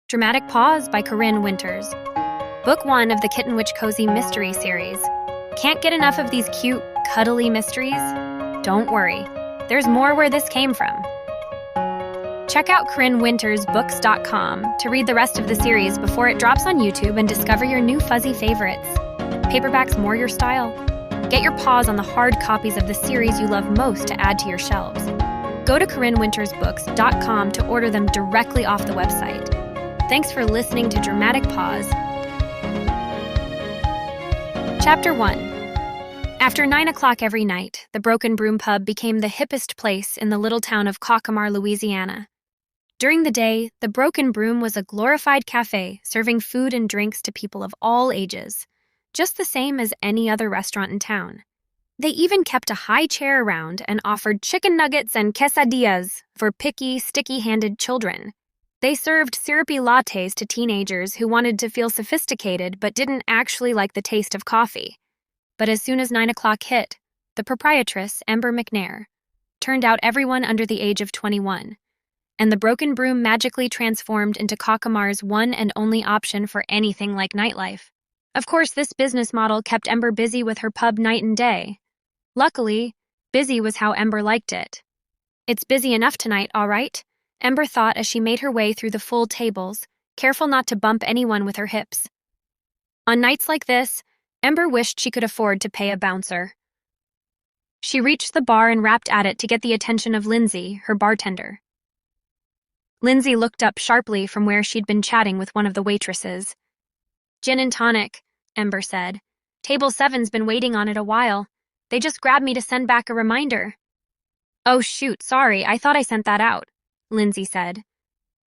Dramatic Paws by Corinne Winters. Book 1 of the Kitten Witch Cozy Mystery Series. Can't get enough of these cute, cuddly mysteries? Don't worry, there's more where this came from. Check out CorinneWintersBooks.com to read the rest of the series before it drops on YouTube and discover your new fuzzy favorites. Paperbacks more your style? Get your paws on the hard copies of the series you love most to add to your shelves. Go to CorinneWintersBooks.com to order them directly off the website. Thanks for listening to Dramatic Paws. Chapter 1. After 9 o'clock every night, the Broken Broom Pub became the hippest place in the little town of Cockamar, Louisiana. During the day, the Broken Broom was a glorified cafe serving food and drinks to people of all ages, just the same as any other restaurant in town. They even kept a high chair around and offered chicken nuggets and quesadillas for picky, sticky-handed children. They served syrupy lattes to teenagers who wanted to feel sophisticated but didn't actually like the taste of coffee. But as soon as 9 o'clock hit, the proprietress, Ember McNair, turned out everyone under the age of 21, and the Broken Broom magically transformed into Cockamar's one and only option for anything like nightlife. Of course, this business model kept Ember busy with her pub night and day. Luckily, busy was how Ember liked it. It's busy enough tonight, all right, Ember thought as she made her way through the full tables, careful not to bump anyone with her hips. On nights like this, Ember wished she could afford to pay a bouncer. She reached the bar and rapped at it to get the attention of Lindsay, her bartender. Lindsay looked up sharply from where she'd been chatting with one of the waitresses. "Gin and tonic," Ember said. "Table 7's been waiting on it a while. They just grabbed me to send back a reminder." "Oh shoot, sorry, I thought I sent that out," Lindsay said.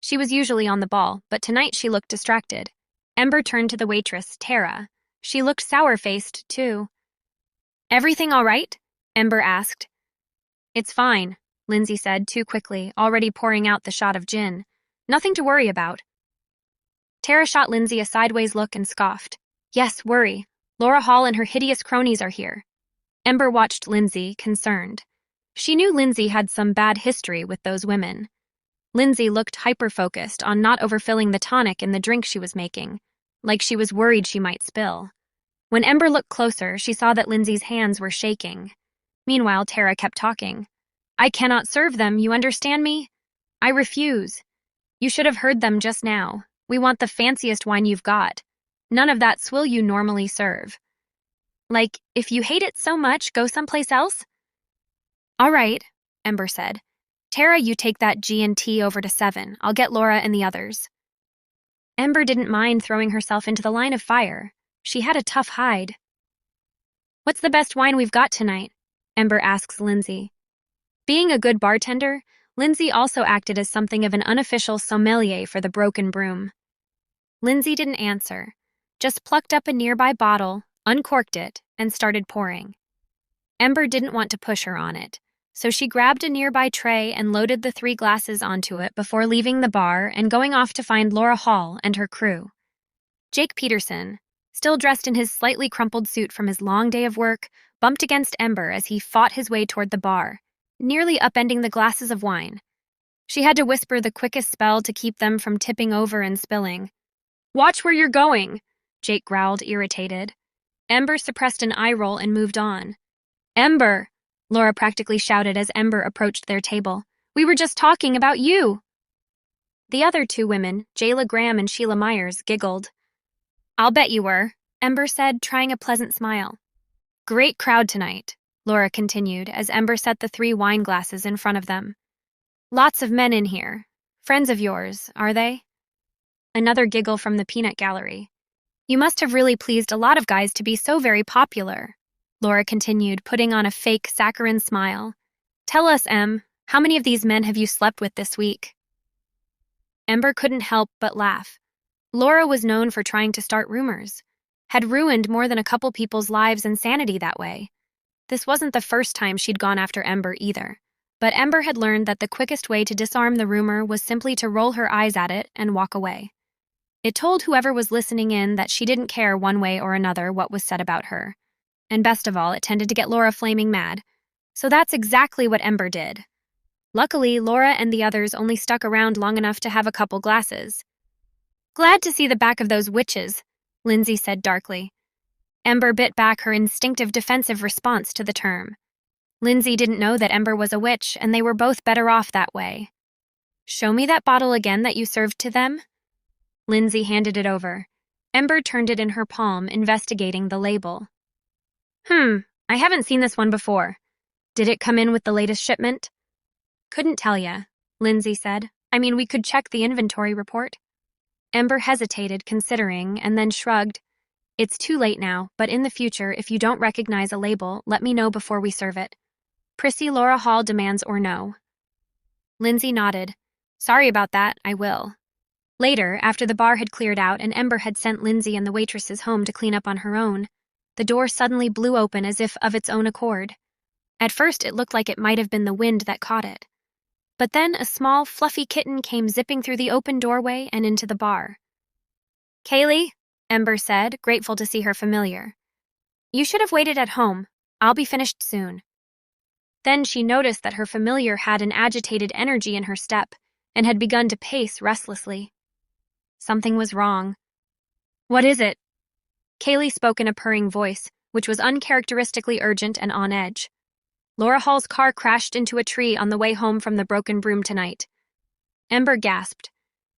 She was usually on the ball, but tonight she looked distracted. Ember turned to the waitress, Tara. She looked sour-faced, too. "Everything all right?" Ember asked. "It's fine," Lindsay said too quickly, already pouring out the shot of gin. "Nothing to worry about." Tara shot Lindsay a sideways look and scoffed. "Yes, worry. Laura Hall and her hideous cronies are here." Ember watched Lindsay, concerned. She knew Lindsay had some bad history with those women. Lindsay looked hyper-focused on not overfilling the tonic in the drink she was making, like she was worried she might spill. When Ember looked closer, she saw that Lindsay's hands were shaking. Meanwhile, Tara kept talking. "I cannot serve them, you understand me? I refuse. You should have heard them just now. We want the fanciest wine you've got. None of that swill you normally serve. Like, if you hate it so much, go someplace else?" "All right," Ember said. "Tara, you take that G&T over to 7. I'll get Laura and the others." Ember didn't mind throwing herself into the line of fire. She had a tough hide. "What's the best wine we've got tonight?" Ember asks Lindsay. Being a good bartender, Lindsay also acted as something of an unofficial sommelier for the Broken Broom. Lindsay didn't answer, just plucked up a nearby bottle, uncorked it, and started pouring. Ember didn't want to push her on it, so she grabbed a nearby tray and loaded the 3 glasses onto it before leaving the bar and going off to find Laura Hall and her crew. Jake Peterson, still dressed in his slightly crumpled suit from his long day of work, bumped against Ember as he fought his way toward the bar, nearly upending the glasses of wine. She had to whisper the quickest spell to keep them from tipping over and spilling. "Watch where you're going," Jake growled, irritated. Ember suppressed an eye roll and moved on. "Ember!" Laura practically shouted as Ember approached their table. "We were just talking about you!" The other 2 women, Jayla Graham and Sheila Myers, giggled. "I'll bet you were," Ember said, trying a pleasant smile. "Great crowd tonight," Laura continued as Ember set the 3 wine glasses in front of them. "Lots of men in here. Friends of yours, are they?" Another giggle from the peanut gallery. "You must have really pleased a lot of guys to be so very popular," Laura continued, putting on a fake saccharine smile. "Tell us, Em, how many of these men have you slept with this week?" Ember couldn't help but laugh. Laura was known for trying to start rumors, had ruined more than a couple people's lives and sanity that way. This wasn't the first time she'd gone after Ember either, but Ember had learned that the quickest way to disarm the rumor was simply to roll her eyes at it and walk away. It told whoever was listening in that she didn't care one way or another what was said about her. And best of all, it tended to get Laura flaming mad. So that's exactly what Ember did. Luckily, Laura and the others only stuck around long enough to have a couple glasses. Glad to see the back of those witches, Lindsay said darkly. Ember bit back her instinctive defensive response to the term. Lindsay didn't know that Ember was a witch, and they were both better off that way. Show me that bottle again that you served to them? Lindsay handed it over. Ember turned it in her palm, investigating the label. I haven't seen this one before. Did it come in with the latest shipment? Couldn't tell ya, Lindsay said. I mean, we could check the inventory report. Ember hesitated, considering, and then shrugged. It's too late now, but in the future, if you don't recognize a label, let me know before we serve it. Prissy Laura Hall demands or no. Lindsay nodded. Sorry about that, I will. Later, after the bar had cleared out and Ember had sent Lindsay and the waitresses home to clean up on her own, the door suddenly blew open as if of its own accord. At first, it looked like it might have been the wind that caught it. But then a small, fluffy kitten came zipping through the open doorway and into the bar. Kaylee, Ember said, grateful to see her familiar. You should have waited at home. I'll be finished soon. Then she noticed that her familiar had an agitated energy in her step and had begun to pace restlessly. Something was wrong. What is it? Kaylee spoke in a purring voice, which was uncharacteristically urgent and on edge. Laura Hall's car crashed into a tree on the way home from the Broken Broom tonight. Ember gasped.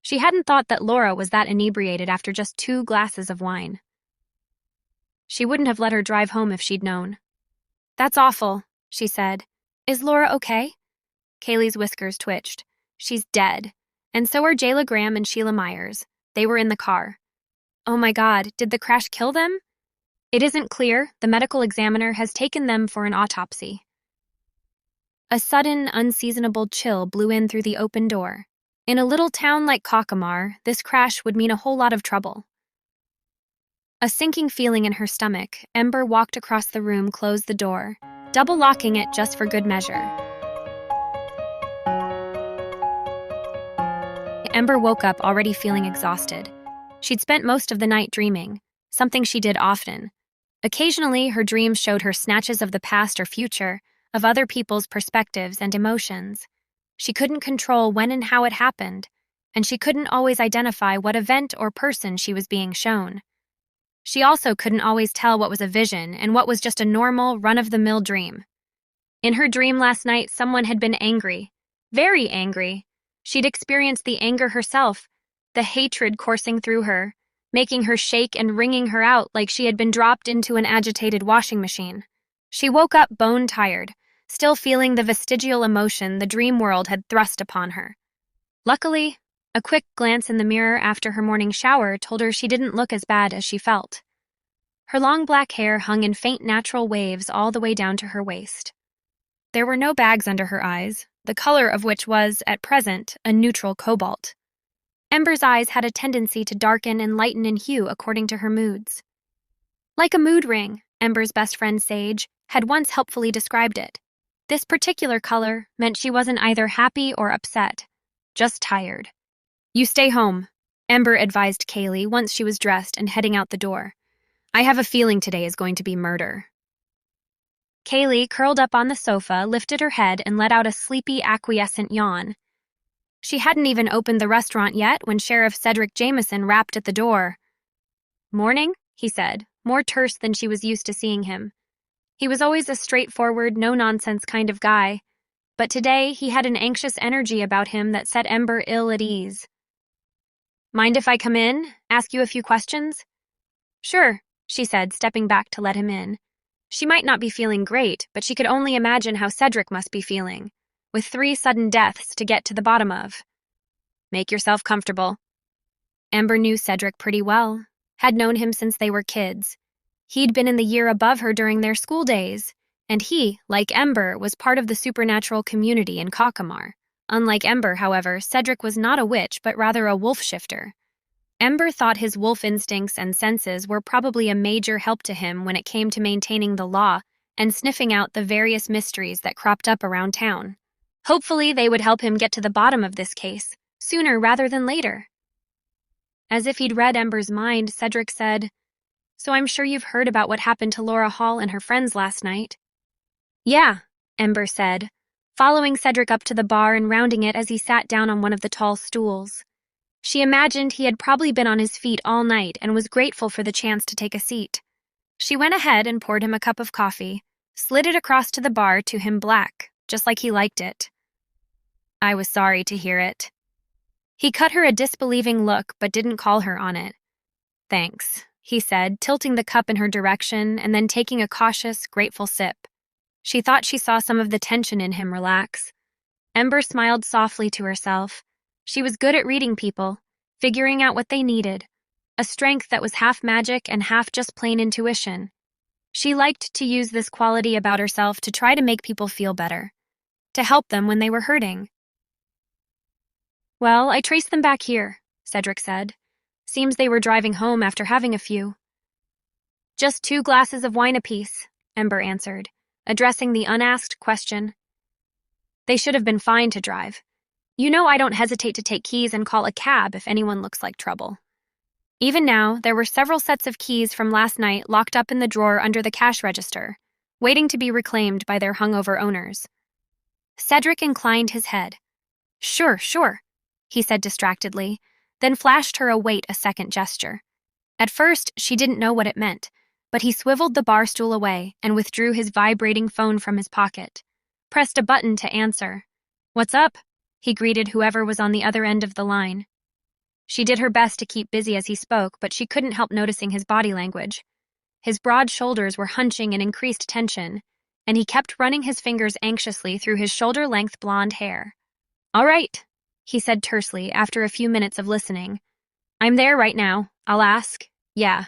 She hadn't thought that Laura was that inebriated after just 2 glasses of wine. She wouldn't have let her drive home if she'd known. That's awful, she said. Is Laura okay? Kaylee's whiskers twitched. She's dead. And so are Jayla Graham and Sheila Myers. They were in the car. Oh my God, did the crash kill them? It isn't clear. The medical examiner has taken them for an autopsy. A sudden, unseasonable chill blew in through the open door. In a little town like Cockamar, this crash would mean a whole lot of trouble. A sinking feeling in her stomach, Ember walked across the room, closed the door, double-locking it just for good measure. Ember woke up already feeling exhausted. She'd spent most of the night dreaming, something she did often. Occasionally, her dreams showed her snatches of the past or future, of other people's perspectives and emotions. She couldn't control when and how it happened, and she couldn't always identify what event or person she was being shown. She also couldn't always tell what was a vision and what was just a normal, run-of-the-mill dream. In her dream last night, someone had been angry, very angry. She'd experienced the anger herself, the hatred coursing through her, making her shake and wringing her out like she had been dropped into an agitated washing machine. She woke up bone-tired, still feeling the vestigial emotion the dream world had thrust upon her. Luckily, a quick glance in the mirror after her morning shower told her she didn't look as bad as she felt. Her long black hair hung in faint natural waves all the way down to her waist. There were no bags under her eyes, the color of which was, at present, a neutral cobalt. Ember's eyes had a tendency to darken and lighten in hue according to her moods. Like a mood ring, Ember's best friend Sage had once helpfully described it. This particular color meant she wasn't either happy or upset, just tired. You stay home, Ember advised Kaylee once she was dressed and heading out the door. I have a feeling today is going to be murder. Kaylee, curled up on the sofa, lifted her head and let out a sleepy, acquiescent yawn. She hadn't even opened the restaurant yet when Sheriff Cedric Jameson rapped at the door. Morning, he said, more terse than she was used to seeing him. He was always a straightforward, no-nonsense kind of guy, but today he had an anxious energy about him that set Ember ill at ease. Mind if I come in, ask you a few questions? Sure, she said, stepping back to let him in. She might not be feeling great, but she could only imagine how Cedric must be feeling, with 3 sudden deaths to get to the bottom of. Make yourself comfortable. Ember knew Cedric pretty well, had known him since they were kids. He'd been in the year above her during their school days, and he, like Ember, was part of the supernatural community in Cockamar. Unlike Ember, however, Cedric was not a witch, but rather a wolf shifter. Ember thought his wolf instincts and senses were probably a major help to him when it came to maintaining the law and sniffing out the various mysteries that cropped up around town. Hopefully, they would help him get to the bottom of this case, sooner rather than later. As if he'd read Ember's mind, Cedric said, So I'm sure you've heard about what happened to Laura Hall and her friends last night. Yeah, Ember said, following Cedric up to the bar and rounding it as he sat down on one of the tall stools. She imagined he had probably been on his feet all night and was grateful for the chance to take a seat. She went ahead and poured him a cup of coffee, slid it across to the bar to him black, just like he liked it. I was sorry to hear it. He cut her a disbelieving look but didn't call her on it. Thanks, he said, tilting the cup in her direction and then taking a cautious, grateful sip. She thought she saw some of the tension in him relax. Ember smiled softly to herself. She was good at reading people, figuring out what they needed, a strength that was half magic and half just plain intuition. She liked to use this quality about herself to try to make people feel better, to help them when they were hurting. Well, I traced them back here, Cedric said. Seems they were driving home after having a few. Just 2 glasses of wine apiece, Ember answered, addressing the unasked question. They should have been fine to drive. You know I don't hesitate to take keys and call a cab if anyone looks like trouble. Even now, there were several sets of keys from last night locked up in the drawer under the cash register, waiting to be reclaimed by their hungover owners. Cedric inclined his head. Sure, he said distractedly, then flashed her a wait a second gesture. At first, she didn't know what it meant, but he swiveled the bar stool away and withdrew his vibrating phone from his pocket, pressed a button to answer. What's up? He greeted whoever was on the other end of the line. She did her best to keep busy as he spoke, but she couldn't help noticing his body language. His broad shoulders were hunching in increased tension, and he kept running his fingers anxiously through his shoulder-length blonde hair. All right, he said tersely after a few minutes of listening. I'm there right now. I'll ask. Yeah,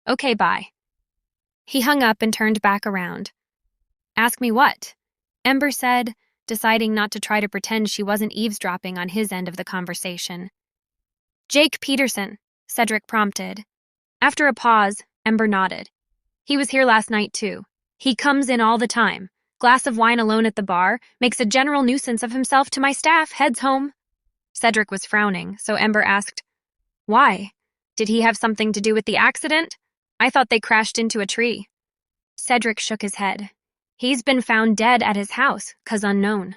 okay, bye. He hung up and turned back around. Ask me what? Ember said, deciding not to try to pretend she wasn't eavesdropping on his end of the conversation. Jake Peterson, Cedric prompted. After a pause, Ember nodded. He was here last night, too. He comes in all the time. Glass of wine alone at the bar, makes a general nuisance of himself to my staff, heads home. Cedric was frowning, so Ember asked, Why? Did he have something to do with the accident? I thought they crashed into a tree. Cedric shook his head. He's been found dead at his house, 'cause unknown.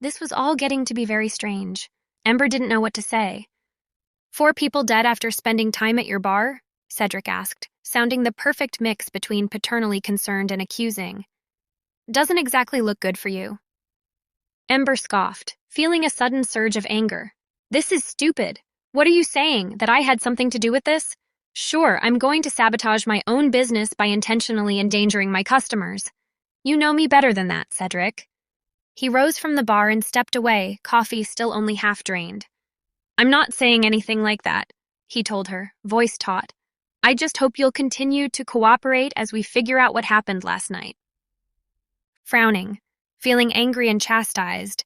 This was all getting to be very strange. Ember didn't know what to say. 4 people dead after spending time at your bar? Cedric asked, sounding the perfect mix between paternally concerned and accusing. Doesn't exactly look good for you. Ember scoffed, feeling a sudden surge of anger. This is stupid. What are you saying, that I had something to do with this? Sure, I'm going to sabotage my own business by intentionally endangering my customers. You know me better than that, Cedric. He rose from the bar and stepped away, coffee still only half drained. I'm not saying anything like that, he told her, voice taut. I just hope you'll continue to cooperate as we figure out what happened last night. Frowning, feeling angry and chastised,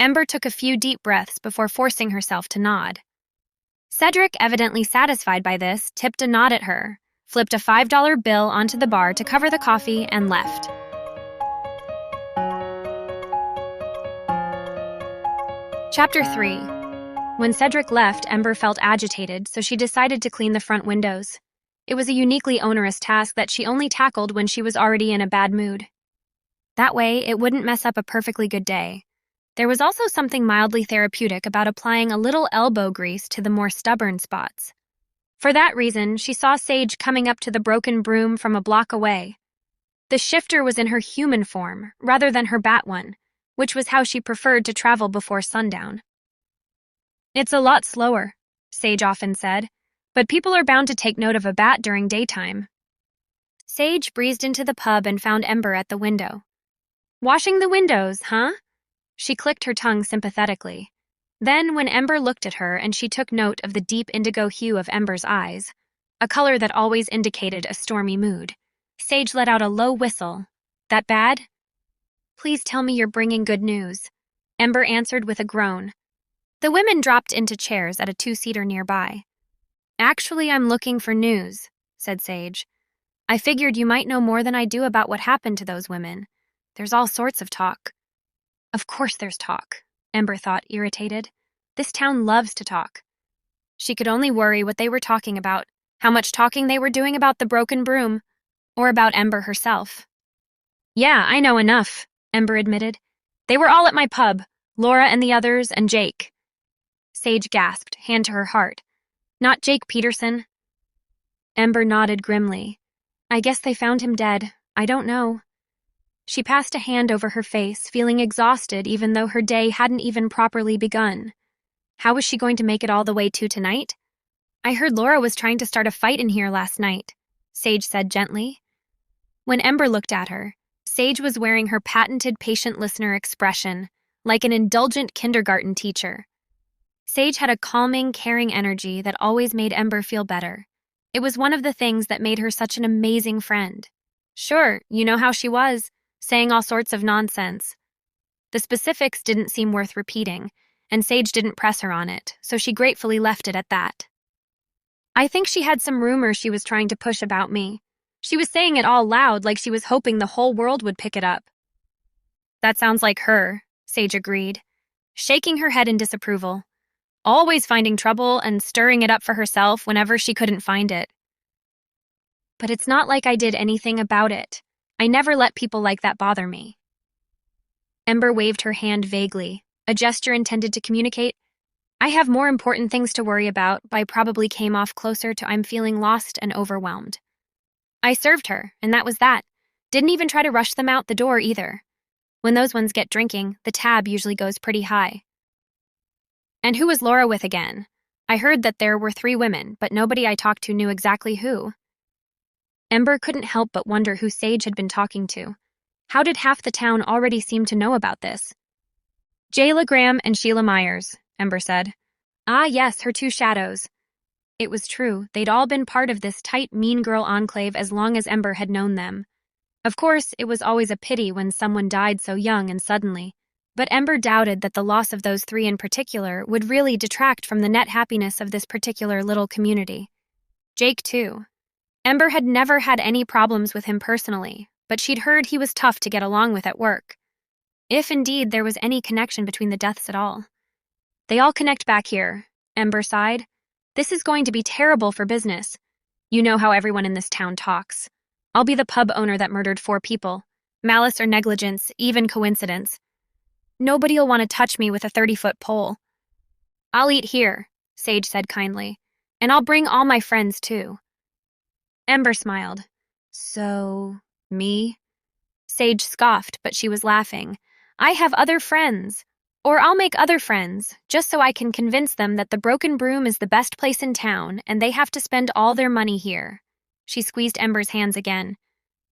Ember took a few deep breaths before forcing herself to nod. Cedric, evidently satisfied by this, tipped a nod at her, flipped a $5 bill onto the bar to cover the coffee, and left. Chapter 3. When Cedric left, Ember felt agitated, so she decided to clean the front windows. It was a uniquely onerous task that she only tackled when she was already in a bad mood. That way, it wouldn't mess up a perfectly good day. There was also something mildly therapeutic about applying a little elbow grease to the more stubborn spots. For that reason, she saw Sage coming up to the broken broom from a block away. The shifter was in her human form, rather than her bat one, which was how she preferred to travel before sundown. It's a lot slower, Sage often said, but people are bound to take note of a bat during daytime. Sage breezed into the pub and found Ember at the window. Washing the windows, huh? She clicked her tongue sympathetically. Then, when Ember looked at her and she took note of the deep indigo hue of Ember's eyes, a color that always indicated a stormy mood, Sage let out a low whistle. That bad? Please tell me you're bringing good news, Ember answered with a groan. The women dropped into chairs at a 2-seater nearby. Actually, I'm looking for news, said Sage. I figured you might know more than I do about what happened to those women. There's all sorts of talk. Of course there's talk, Ember thought, irritated. This town loves to talk. She could only worry what they were talking about, how much talking they were doing about the broken broom, or about Ember herself. Yeah, I know enough, Ember admitted. They were all at my pub, Laura and the others, and Jake. Sage gasped, hand to her heart. Not Jake Peterson? Ember nodded grimly. I guess they found him dead. I don't know. She passed a hand over her face, feeling exhausted even though her day hadn't even properly begun. How was she going to make it all the way to tonight? I heard Laura was trying to start a fight in here last night, Sage said gently. When Ember looked at her, Sage was wearing her patented patient listener expression, like an indulgent kindergarten teacher. Sage had a calming, caring energy that always made Ember feel better. It was one of the things that made her such an amazing friend. Sure, you know how she was, saying all sorts of nonsense. The specifics didn't seem worth repeating, and Sage didn't press her on it, so she gratefully left it at that. I think she had some rumor she was trying to push about me. She was saying it all loud like she was hoping the whole world would pick it up. That sounds like her, Sage agreed, shaking her head in disapproval. Always finding trouble and stirring it up for herself whenever she couldn't find it. But it's not like I did anything about it. I never let people like that bother me. Ember waved her hand vaguely, a gesture intended to communicate, I have more important things to worry about, but I probably came off closer to I'm feeling lost and overwhelmed. I served her, and that was that. Didn't even try to rush them out the door either. When those ones get drinking, the tab usually goes pretty high. And who was Laura with again? I heard that there were 3 women, but nobody I talked to knew exactly who. Ember couldn't help but wonder who Sage had been talking to. How did half the town already seem to know about this? Jayla Graham and Sheila Myers, Ember said. Ah, yes, her 2 shadows. It was true, they'd all been part of this tight, mean girl enclave as long as Ember had known them. Of course, it was always a pity when someone died so young and suddenly, but Ember doubted that the loss of those 3 in particular would really detract from the net happiness of this particular little community. Jake, too. Ember had never had any problems with him personally, but she'd heard he was tough to get along with at work. If indeed there was any connection between the deaths at all. They all connect back here, Ember sighed. This is going to be terrible for business. You know how everyone in this town talks. I'll be the pub owner that murdered 4 people. Malice or negligence, even coincidence. Nobody'll want to touch me with a 30-foot pole. I'll eat here, Sage said kindly, and I'll bring all my friends too. Ember smiled. So, me? Sage scoffed, but she was laughing. I have other friends. Or I'll make other friends, just so I can convince them that the Broken Broom is the best place in town and they have to spend all their money here. She squeezed Ember's hands again.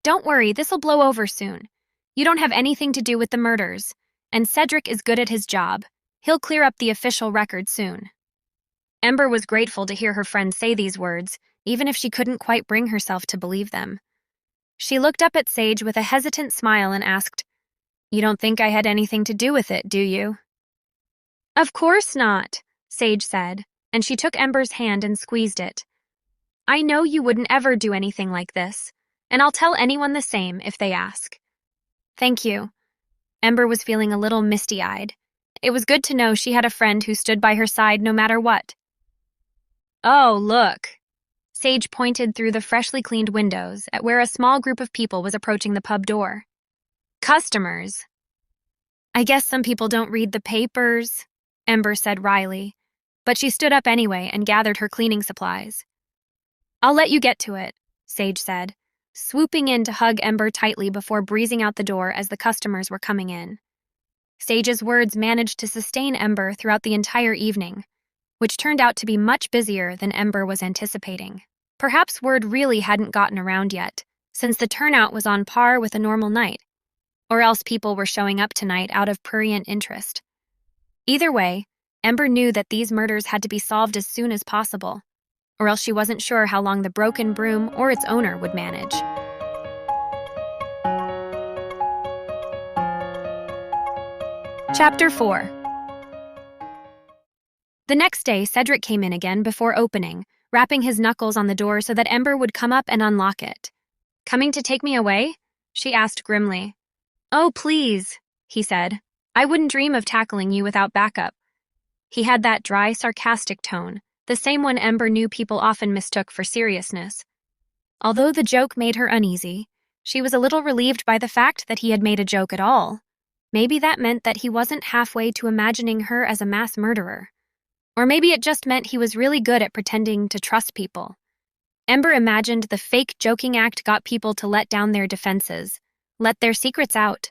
Don't worry, this'll blow over soon. You don't have anything to do with the murders, and Cedric is good at his job. He'll clear up the official record soon. Ember was grateful to hear her friend say these words, even if she couldn't quite bring herself to believe them. She looked up at Sage with a hesitant smile and asked, You don't think I had anything to do with it, do you? Of course not, Sage said, and she took Ember's hand and squeezed it. I know you wouldn't ever do anything like this, and I'll tell anyone the same if they ask. Thank you. Ember was feeling a little misty-eyed. It was good to know she had a friend who stood by her side no matter what. Oh, look. Sage pointed through the freshly cleaned windows at where a small group of people was approaching the pub door. Customers. I guess some people don't read the papers, Ember said wryly, but she stood up anyway and gathered her cleaning supplies. I'll let you get to it, Sage said, swooping in to hug Ember tightly before breezing out the door as the customers were coming in. Sage's words managed to sustain Ember throughout the entire evening, which turned out to be much busier than Ember was anticipating. Perhaps word really hadn't gotten around yet, since the turnout was on par with a normal night, or else people were showing up tonight out of prurient interest. Either way, Ember knew that these murders had to be solved as soon as possible, or else she wasn't sure how long the Broken Broom or its owner would manage. Chapter 4. The next day, Cedric came in again before opening, rapping his knuckles on the door so that Ember would come up and unlock it. Coming to take me away? She asked grimly. Oh, please, he said. I wouldn't dream of tackling you without backup. He had that dry, sarcastic tone, the same one Ember knew people often mistook for seriousness. Although the joke made her uneasy, she was a little relieved by the fact that he had made a joke at all. Maybe that meant that he wasn't halfway to imagining her as a mass murderer. Or maybe it just meant he was really good at pretending to trust people. Ember imagined the fake joking act got people to let down their defenses, let their secrets out.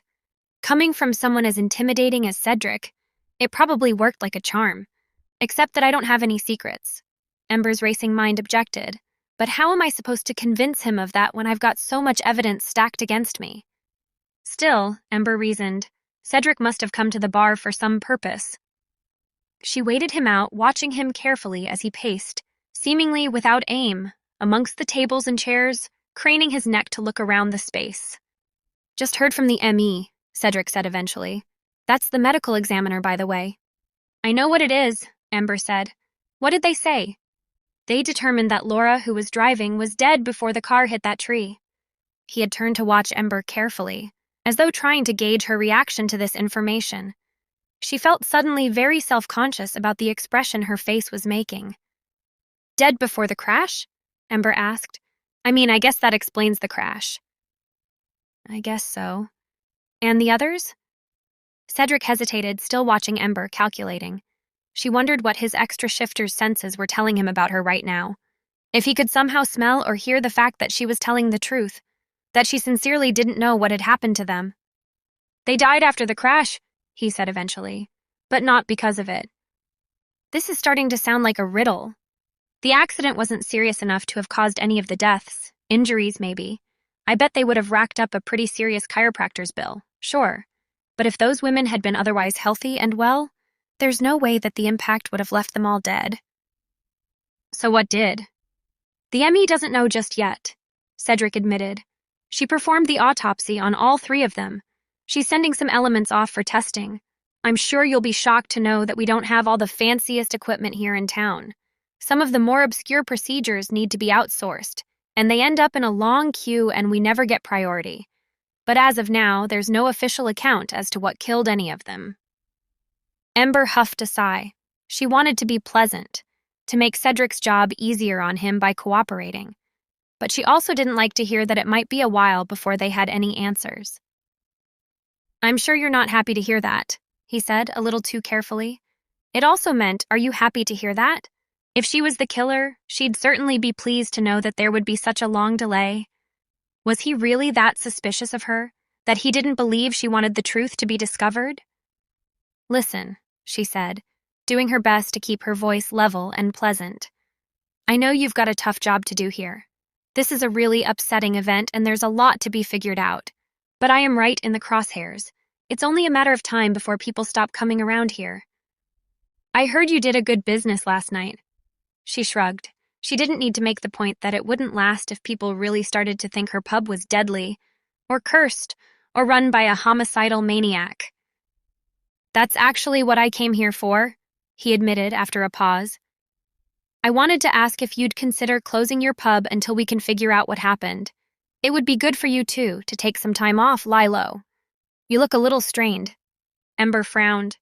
Coming from someone as intimidating as Cedric, it probably worked like a charm. Except that I don't have any secrets. Ember's racing mind objected. But how am I supposed to convince him of that when I've got so much evidence stacked against me? Still, Ember reasoned, Cedric must have come to the bar for some purpose. She waited him out, watching him carefully as he paced, seemingly without aim, amongst the tables and chairs, craning his neck to look around the space. Just heard from the ME, Cedric said eventually. That's the medical examiner, by the way. I know what it is, Ember said. What did they say? They determined that Laura, who was driving, was dead before the car hit that tree. He had turned to watch Ember carefully, as though trying to gauge her reaction to this information. She felt suddenly very self-conscious about the expression her face was making. Dead before the crash? Ember asked. I mean, I guess that explains the crash. I guess so. And the others? Cedric hesitated, still watching Ember, calculating. She wondered what his extra shifter's senses were telling him about her right now. If he could somehow smell or hear the fact that she was telling the truth, that she sincerely didn't know what had happened to them. They died after the crash, he said eventually, but not because of it. This is starting to sound like a riddle. The accident wasn't serious enough to have caused any of the deaths, injuries maybe. I bet they would have racked up a pretty serious chiropractor's bill, sure. But if those women had been otherwise healthy and well, there's no way that the impact would have left them all dead. So what did? The ME doesn't know just yet, Cedric admitted. She performed the autopsy on all three of them. She's sending some elements off for testing. I'm sure you'll be shocked to know that we don't have all the fanciest equipment here in town. Some of the more obscure procedures need to be outsourced, and they end up in a long queue and we never get priority. But as of now, there's no official account as to what killed any of them. Ember huffed a sigh. She wanted to be pleasant, to make Cedric's job easier on him by cooperating. But she also didn't like to hear that it might be a while before they had any answers. I'm sure you're not happy to hear that, he said, a little too carefully. It also meant, are you happy to hear that? If she was the killer, she'd certainly be pleased to know that there would be such a long delay. Was he really that suspicious of her, that he didn't believe she wanted the truth to be discovered? Listen, she said, doing her best to keep her voice level and pleasant. I know you've got a tough job to do here. This is a really upsetting event and there's a lot to be figured out. But I am right in the crosshairs. It's only a matter of time before people stop coming around here. I heard you did a good business last night. She shrugged. She didn't need to make the point that it wouldn't last if people really started to think her pub was deadly, or cursed, or run by a homicidal maniac. That's actually what I came here for, he admitted after a pause. I wanted to ask if you'd consider closing your pub until we can figure out what happened. It would be good for you, too, to take some time off, lie low. You look a little strained. Ember frowned.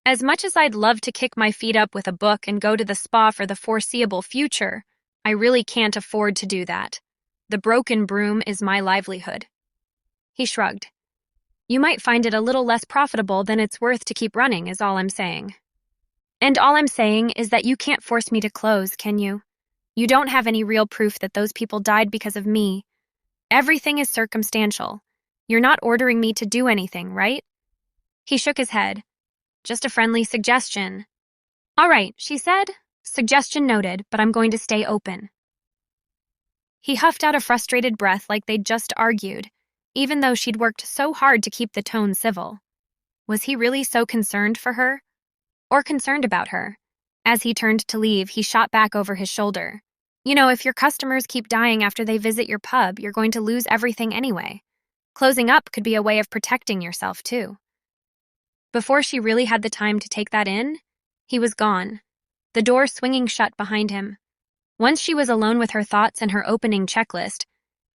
As much as I'd love to kick my feet up with a book and go to the spa for the foreseeable future, I really can't afford to do that. The broken broom is my livelihood. He shrugged. You might find it a little less profitable than it's worth to keep running, is all I'm saying. And all I'm saying is that you can't force me to close, can you? You don't have any real proof that those people died because of me. Everything is circumstantial. You're not ordering me to do anything, right? He shook his head. Just a friendly suggestion. All right, she said. Suggestion noted, but I'm going to stay open. He huffed out a frustrated breath like they'd just argued, even though she'd worked so hard to keep the tone civil. Was he really so concerned for her? Or concerned about her? As he turned to leave, he shot back over his shoulder. You know, if your customers keep dying after they visit your pub, you're going to lose everything anyway. Closing up could be a way of protecting yourself, too. Before she really had the time to take that in, he was gone, the door swinging shut behind him. Once she was alone with her thoughts and her opening checklist,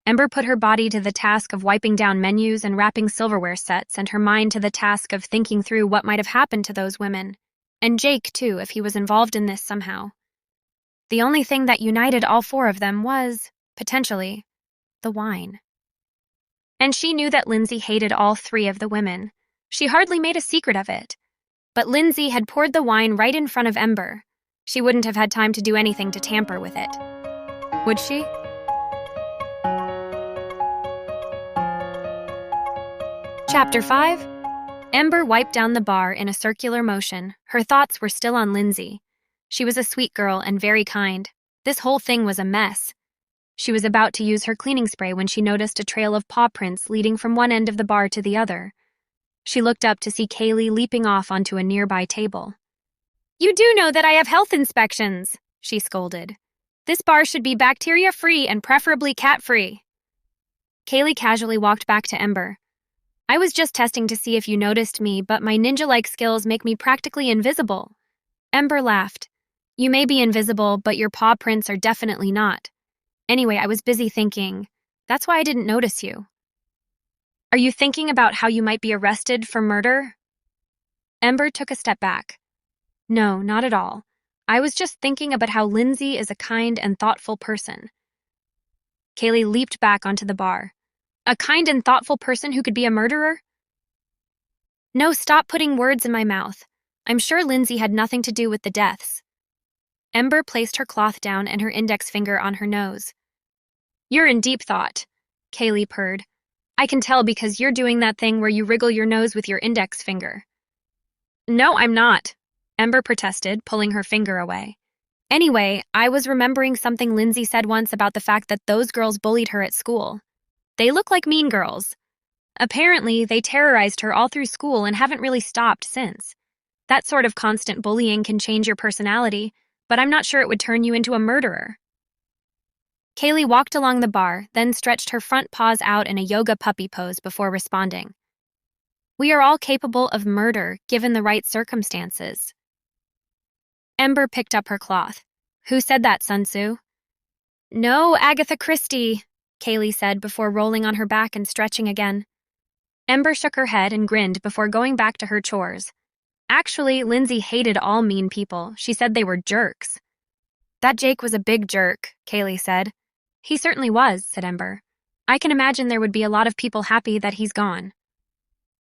Ember put her body to the task of wiping down menus and wrapping silverware sets and her mind to the task of thinking through what might have happened to those women. And Jake, too, if he was involved in this somehow. The only thing that united all four of them was, potentially, the wine. And she knew that Lindsay hated all three of the women. She hardly made a secret of it. But Lindsay had poured the wine right in front of Ember, She wouldn't have had time to do anything to tamper with it. Would she? Chapter 5. Ember wiped down the bar in a circular motion. Her thoughts were still on Lindsay. She was a sweet girl and very kind. This whole thing was a mess. She was about to use her cleaning spray when she noticed a trail of paw prints leading from one end of the bar to the other. She looked up to see Kaylee leaping off onto a nearby table. "You do know that I have health inspections," she scolded. "This bar should be bacteria-free and preferably cat-free." Kaylee casually walked back to Ember. "I was just testing to see if you noticed me, but my ninja-like skills make me practically invisible." Ember laughed. "You may be invisible, but your paw prints are definitely not. Anyway, I was busy thinking. That's why I didn't notice you." "Are you thinking about how you might be arrested for murder?" Ember took a step back. "No, not at all. I was just thinking about how Lindsay is a kind and thoughtful person." Kaylee leaped back onto the bar. "A kind and thoughtful person who could be a murderer?" "No, stop putting words in my mouth. I'm sure Lindsay had nothing to do with the deaths." Ember placed her cloth down and her index finger on her nose. "You're in deep thought," Kaylee purred. "I can tell because you're doing that thing where you wriggle your nose with your index finger." "No, I'm not," Ember protested, pulling her finger away. "Anyway, I was remembering something Lindsay said once about the fact that those girls bullied her at school. They look like mean girls. Apparently, they terrorized her all through school and haven't really stopped since. That sort of constant bullying can change your personality, but I'm not sure it would turn you into a murderer." Kaylee walked along the bar, then stretched her front paws out in a yoga puppy pose before responding. "We are all capable of murder, given the right circumstances." Ember picked up her cloth. "Who said that, Sun Tzu?" "No, Agatha Christie," Kaylee said before rolling on her back and stretching again. Ember shook her head and grinned before going back to her chores. Actually, Lindsay hated all mean people. She said they were jerks. "That Jake was a big jerk," Kaylee said. "He certainly was," said Ember. "I can imagine there would be a lot of people happy that he's gone."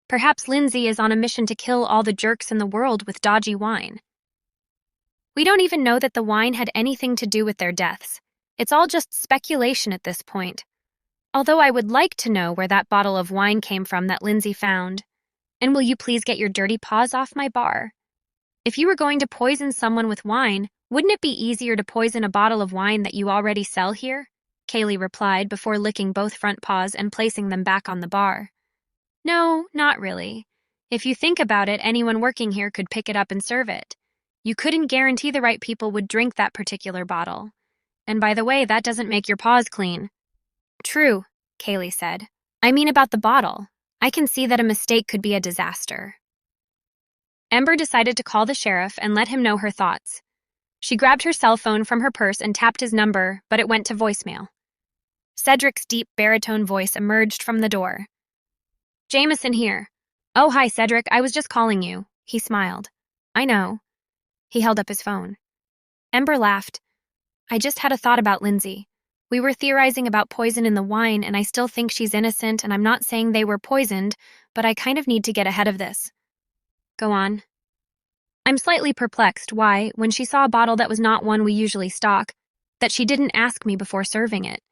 "Perhaps Lindsay is on a mission to kill all the jerks in the world with dodgy wine." "We don't even know that the wine had anything to do with their deaths. It's all just speculation at this point. Although I would like to know where that bottle of wine came from that Lindsay found. And will you please get your dirty paws off my bar? If you were going to poison someone with wine, wouldn't it be easier to poison a bottle of wine that you already sell here?" Kaylee replied before licking both front paws and placing them back on the bar. "No, not really. If you think about it, anyone working here could pick it up and serve it. You couldn't guarantee the right people would drink that particular bottle. And by the way, that doesn't make your paws clean." "True," Kaylee said. "I mean about the bottle. I can see that a mistake could be a disaster." Ember decided to call the sheriff and let him know her thoughts. She grabbed her cell phone from her purse and tapped his number, but it went to voicemail. Cedric's deep baritone voice emerged from the door. "Jameson here." "Oh, hi, Cedric. I was just calling you." He smiled. "I know." He held up his phone. Ember laughed. "I just had a thought about Lindsay. We were theorizing about poison in the wine, and I still think she's innocent, and I'm not saying they were poisoned, but I kind of need to get ahead of this." "Go on." "I'm slightly perplexed why, when she saw a bottle that was not one we usually stock, that she didn't ask me before serving it."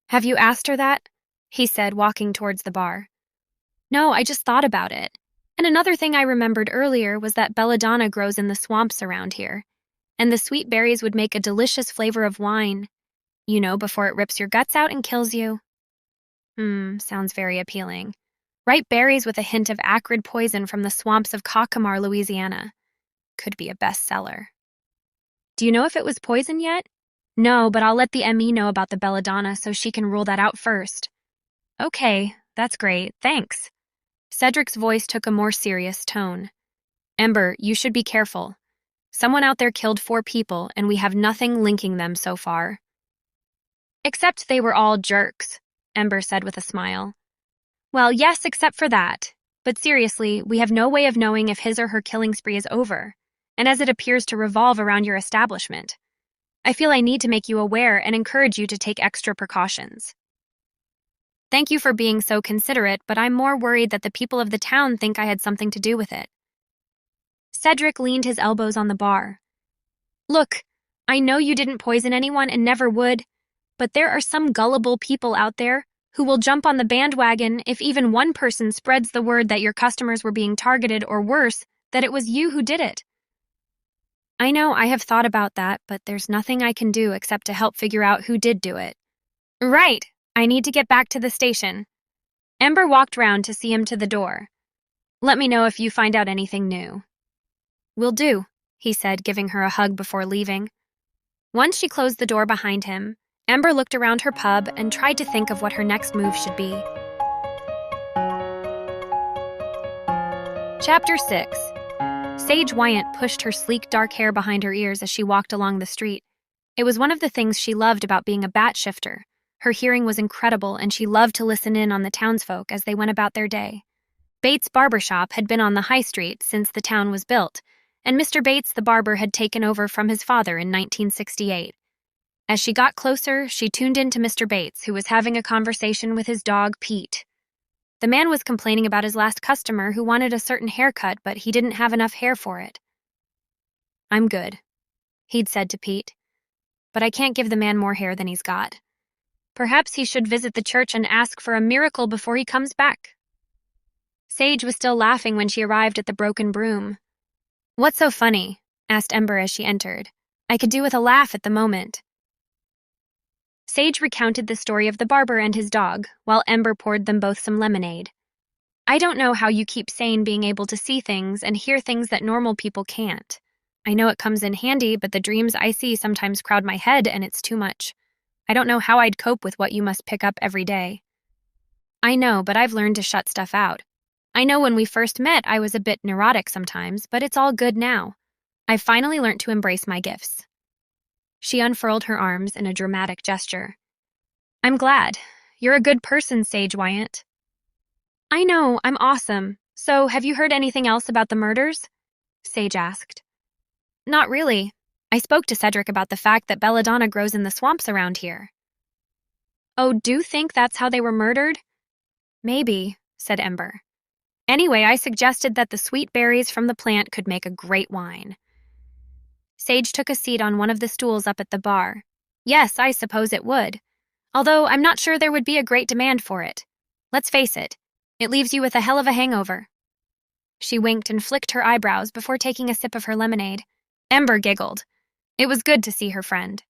"Have you asked her that?" he said, walking towards the bar. "No, I just thought about it. And another thing I remembered earlier was that belladonna grows in the swamps around here, and the sweet berries would make a delicious flavor of wine. You know, before it rips your guts out and kills you." Sounds very appealing. Ripe berries with a hint of acrid poison from the swamps of Cockamar, Louisiana. Could be a bestseller. "Do you know if it was poison yet?" "No, but I'll let the ME know about the belladonna so she can rule that out first." "Okay, that's great, thanks." Cedric's voice took a more serious tone. "Ember, you should be careful. Someone out there killed 4 people, and we have nothing linking them so far." "Except they were all jerks," Ember said with a smile. "Well, yes, except for that. But seriously, we have no way of knowing if his or her killing spree is over, and as it appears to revolve around your establishment. I feel I need to make you aware and encourage you to take extra precautions." "Thank you for being so considerate, but I'm more worried that the people of the town think I had something to do with it." Cedric leaned his elbows on the bar. Look, I know you didn't poison anyone and never would, but there are some gullible people out there who will jump on the bandwagon if even one person spreads the word that your customers were being targeted or worse, that it was you who did it. I know I have thought about that, but there's nothing I can do except to help figure out who did do it. Right, I need to get back to the station. Ember walked round to see him to the door. Let me know if you find out anything new. Will do, he said, giving her a hug before leaving. Once she closed the door behind him, Ember looked around her pub and tried to think of what her next move should be. Chapter 6. Sage Wyant pushed her sleek dark hair behind her ears as she walked along the street. It was one of the things she loved about being a bat shifter. Her hearing was incredible, and she loved to listen in on the townsfolk as they went about their day. Bates' barber shop had been on the high street since the town was built, and Mr. Bates the barber had taken over from his father in 1968. As she got closer, she tuned into Mr. Bates, who was having a conversation with his dog, Pete. The man was complaining about his last customer who wanted a certain haircut, but he didn't have enough hair for it. I'm good, he'd said to Pete, but I can't give the man more hair than he's got. Perhaps he should visit the church and ask for a miracle before he comes back. Sage was still laughing when she arrived at the Broken Broom. What's so funny? Asked Ember as she entered. I could do with a laugh at the moment. Sage recounted the story of the barber and his dog, while Ember poured them both some lemonade. I don't know how you keep sane being able to see things and hear things that normal people can't. I know it comes in handy, but the dreams I see sometimes crowd my head and it's too much. I don't know how I'd cope with what you must pick up every day. I know, but I've learned to shut stuff out. I know when we first met I was a bit neurotic sometimes, but it's all good now. I've finally learned to embrace my gifts. She unfurled her arms in a dramatic gesture. I'm glad. You're a good person, Sage Wyant. I know, I'm awesome. So, have you heard anything else about the murders? Sage asked. Not really. I spoke to Cedric about the fact that belladonna grows in the swamps around here. Oh, do think that's how they were murdered? Maybe, said Ember. Anyway, I suggested that the sweet berries from the plant could make a great wine. Sage took a seat on one of the stools up at the bar. Yes, I suppose it would. Although I'm not sure there would be a great demand for it. Let's face it, it leaves you with a hell of a hangover. She winked and flicked her eyebrows before taking a sip of her lemonade. Ember giggled. It was good to see her friend.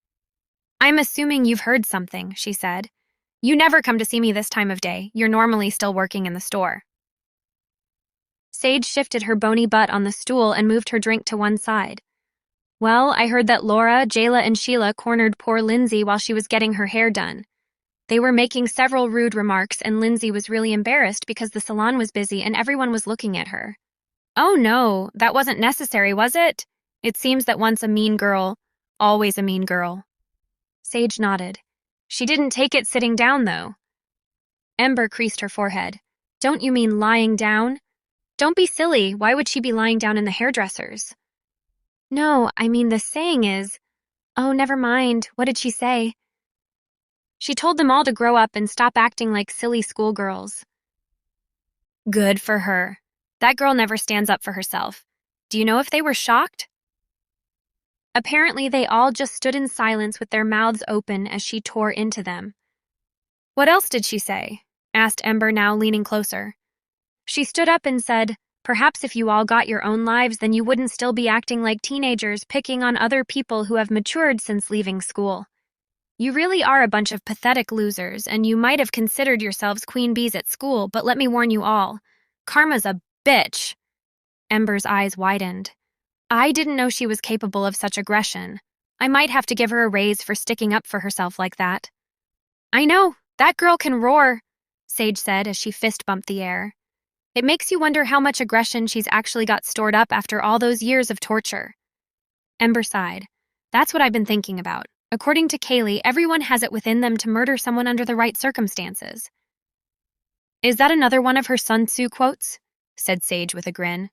I'm assuming you've heard something, she said. You never come to see me this time of day. You're normally still working in the store. Sage shifted her bony butt on the stool and moved her drink to one side. Well, I heard that Laura, Jayla, and Sheila cornered poor Lindsay while she was getting her hair done. They were making several rude remarks, and Lindsay was really embarrassed because the salon was busy and everyone was looking at her. Oh no, that wasn't necessary, was it? It seems that once a mean girl, always a mean girl. Sage nodded. She didn't take it sitting down, though. Ember creased her forehead. Don't you mean lying down? Don't be silly. Why would she be lying down in the hairdresser's? No, I mean the saying is... Oh, never mind. What did she say? She told them all to grow up and stop acting like silly schoolgirls. Good for her. That girl never stands up for herself. Do you know if they were shocked? Apparently, they all just stood in silence with their mouths open as she tore into them. What else did she say? Asked Ember, now leaning closer. She stood up and said, perhaps if you all got your own lives, then you wouldn't still be acting like teenagers, picking on other people who have matured since leaving school. You really are a bunch of pathetic losers, and you might have considered yourselves queen bees at school, but let me warn you all. Karma's a bitch. Ember's eyes widened. I didn't know she was capable of such aggression. I might have to give her a raise for sticking up for herself like that. I know, that girl can roar, Sage said as she fist-bumped the air. It makes you wonder how much aggression she's actually got stored up after all those years of torture. Ember sighed. That's what I've been thinking about. According to Kaylee, everyone has it within them to murder someone under the right circumstances. Is that another one of her Sun Tzu quotes? Said Sage with a grin.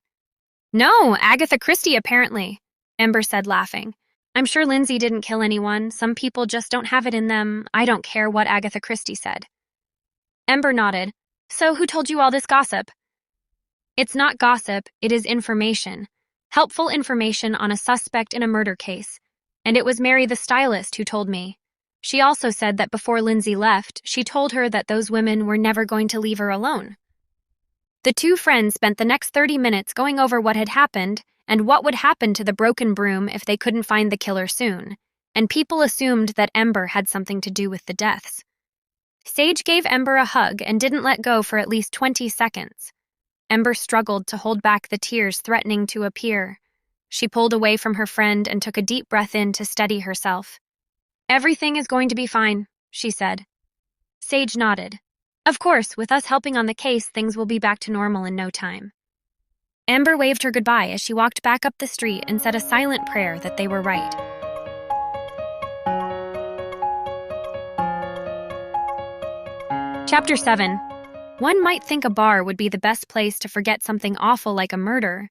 No, Agatha Christie apparently, Ember said, laughing. I'm sure Lindsay didn't kill anyone. Some people just don't have it in them. I don't care what Agatha Christie said. Ember nodded. So who told you all this gossip? It's not gossip, it is information. Helpful information on a suspect in a murder case. And it was Mary the stylist who told me. She also said that before Lindsay left, she told her that those women were never going to leave her alone. The two friends spent the next 30 minutes going over what had happened and what would happen to the broken broom if they couldn't find the killer soon, and people assumed that Ember had something to do with the deaths. Sage gave Ember a hug and didn't let go for at least 20 seconds. Ember struggled to hold back the tears threatening to appear. She pulled away from her friend and took a deep breath in to steady herself. "Everything is going to be fine," she said. Sage nodded. "Of course, with us helping on the case, things will be back to normal in no time." Ember waved her goodbye as she walked back up the street and said a silent prayer that they were right. Chapter 7. One might think a bar would be the best place to forget something awful like a murder,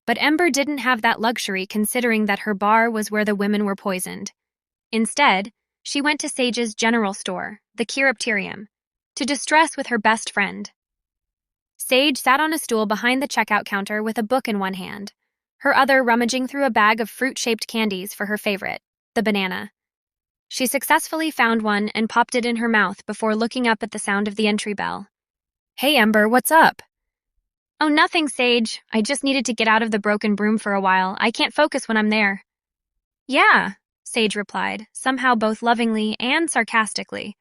but Ember didn't have that luxury considering that her bar was where the women were poisoned. Instead, she went to Sage's general store, the Chiropterium, to distress with her best friend. Sage sat on a stool behind the checkout counter with a book in one hand, her other rummaging through a bag of fruit-shaped candies for her favorite, the banana. She successfully found one and popped it in her mouth before looking up at the sound of the entry bell. "Hey, Ember, what's up?" "Oh, nothing, Sage. I just needed to get out of the broken broom for a while. I can't focus when I'm there." "Yeah," Sage replied, somehow both lovingly and sarcastically.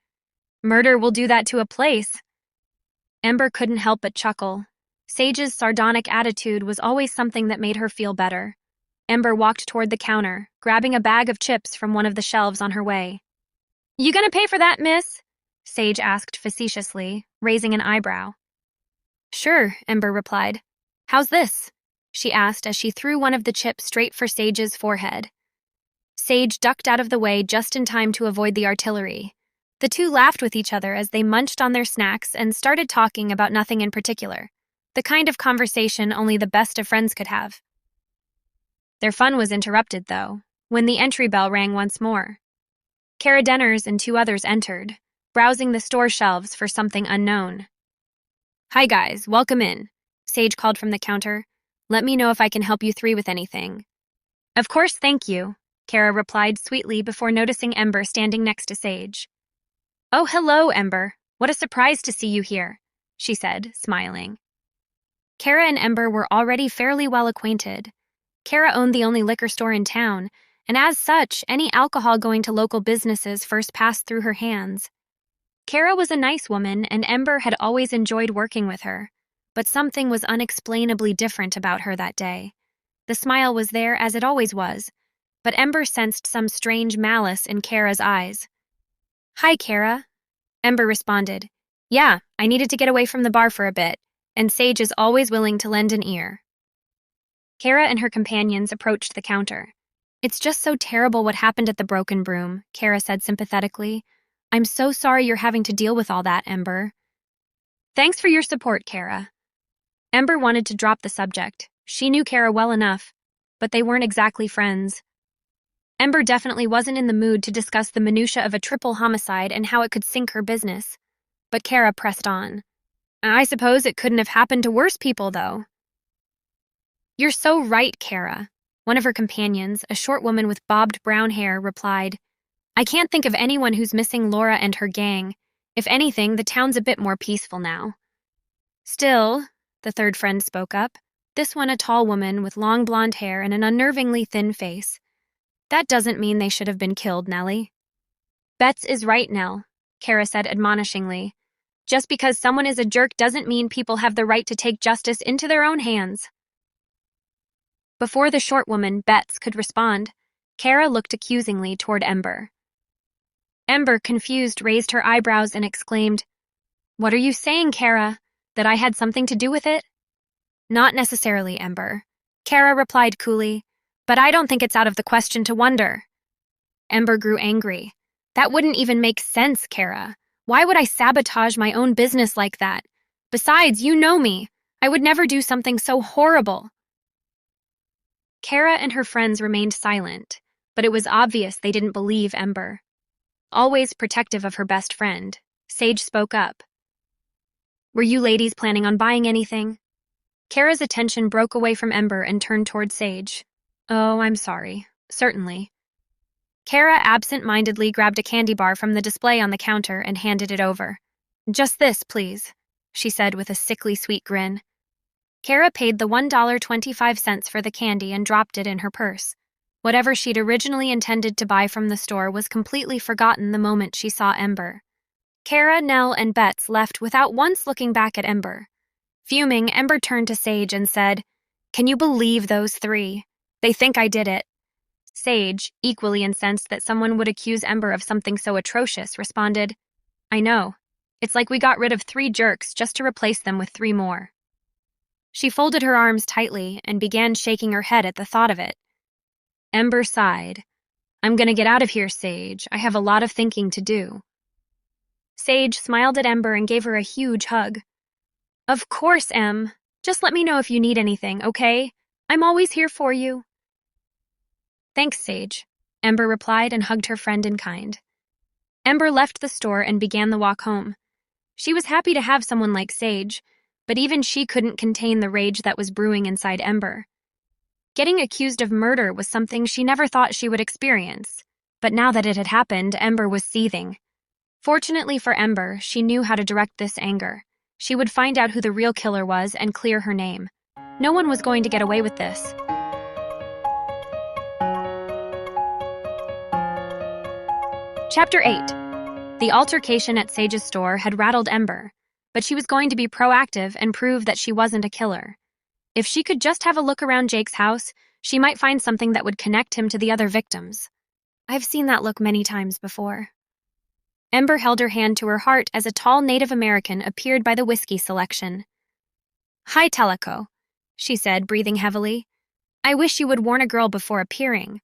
"Murder will do that to a place." Ember couldn't help but chuckle. Sage's sardonic attitude was always something that made her feel better. Ember walked toward the counter, grabbing a bag of chips from one of the shelves on her way. "You gonna pay for that, miss?" Sage asked facetiously, raising an eyebrow. "Sure," Ember replied. "How's this?" she asked as she threw one of the chips straight for Sage's forehead. Sage ducked out of the way just in time to avoid the artillery. The two laughed with each other as they munched on their snacks and started talking about nothing in particular, the kind of conversation only the best of friends could have. Their fun was interrupted, though, when the entry bell rang once more. Cara Denners and two others entered, browsing the store shelves for something unknown. "Hi guys, welcome in," Sage called from the counter. "Let me know if I can help you three with anything." "Of course, thank you," Cara replied sweetly before noticing Ember standing next to Sage. "Oh, hello, Ember. What a surprise to see you here," she said, smiling. Cara and Ember were already fairly well acquainted. Cara owned the only liquor store in town, and as such, any alcohol going to local businesses first passed through her hands. Cara was a nice woman, and Ember had always enjoyed working with her, but something was unexplainably different about her that day. The smile was there as it always was, but Ember sensed some strange malice in Cara's eyes. "Hi, Cara," Ember responded. "Yeah, I needed to get away from the bar for a bit, and Sage is always willing to lend an ear." Cara and her companions approached the counter. "It's just so terrible what happened at the broken broom," Cara said sympathetically. "I'm so sorry you're having to deal with all that, Ember." "Thanks for your support, Cara." Ember wanted to drop the subject. She knew Cara well enough, but they weren't exactly friends. Ember definitely wasn't in the mood to discuss the minutiae of a triple homicide and how it could sink her business. But Cara pressed on. "I suppose it couldn't have happened to worse people, though." "You're so right, Cara," one of her companions, a short woman with bobbed brown hair, replied. "I can't think of anyone who's missing Laura and her gang. If anything, the town's a bit more peaceful now." "Still," the third friend spoke up, this one a tall woman with long blonde hair and an unnervingly thin face. "That doesn't mean they should have been killed, Nellie." "Betts is right, Nell," Cara said admonishingly. "Just because someone is a jerk doesn't mean people have the right to take justice into their own hands." Before the short woman, Betts, could respond, Cara looked accusingly toward Ember. Ember, confused, raised her eyebrows and exclaimed, "What are you saying, Cara? That I had something to do with it?" "Not necessarily, Ember," Cara replied coolly, "but I don't think it's out of the question to wonder." Ember grew angry. "That wouldn't even make sense, Cara. Why would I sabotage my own business like that? Besides, you know me. I would never do something so horrible." Cara and her friends remained silent, but it was obvious they didn't believe Ember. Always protective of her best friend, Sage spoke up. "Were you ladies planning on buying anything?" Cara's attention broke away from Ember and turned toward Sage. "Oh, I'm sorry. Certainly." Kara absent-mindedly grabbed a candy bar from the display on the counter and handed it over. "Just this, please," she said with a sickly sweet grin. Kara paid the $1.25 for the candy and dropped it in her purse. Whatever she'd originally intended to buy from the store was completely forgotten the moment she saw Ember. Kara, Nell, and Betts left without once looking back at Ember. Fuming, Ember turned to Sage and said, "Can you believe those three? They think I did it." Sage, equally incensed that someone would accuse Ember of something so atrocious, responded, "I know. It's like we got rid of 3 jerks just to replace them with 3 more." She folded her arms tightly and began shaking her head at the thought of it. Ember sighed. "I'm gonna get out of here, Sage. I have a lot of thinking to do." Sage smiled at Ember and gave her a huge hug. "Of course, Em. Just let me know if you need anything, okay? I'm always here for you." "Thanks, Sage," Ember replied and hugged her friend in kind. Ember left the store and began the walk home. She was happy to have someone like Sage, but even she couldn't contain the rage that was brewing inside Ember. Getting accused of murder was something she never thought she would experience, but now that it had happened, Ember was seething. Fortunately for Ember, she knew how to direct this anger. She would find out who the real killer was and clear her name. No one was going to get away with this. Chapter 8. The altercation at Sage's store had rattled Ember, but she was going to be proactive and prove that she wasn't a killer. If she could just have a look around Jake's house, she might find something that would connect him to the other victims. I've seen that look many times before. Ember held her hand to her heart as a tall Native American appeared by the whiskey selection. "Hi, Teleko," she said, breathing heavily. "I wish you would warn a girl before appearing.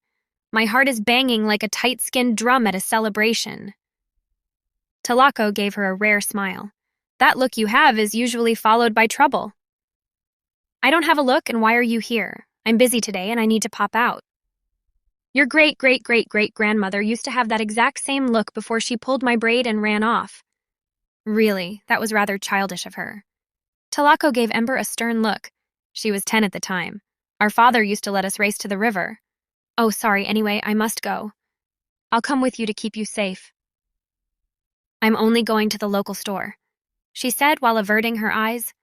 My heart is banging like a tight-skinned drum at a celebration." Teleko gave her a rare smile. "That look you have is usually followed by trouble." "I don't have a look, and why are you here? I'm busy today and I need to pop out." "Your great-great-great-great-grandmother used to have that exact same look before she pulled my braid and ran off." "Really, that was rather childish of her." Teleko gave Ember a stern look. She was 10 at the time. "Our father used to let us race to the river." "Oh, sorry, anyway, I must go." "I'll come with you to keep you safe." "I'm only going to the local store," she said while averting her eyes.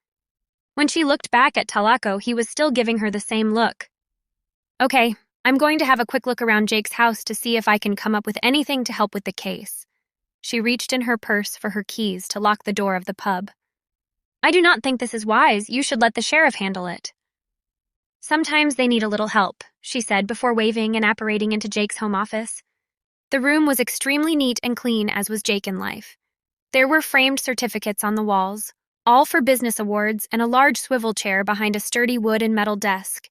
When she looked back at Teleko, he was still giving her the same look. "Okay, I'm going to have a quick look around Jake's house to see if I can come up with anything to help with the case." She reached in her purse for her keys to lock the door of the pub. "I do not think this is wise. You should let the sheriff handle it." "Sometimes they need a little help," she said before waving and apparating into Jake's home office. The room was extremely neat and clean, as was Jake in life. There were framed certificates on the walls, all for business awards, and a large swivel chair behind a sturdy wood and metal desk.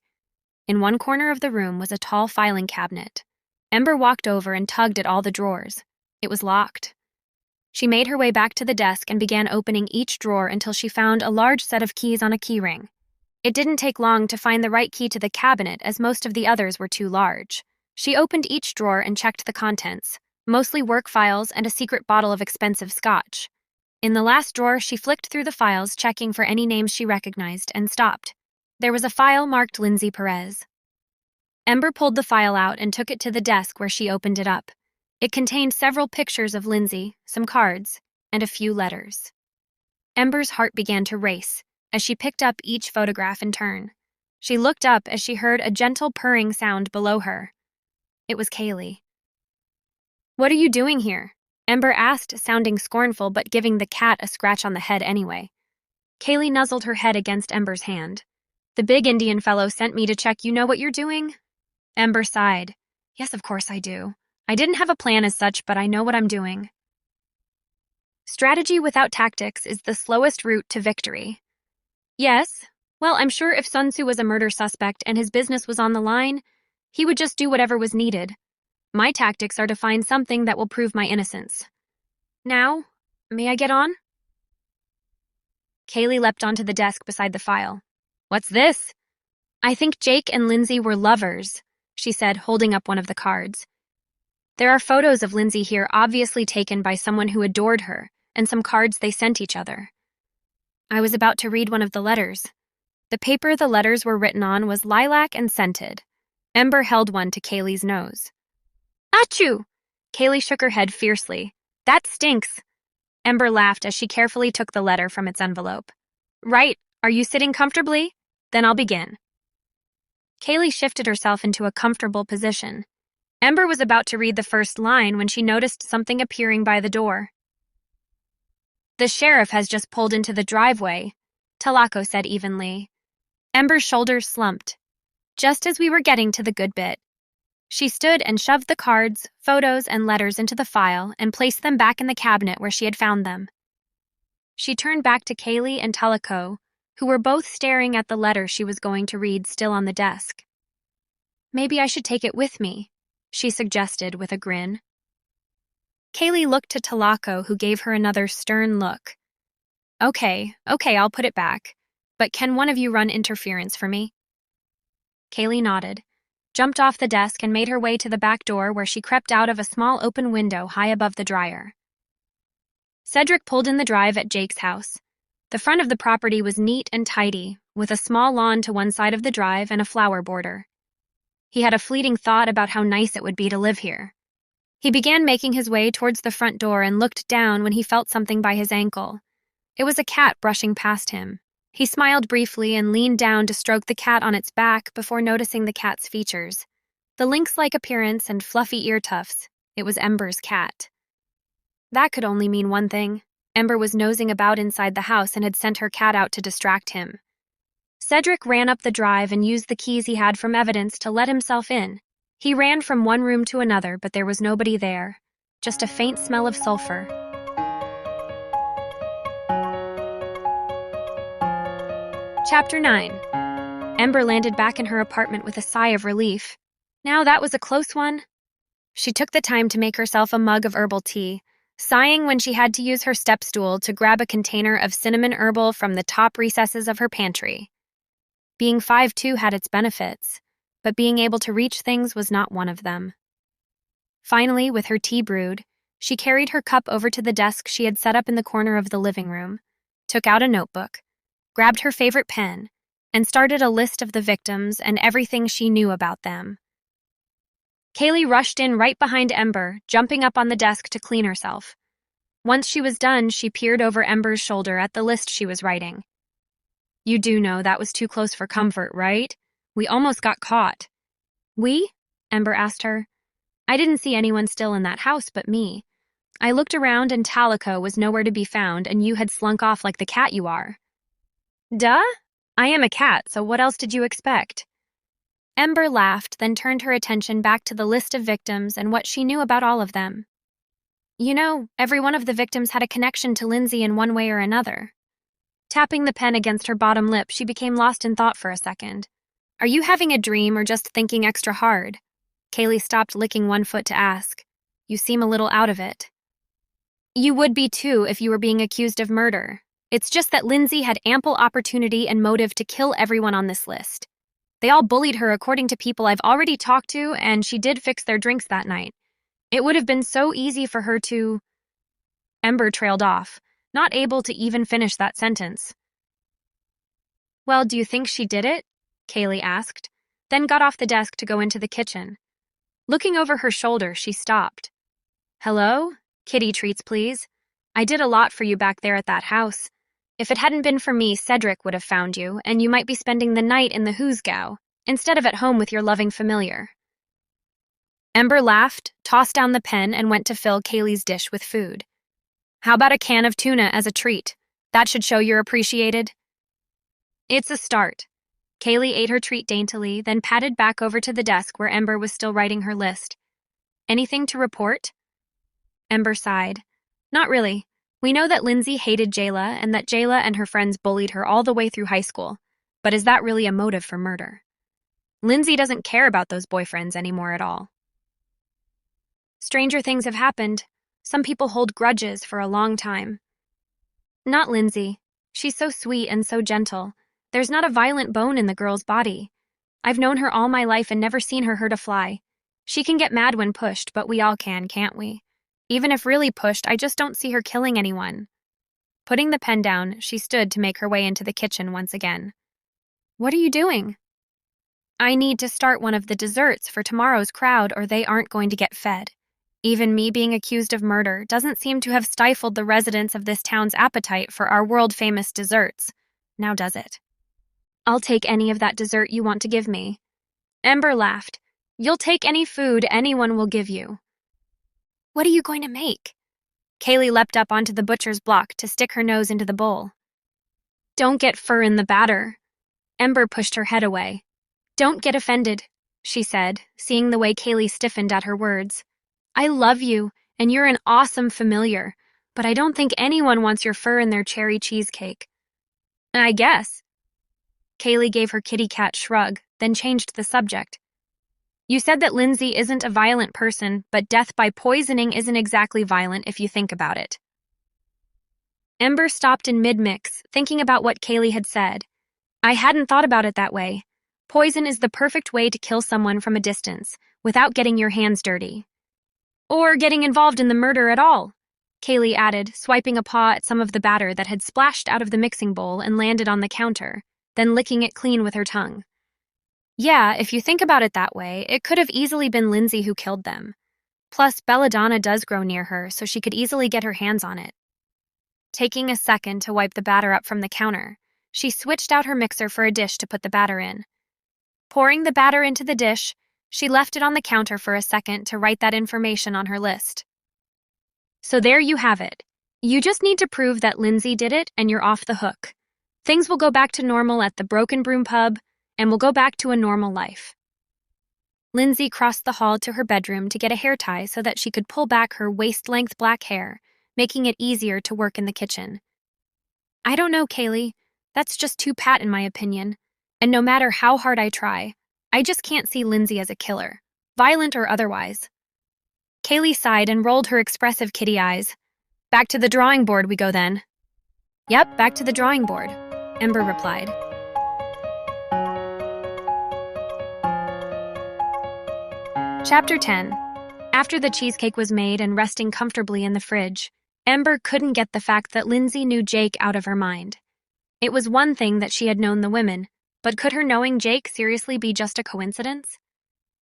In one corner of the room was a tall filing cabinet. Ember walked over and tugged at all the drawers. It was locked. She made her way back to the desk and began opening each drawer until she found a large set of keys on a keyring. It didn't take long to find the right key to the cabinet, as most of the others were too large. She opened each drawer and checked the contents, mostly work files and a secret bottle of expensive scotch. In the last drawer, she flicked through the files, checking for any names she recognized, and stopped. There was a file marked Lindsay Perez. Ember pulled the file out and took it to the desk where she opened it up. It contained several pictures of Lindsay, some cards, and a few letters. Ember's heart began to race as she picked up each photograph in turn. She looked up as she heard a gentle purring sound below her. It was Kaylee. "What are you doing here?" Ember asked, sounding scornful but giving the cat a scratch on the head anyway. Kaylee nuzzled her head against Ember's hand. "The big Indian fellow sent me to check you know what you're doing?" Ember sighed. "Yes, of course I do. I didn't have a plan as such, but I know what I'm doing." Strategy without tactics is the slowest route to victory. "Yes? Well, I'm sure if Sun Tzu was a murder suspect and his business was on the line, he would just do whatever was needed. My tactics are to find something that will prove my innocence. Now, may I get on?" Kaylee leapt onto the desk beside the file. "What's this?" "I think Jake and Lindsay were lovers," she said, holding up one of the cards. "There are photos of Lindsay here, obviously taken by someone who adored her, and some cards they sent each other." I was about to read one of the letters. The paper the letters were written on was lilac and scented. Ember held one to Kaylee's nose. Achoo! Kaylee shook her head fiercely. That stinks. Ember laughed as she carefully took the letter from its envelope. Right, are you sitting comfortably? Then I'll begin. Kaylee shifted herself into a comfortable position. Ember was about to read the first line when she noticed something appearing by the door. The sheriff has just pulled into the driveway, Talako said evenly. Ember's shoulders slumped, just as we were getting to the good bit. She stood and shoved the cards, photos, and letters into the file and placed them back in the cabinet where she had found them. She turned back to Kaylee and Talako, who were both staring at the letter she was going to read still on the desk. Maybe I should take it with me, she suggested with a grin. Kaylee looked to Talako, who gave her another stern look. Okay, I'll put it back. But can one of you run interference for me? Kaylee nodded, jumped off the desk and made her way to the back door where she crept out of a small open window high above the dryer. Cedric pulled in the drive at Jake's house. The front of the property was neat and tidy, with a small lawn to one side of the drive and a flower border. He had a fleeting thought about how nice it would be to live here. He began making his way towards the front door and looked down when he felt something by his ankle. It was a cat brushing past him. He smiled briefly and leaned down to stroke the cat on its back before noticing the cat's features. The lynx-like appearance and fluffy ear tufts. It was Ember's cat. That could only mean one thing. Ember was nosing about inside the house and had sent her cat out to distract him. Cedric ran up the drive and used the keys he had from evidence to let himself in. He ran from one room to another, but there was nobody there. Just a faint smell of sulfur. Chapter 9. Ember landed back in her apartment with a sigh of relief. Now that was a close one. She took the time to make herself a mug of herbal tea, sighing when she had to use her step stool to grab a container of cinnamon herbal from the top recesses of her pantry. Being 5'2" had its benefits, but being able to reach things was not one of them. Finally, with her tea brewed, she carried her cup over to the desk she had set up in the corner of the living room, took out a notebook, grabbed her favorite pen, and started a list of the victims and everything she knew about them. Kaylee rushed in right behind Ember, jumping up on the desk to clean herself. Once she was done, she peered over Ember's shoulder at the list she was writing. You do know that was too close for comfort, right? We almost got caught. We? Ember asked her. I didn't see anyone still in that house but me. I looked around and Talako was nowhere to be found and you had slunk off like the cat you are. Duh? I am a cat, so what else did you expect? Ember laughed, then turned her attention back to the list of victims and what she knew about all of them. You know, every one of the victims had a connection to Lindsay in one way or another. Tapping the pen against her bottom lip, she became lost in thought for a second. Are you having a dream or just thinking extra hard? Kaylee stopped licking one foot to ask. You seem a little out of it. You would be too if you were being accused of murder. It's just that Lindsay had ample opportunity and motive to kill everyone on this list. They all bullied her according to people I've already talked to, and she did fix their drinks that night. It would have been so easy for her to... Ember trailed off, not able to even finish that sentence. Well, do you think she did it? Kaylee asked, then got off the desk to go into the kitchen. Looking over her shoulder, she stopped. Hello? Kitty treats, please. I did a lot for you back there at that house. If it hadn't been for me, Cedric would have found you, and you might be spending the night in the hoosgow, instead of at home with your loving familiar. Ember laughed, tossed down the pen, and went to fill Kaylee's dish with food. How about a can of tuna as a treat? That should show you're appreciated. It's a start. Kaylee ate her treat daintily, then padded back over to the desk where Ember was still writing her list. Anything to report? Ember sighed. Not really. We know that Lindsay hated Jayla and that Jayla and her friends bullied her all the way through high school. But is that really a motive for murder? Lindsay doesn't care about those boyfriends anymore at all. Stranger things have happened. Some people hold grudges for a long time. Not Lindsay. She's so sweet and so gentle. There's not a violent bone in the girl's body. I've known her all my life and never seen her hurt a fly. She can get mad when pushed, but we all can, can't we? Even if really pushed, I just don't see her killing anyone. Putting the pen down, she stood to make her way into the kitchen once again. What are you doing? I need to start one of the desserts for tomorrow's crowd or they aren't going to get fed. Even me being accused of murder doesn't seem to have stifled the residents of this town's appetite for our world-famous desserts. Now does it? I'll take any of that dessert you want to give me. Ember laughed. You'll take any food anyone will give you. What are you going to make? Kaylee leapt up onto the butcher's block to stick her nose into the bowl. Don't get fur in the batter. Ember pushed her head away. Don't get offended, she said, seeing the way Kaylee stiffened at her words. I love you, and you're an awesome familiar, but I don't think anyone wants your fur in their cherry cheesecake. I guess. Kaylee gave her kitty cat shrug, then changed the subject. You said that Lindsay isn't a violent person, but death by poisoning isn't exactly violent if you think about it. Ember stopped in mid-mix, thinking about what Kaylee had said. I hadn't thought about it that way. Poison is the perfect way to kill someone from a distance, without getting your hands dirty. Or getting involved in the murder at all, Kaylee added, swiping a paw at some of the batter that had splashed out of the mixing bowl and landed on the counter, then licking it clean with her tongue. Yeah, if you think about it that way, it could have easily been Lindsay who killed them. Plus, belladonna does grow near her, so she could easily get her hands on it. Taking a second to wipe the batter up from the counter, she switched out her mixer for a dish to put the batter in. Pouring the batter into the dish, she left it on the counter for a second to write that information on her list. So there you have it. You just need to prove that Lindsay did it and you're off the hook. Things will go back to normal at the Broken Broom pub, and we'll go back to a normal life. Lindsay crossed the hall to her bedroom to get a hair tie so that she could pull back her waist-length black hair, making it easier to work in the kitchen. I don't know, Kaylee. That's just too pat in my opinion. And no matter how hard I try, I just can't see Lindsay as a killer, violent or otherwise. Kaylee sighed and rolled her expressive kitty eyes. Back to the drawing board we go then. Yep, back to the drawing board, Ember replied. Chapter 10. After the cheesecake was made and resting comfortably in the fridge, Ember couldn't get the fact that Lindsay knew Jake out of her mind. It was one thing that she had known the women, but could her knowing Jake seriously be just a coincidence?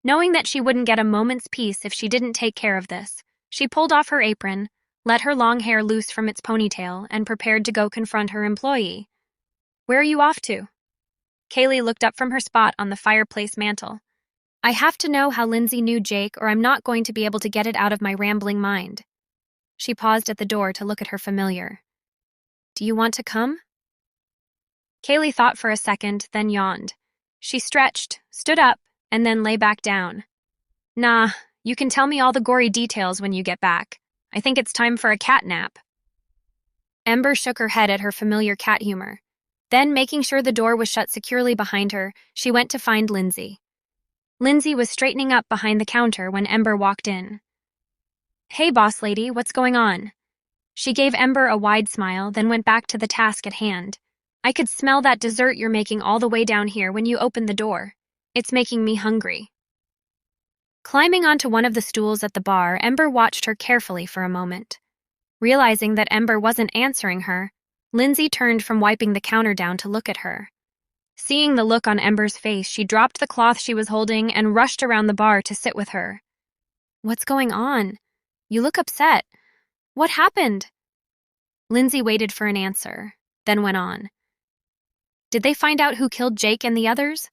Knowing that she wouldn't get a moment's peace if she didn't take care of this, she pulled off her apron, let her long hair loose from its ponytail, and prepared to go confront her employee. Where are you off to? Kaylee looked up from her spot on the fireplace mantel. I have to know how Lindsay knew Jake or I'm not going to be able to get it out of my rambling mind. She paused at the door to look at her familiar. Do you want to come? Kaylee thought for a second, then yawned. She stretched, stood up, and then lay back down. Nah, you can tell me all the gory details when you get back. I think it's time for a cat nap. Ember shook her head at her familiar cat humor. Then, making sure the door was shut securely behind her, she went to find Lindsay. Lindsay was straightening up behind the counter when Ember walked in. Hey, boss lady, what's going on? She gave Ember a wide smile, then went back to the task at hand. I could smell that dessert you're making all the way down here when you opened the door. It's making me hungry. Climbing onto one of the stools at the bar, Ember watched her carefully for a moment. Realizing that Ember wasn't answering her, Lindsay turned from wiping the counter down to look at her. Seeing the look on Ember's face, she dropped the cloth she was holding and rushed around the bar to sit with her. What's going on? You look upset. What happened? Lindsay waited for an answer, then went on. Did they find out who killed Jake and the others?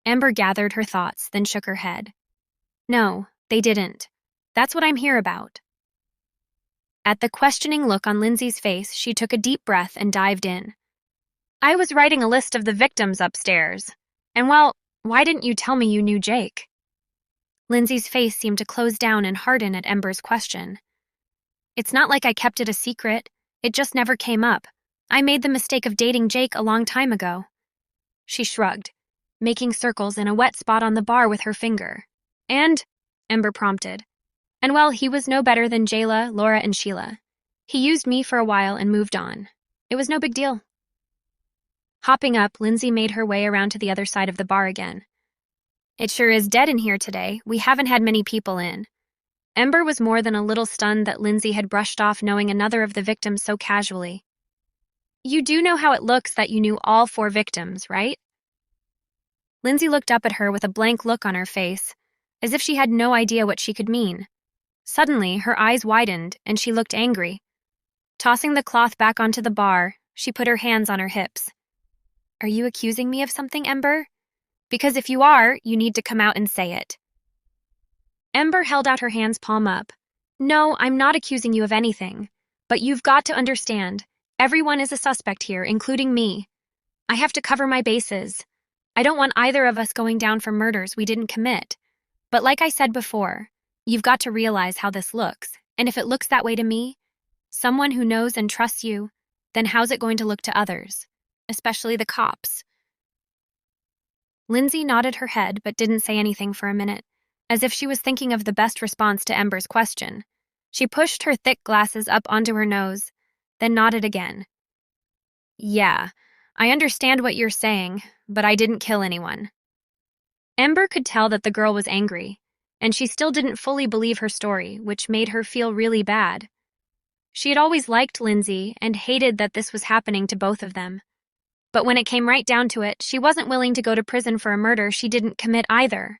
Ember gathered her thoughts, then shook her head. No, they didn't. That's what I'm here about. At the questioning look on Lindsay's face, she took a deep breath and dived in. I was writing a list of the victims upstairs. And well, why didn't you tell me you knew Jake? Lindsay's face seemed to close down and harden at Ember's question. It's not like I kept it a secret. It just never came up. I made the mistake of dating Jake a long time ago. She shrugged, making circles in a wet spot on the bar with her finger. And, Ember prompted. And well, he was no better than Jayla, Laura, and Sheila. He used me for a while and moved on. It was no big deal. Hopping up, Lindsay made her way around to the other side of the bar again. It sure is dead in here today. We haven't had many people in. Ember was more than a little stunned that Lindsay had brushed off knowing another of the victims so casually. You do know how it looks that you knew all 4 victims, right? Lindsay looked up at her with a blank look on her face, as if she had no idea what she could mean. Suddenly, her eyes widened, and she looked angry. Tossing the cloth back onto the bar, she put her hands on her hips. "Are you accusing me of something, Ember? Because if you are, you need to come out and say it." Ember held out her hands palm up. "No, I'm not accusing you of anything. But you've got to understand, everyone is a suspect here, including me. I have to cover my bases. I don't want either of us going down for murders we didn't commit. But like I said before, you've got to realize how this looks, and if it looks that way to me, someone who knows and trusts you, then how's it going to look to others, especially the cops?" Lindsay nodded her head but didn't say anything for a minute, as if she was thinking of the best response to Ember's question. She pushed her thick glasses up onto her nose, then nodded again. "Yeah, I understand what you're saying, but I didn't kill anyone." Ember could tell that the girl was angry, and she still didn't fully believe her story, which made her feel really bad. She had always liked Lindsay and hated that this was happening to both of them. But when it came right down to it, she wasn't willing to go to prison for a murder she didn't commit either.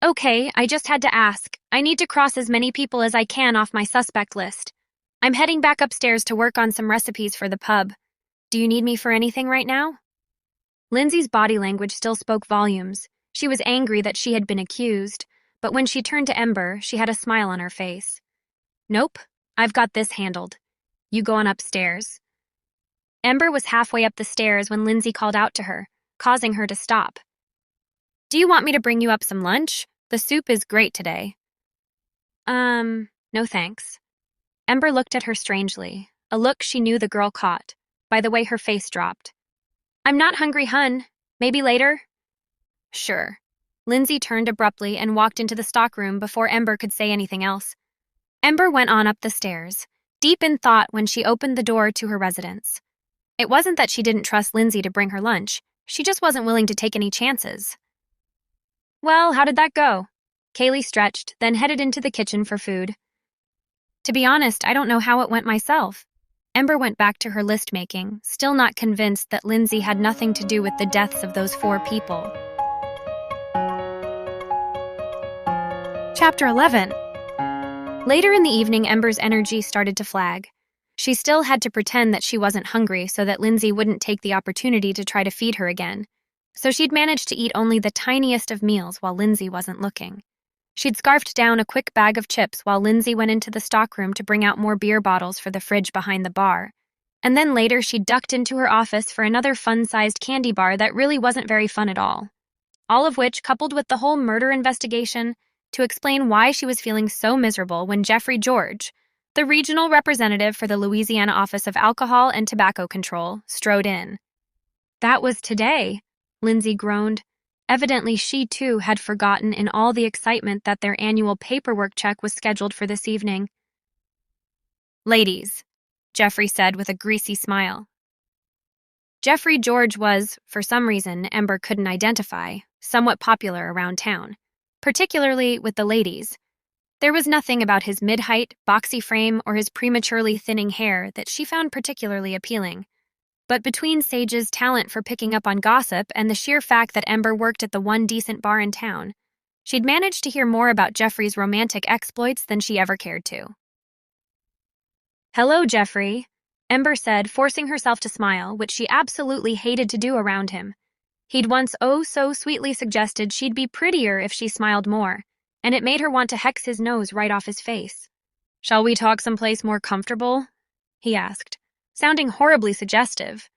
"Okay, I just had to ask. I need to cross as many people as I can off my suspect list. I'm heading back upstairs to work on some recipes for the pub. Do you need me for anything right now?" Lindsay's body language still spoke volumes. She was angry that she had been accused, but when she turned to Ember, she had a smile on her face. "Nope, I've got this handled. You go on upstairs." Ember was halfway up the stairs when Lindsay called out to her, causing her to stop. "Do you want me to bring you up some lunch? The soup is great today." No thanks." Ember looked at her strangely, a look she knew the girl caught, by the way her face dropped. "I'm not hungry, hun. Maybe later?" "Sure." Lindsay turned abruptly and walked into the stockroom before Ember could say anything else. Ember went on up the stairs, deep in thought when she opened the door to her residence. It wasn't that she didn't trust Lindsay to bring her lunch, she just wasn't willing to take any chances. "Well, how did that go?" Kaylee stretched, then headed into the kitchen for food. "To be honest, I don't know how it went myself." Ember went back to her list-making, still not convinced that Lindsay had nothing to do with the deaths of those 4 people. Chapter 11. Later in the evening, Ember's energy started to flag. She still had to pretend that she wasn't hungry so that Lindsay wouldn't take the opportunity to try to feed her again. So she'd managed to eat only the tiniest of meals while Lindsay wasn't looking. She'd scarfed down a quick bag of chips while Lindsay went into the stockroom to bring out more beer bottles for the fridge behind the bar. And then later she ducked into her office for another fun-sized candy bar that really wasn't very fun at all. All of which, coupled with the whole murder investigation, to explain why she was feeling so miserable when Jeffrey George, the regional representative for the Louisiana Office of Alcohol and Tobacco Control, strode in. "That was today," Lindsay groaned. Evidently she, too, had forgotten in all the excitement that their annual paperwork check was scheduled for this evening. "Ladies," Jeffrey said with a greasy smile. Jeffrey George was, for some reason Ember couldn't identify, somewhat popular around town, particularly with the ladies. There was nothing about his mid-height, boxy frame or his prematurely thinning hair that she found particularly appealing. But between Sage's talent for picking up on gossip and the sheer fact that Ember worked at the one decent bar in town, she'd managed to hear more about Jeffrey's romantic exploits than she ever cared to. "Hello, Jeffrey," Ember said, forcing herself to smile, which she absolutely hated to do around him. He'd once so sweetly suggested she'd be prettier if she smiled more, and it made her want to hex his nose right off his face. "Shall we talk someplace more comfortable?" he asked, sounding horribly suggestive.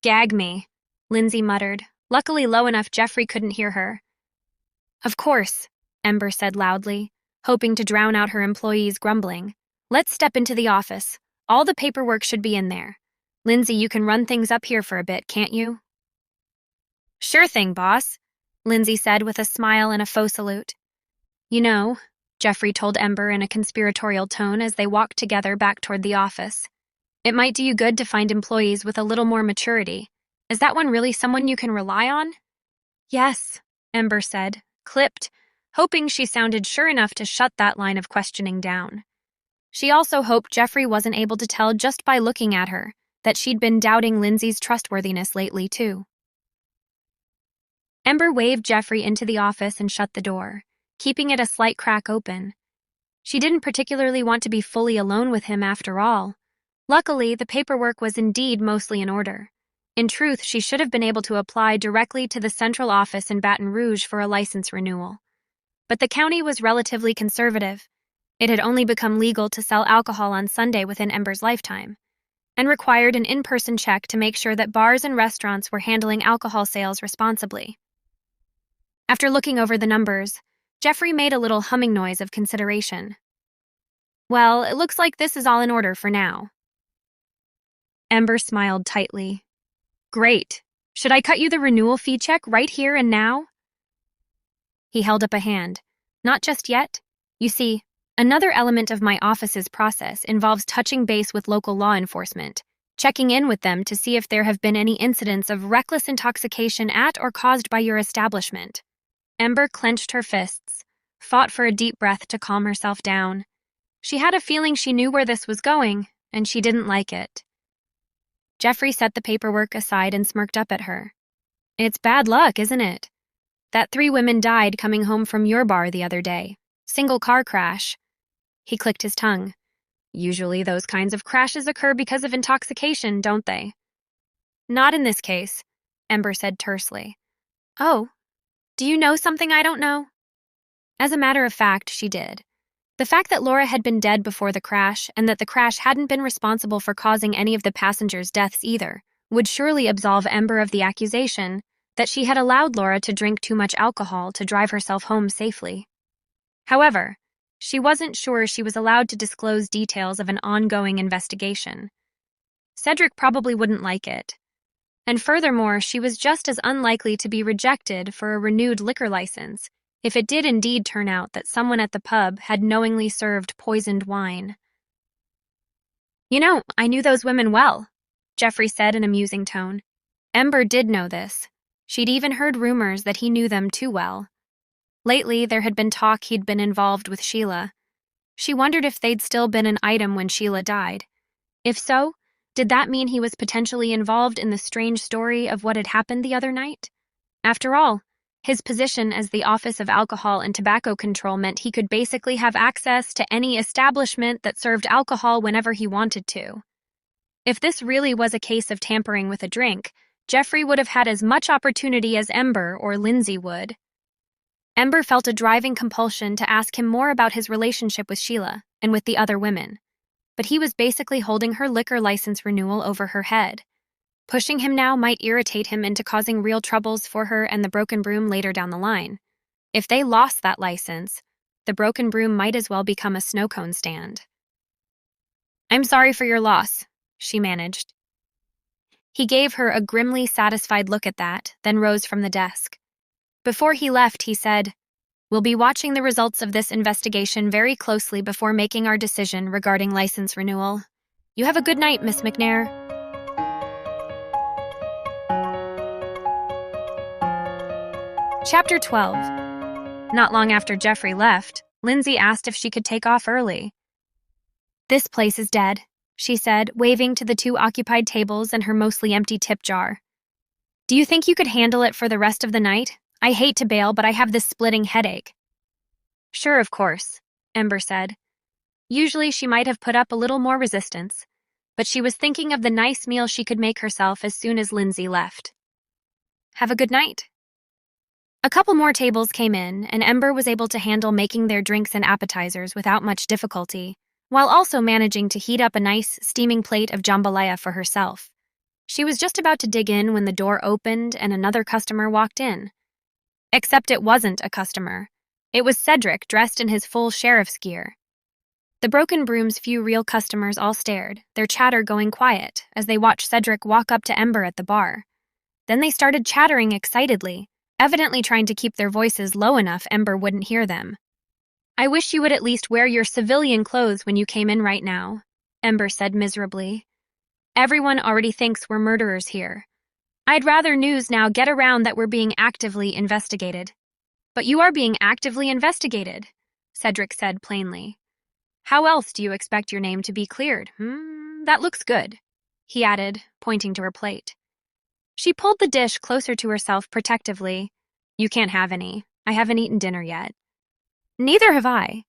"Gag me," Lindsay muttered, luckily low enough Jeffrey couldn't hear her. "Of course," Ember said loudly, hoping to drown out her employees' grumbling. "Let's step into the office. All the paperwork should be in there. Lindsay, you can run things up here for a bit, can't you?" "Sure thing, boss," Lindsay said with a smile and a faux salute. "You know," Jeffrey told Ember in a conspiratorial tone as they walked together back toward the office, "it might do you good to find employees with a little more maturity. Is that one really someone you can rely on?" "Yes," Ember said, clipped, hoping she sounded sure enough to shut that line of questioning down. She also hoped Jeffrey wasn't able to tell just by looking at her that she'd been doubting Lindsay's trustworthiness lately, too. Ember waved Jeffrey into the office and shut the door, keeping it a slight crack open. She didn't particularly want to be fully alone with him after all. Luckily, the paperwork was indeed mostly in order. In truth, she should have been able to apply directly to the central office in Baton Rouge for a license renewal. But the county was relatively conservative. It had only become legal to sell alcohol on Sunday within Ember's lifetime, and required an in-person check to make sure that bars and restaurants were handling alcohol sales responsibly. After looking over the numbers, Jeffrey made a little humming noise of consideration. Well, it looks like this is all in order for now. Ember smiled tightly. Great. Should I cut you the renewal fee check right here and now? He held up a hand. Not just yet. You see, another element of my office's process involves touching base with local law enforcement, checking in with them to see if there have been any incidents of reckless intoxication at or caused by your establishment. Ember clenched her fists, fought for a deep breath to calm herself down. She had a feeling she knew where this was going, and she didn't like it. Jeffrey set the paperwork aside and smirked up at her. It's bad luck, isn't it? That 3 women died coming home from your bar the other day. Single car crash. He clicked his tongue. Usually those kinds of crashes occur because of intoxication, don't they? Not in this case, Ember said tersely. Oh, do you know something I don't know? As a matter of fact, she did. The fact that Laura had been dead before the crash and that the crash hadn't been responsible for causing any of the passengers' deaths either would surely absolve Ember of the accusation that she had allowed Laura to drink too much alcohol to drive herself home safely. However, she wasn't sure she was allowed to disclose details of an ongoing investigation. Cedric probably wouldn't like it. And furthermore, she was just as unlikely to be rejected for a renewed liquor license if it did indeed turn out that someone at the pub had knowingly served poisoned wine. You know, I knew those women well, Jeffrey said in a musing tone. Ember did know this. She'd even heard rumors that he knew them too well. Lately, there had been talk he'd been involved with Sheila. She wondered if they'd still been an item when Sheila died. If so, did that mean he was potentially involved in the strange story of what had happened the other night? After all, his position as the Office of Alcohol and Tobacco Control meant he could basically have access to any establishment that served alcohol whenever he wanted to. If this really was a case of tampering with a drink, Jeffrey would have had as much opportunity as Ember or Lindsay would. Ember felt a driving compulsion to ask him more about his relationship with Sheila and with the other women, but he was basically holding her liquor license renewal over her head. Pushing him now might irritate him into causing real troubles for her and the Broken Broom later down the line. If they lost that license, the Broken Broom might as well become a snow cone stand. I'm sorry for your loss, she managed. He gave her a grimly satisfied look at that, then rose from the desk. Before he left, he said, We'll be watching the results of this investigation very closely before making our decision regarding license renewal. You have a good night, Miss McNair. Chapter 12. Not long after Jeffrey left, Lindsay asked if she could take off early. This place is dead, she said, waving to the 2 occupied tables and her mostly empty tip jar. Do you think you could handle it for the rest of the night? I hate to bail, but I have this splitting headache. Sure, of course, Ember said. Usually she might have put up a little more resistance, but she was thinking of the nice meal she could make herself as soon as Lindsay left. Have a good night. A couple more tables came in, and Ember was able to handle making their drinks and appetizers without much difficulty, while also managing to heat up a nice, steaming plate of jambalaya for herself. She was just about to dig in when the door opened and another customer walked in. Except it wasn't a customer. It was Cedric, dressed in his full sheriff's gear. The Broken Broom's few real customers all stared, their chatter going quiet, as they watched Cedric walk up to Ember at the bar. Then they started chattering excitedly, evidently trying to keep their voices low enough Ember wouldn't hear them. I wish you would at least wear your civilian clothes when you came in right now, Ember said miserably. Everyone already thinks we're murderers here. I'd rather news now get around that we're being actively investigated. But you are being actively investigated, Cedric said plainly. How else do you expect your name to be cleared? That looks good, he added, pointing to her plate. She pulled the dish closer to herself protectively, You can't have any. I haven't eaten dinner yet. Neither have I.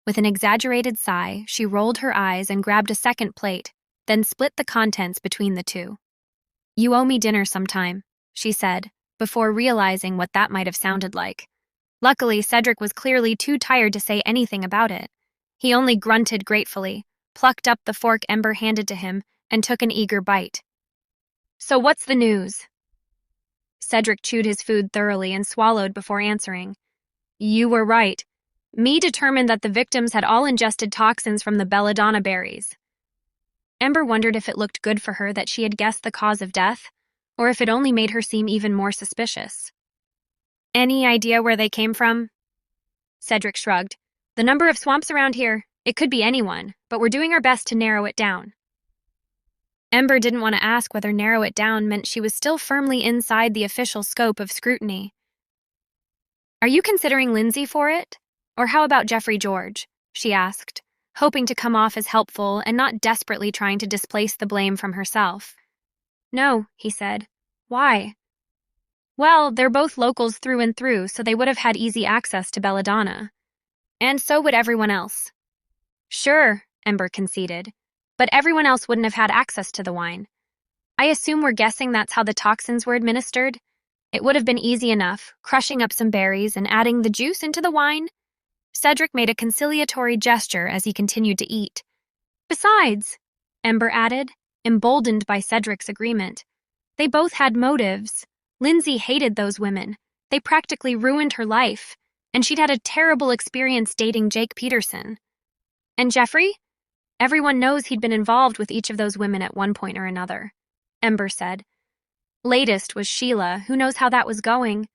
With an exaggerated sigh, she rolled her eyes and grabbed a second plate, then split the contents between the two. You owe me dinner sometime, she said, before realizing what that might have sounded like. Luckily, Cedric was clearly too tired to say anything about it. He only grunted gratefully, plucked up the fork Ember handed to him, and took an eager bite. So what's the news? Cedric chewed his food thoroughly and swallowed before answering. You were right. Me determined that the victims had all ingested toxins from the belladonna berries. Ember wondered if it looked good for her that she had guessed the cause of death, or if it only made her seem even more suspicious. Any idea where they came from? Cedric shrugged. The number of swamps around here, it could be anyone, but we're doing our best to narrow it down. Ember didn't want to ask whether narrow it down meant she was still firmly inside the official scope of scrutiny. Are you considering Lindsay for it? Or how about Jeffrey George? She asked, hoping to come off as helpful and not desperately trying to displace the blame from herself. No, he said. Why? Well, they're both locals through and through, so they would have had easy access to belladonna. And so would everyone else. Sure, Ember conceded, but everyone else wouldn't have had access to the wine. I assume we're guessing that's how the toxins were administered? It would have been easy enough, crushing up some berries and adding the juice into the wine. Cedric made a conciliatory gesture as he continued to eat. Besides, Ember added, emboldened by Cedric's agreement, they both had motives. Lindsay hated those women. They practically ruined her life, and she'd had a terrible experience dating Jake Peterson. And Jeffrey? Everyone knows he'd been involved with each of those women at one point or another, Ember said. Latest was Sheila, who knows how that was going.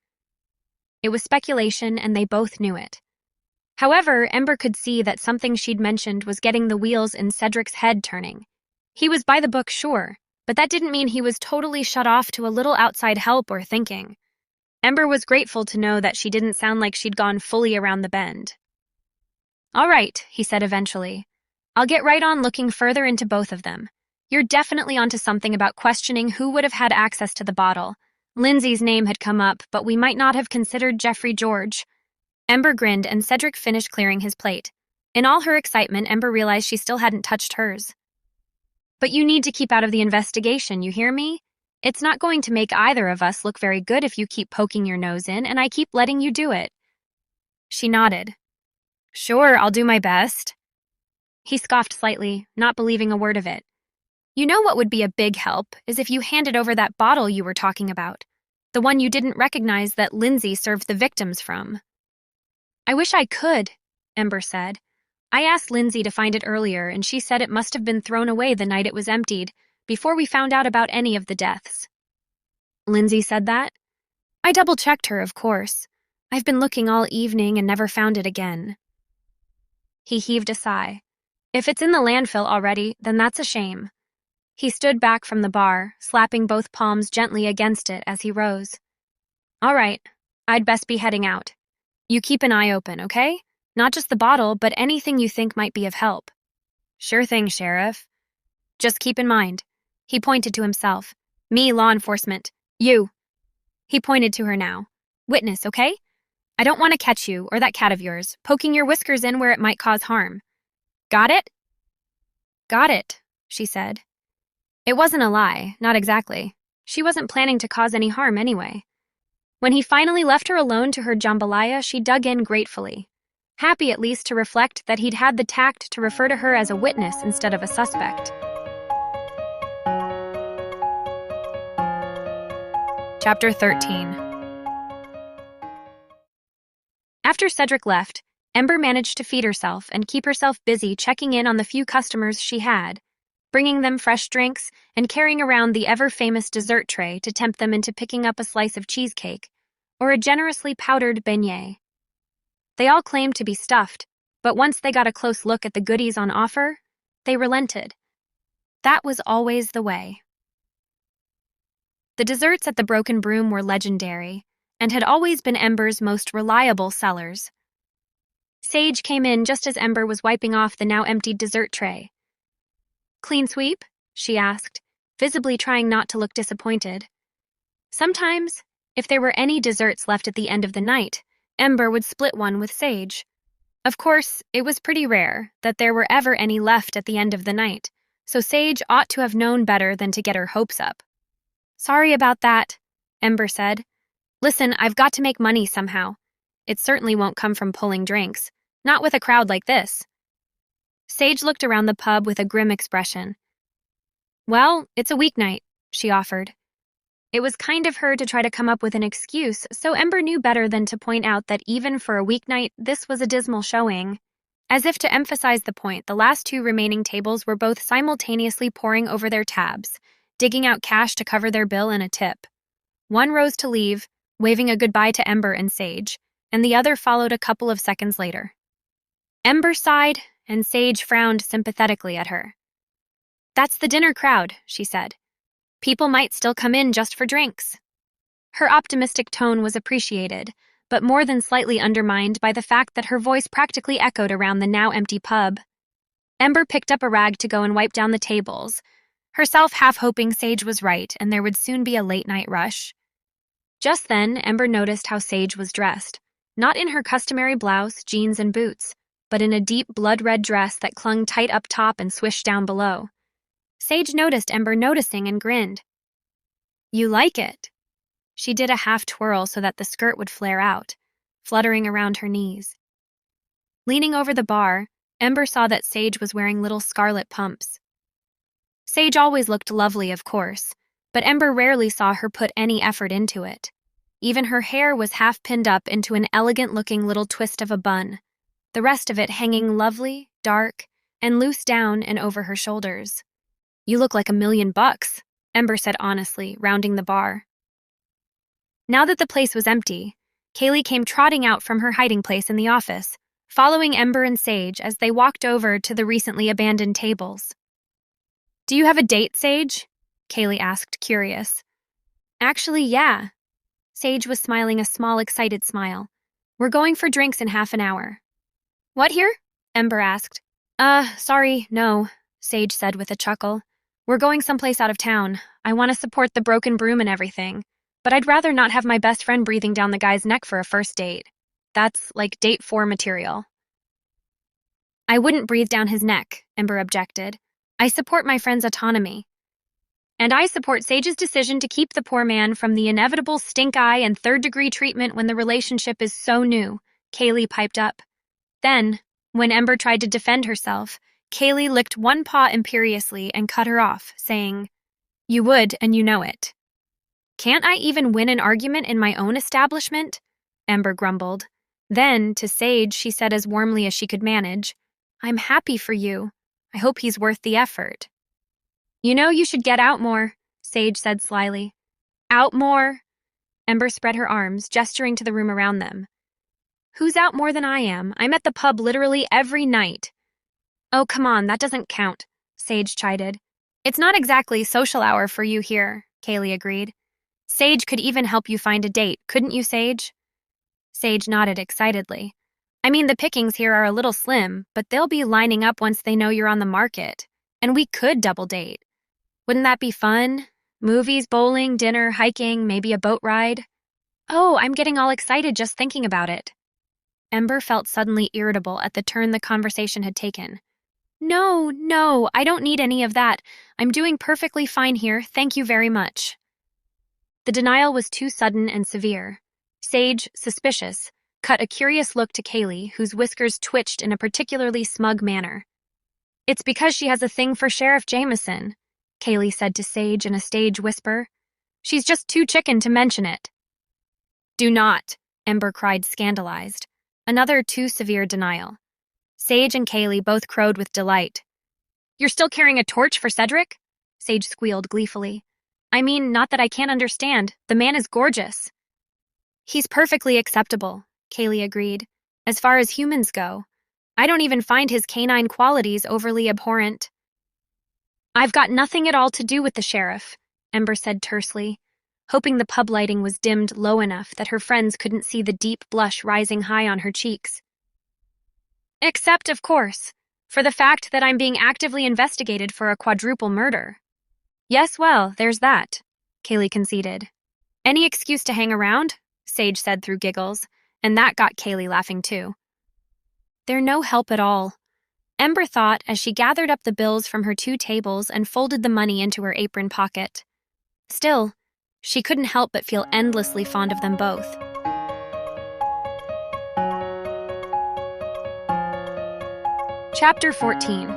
It was speculation, and they both knew it. However, Ember could see that something she'd mentioned was getting the wheels in Cedric's head turning. He was by the book, sure, but that didn't mean he was totally shut off to a little outside help or thinking. Ember was grateful to know that she didn't sound like she'd gone fully around the bend. All right, he said eventually. I'll get right on looking further into both of them. You're definitely onto something about questioning who would have had access to the bottle. Lindsay's name had come up, but we might not have considered Jeffrey George. Ember grinned and Cedric finished clearing his plate. In all her excitement, Ember realized she still hadn't touched hers. But you need to keep out of the investigation, you hear me? It's not going to make either of us look very good if you keep poking your nose in, and I keep letting you do it. She nodded. Sure, I'll do my best. He scoffed slightly, not believing a word of it. You know what would be a big help is if you handed over that bottle you were talking about, the one you didn't recognize that Lindsay served the victims from. I wish I could, Ember said. I asked Lindsay to find it earlier, and she said it must have been thrown away the night it was emptied, before we found out about any of the deaths. Lindsay said that? I double-checked her, of course. I've been looking all evening and never found it again. He heaved a sigh. If it's in the landfill already, then that's a shame. He stood back from the bar, slapping both palms gently against it as he rose. All right, I'd best be heading out. You keep an eye open, okay? Not just the bottle, but anything you think might be of help. Sure thing, Sheriff. Just keep in mind. He pointed to himself. Me, law enforcement. You. He pointed to her now. Witness, okay? I don't want to catch you, or that cat of yours, poking your whiskers in where it might cause harm. Got it? Got it, she said. It wasn't a lie, not exactly. She wasn't planning to cause any harm anyway. When he finally left her alone to her jambalaya, she dug in gratefully, happy at least to reflect that he'd had the tact to refer to her as a witness instead of a suspect. Chapter 13. After Cedric left, Ember managed to feed herself and keep herself busy checking in on the few customers she had, bringing them fresh drinks and carrying around the ever-famous dessert tray to tempt them into picking up a slice of cheesecake or a generously powdered beignet. They all claimed to be stuffed, but once they got a close look at the goodies on offer, they relented. That was always the way. The desserts at the Broken Broom were legendary and had always been Ember's most reliable sellers. Sage came in just as Ember was wiping off the now emptied dessert tray. Clean sweep? She asked, visibly trying not to look disappointed. Sometimes, If there were any desserts left at the end of the night, Ember would split one with Sage. Of course, it was pretty rare that there were ever any left at the end of the night, so Sage ought to have known better than to get her hopes up. "Sorry about that," Ember said. "Listen, I've got to make money somehow. It certainly won't come from pulling drinks, not with a crowd like this." Sage looked around the pub with a grim expression. "Well, it's a weeknight," she offered. It was kind of her to try to come up with an excuse, so Ember knew better than to point out that even for a weeknight, this was a dismal showing. As if to emphasize the point, the last two remaining tables were both simultaneously poring over their tabs, digging out cash to cover their bill and a tip. One rose to leave, waving a goodbye to Ember and Sage, and the other followed a couple of seconds later. Ember sighed, and Sage frowned sympathetically at her. "That's the dinner crowd," she said. "People might still come in just for drinks." Her optimistic tone was appreciated, but more than slightly undermined by the fact that her voice practically echoed around the now empty pub. Ember picked up a rag to go and wipe down the tables, herself half hoping Sage was right and there would soon be a late-night rush. Just then, Ember noticed how Sage was dressed, not in her customary blouse, jeans, and boots, but in a deep blood-red dress that clung tight up top and swished down below. Sage noticed Ember noticing and grinned. "You like it?" She did a half-twirl so that the skirt would flare out, fluttering around her knees. Leaning over the bar, Ember saw that Sage was wearing little scarlet pumps. Sage always looked lovely, of course, but Ember rarely saw her put any effort into it. Even her hair was half pinned up into an elegant-looking little twist of a bun, the rest of it hanging lovely, dark, and loose down and over her shoulders. "You look like $1,000,000, Ember said honestly, rounding the bar. Now that the place was empty, Kaylee came trotting out from her hiding place in the office, following Ember and Sage as they walked over to the recently abandoned tables. "Do you have a date, Sage?" Kaylee asked, curious. "Actually, yeah." Sage was smiling a small, excited smile. "We're going for drinks in half an hour." "What here?" Ember asked. Sorry, no," Sage said with a chuckle. "We're going someplace out of town. I want to support the broken broom and everything, but I'd rather not have my best friend breathing down the guy's neck for a first date. That's like date 4 material." "I wouldn't breathe down his neck," Ember objected. "I support my friend's autonomy." "And I support Sage's decision to keep the poor man from the inevitable stink eye and third-degree treatment when the relationship is so new," Kaylee piped up. Then, when Ember tried to defend herself, Kaylee licked one paw imperiously and cut her off, saying, "You would, and you know it." "Can't I even win an argument in my own establishment?" Ember grumbled. Then, to Sage, she said as warmly as she could manage, "I'm happy for you. I hope he's worth the effort." "You know you should get out more," Sage said slyly. "Out more?" Ember spread her arms, gesturing to the room around them. "Who's out more than I am? I'm at the pub literally every night." "Oh, come on, that doesn't count," Sage chided. "It's not exactly social hour for you here," Kaylee agreed. "Sage could even help you find a date, couldn't you, Sage?" Sage nodded excitedly. "I mean, the pickings here are a little slim, but they'll be lining up once they know you're on the market. And we could double date. Wouldn't that be fun? Movies, bowling, dinner, hiking, maybe a boat ride?" "Oh, I'm getting all excited just thinking about it." Ember felt suddenly irritable at the turn the conversation had taken. No, I don't need any of that. I'm doing perfectly fine here, thank you very much." The denial was too sudden and severe. Sage, suspicious, cut a curious look to Kaylee, whose whiskers twitched in a particularly smug manner. "It's because she has a thing for Sheriff Jameson," Kaylee said to Sage in a stage whisper. "She's just too chicken to mention it." "Do not," Ember cried, scandalized. Another too severe denial. Sage and Kaylee both crowed with delight. "You're still carrying a torch for Cedric?" Sage squealed gleefully. "I mean, not that I can't understand. The man is gorgeous." "He's perfectly acceptable," Kaylee agreed. "As far as humans go. I don't even find his canine qualities overly abhorrent." "I've got nothing at all to do with the sheriff," Ember said tersely, hoping the pub lighting was dimmed low enough that her friends couldn't see the deep blush rising high on her cheeks. "Except, of course, for the fact that I'm being actively investigated for a quadruple murder." "Yes, well, there's that," Kaylee conceded. Any excuse to hang around? Sage said through giggles, and that got Kaylee laughing too. They're no help at all, Ember thought as she gathered up the bills from her 2 tables and folded the money into her apron pocket. Still, she couldn't help but feel endlessly fond of them both. Chapter 14.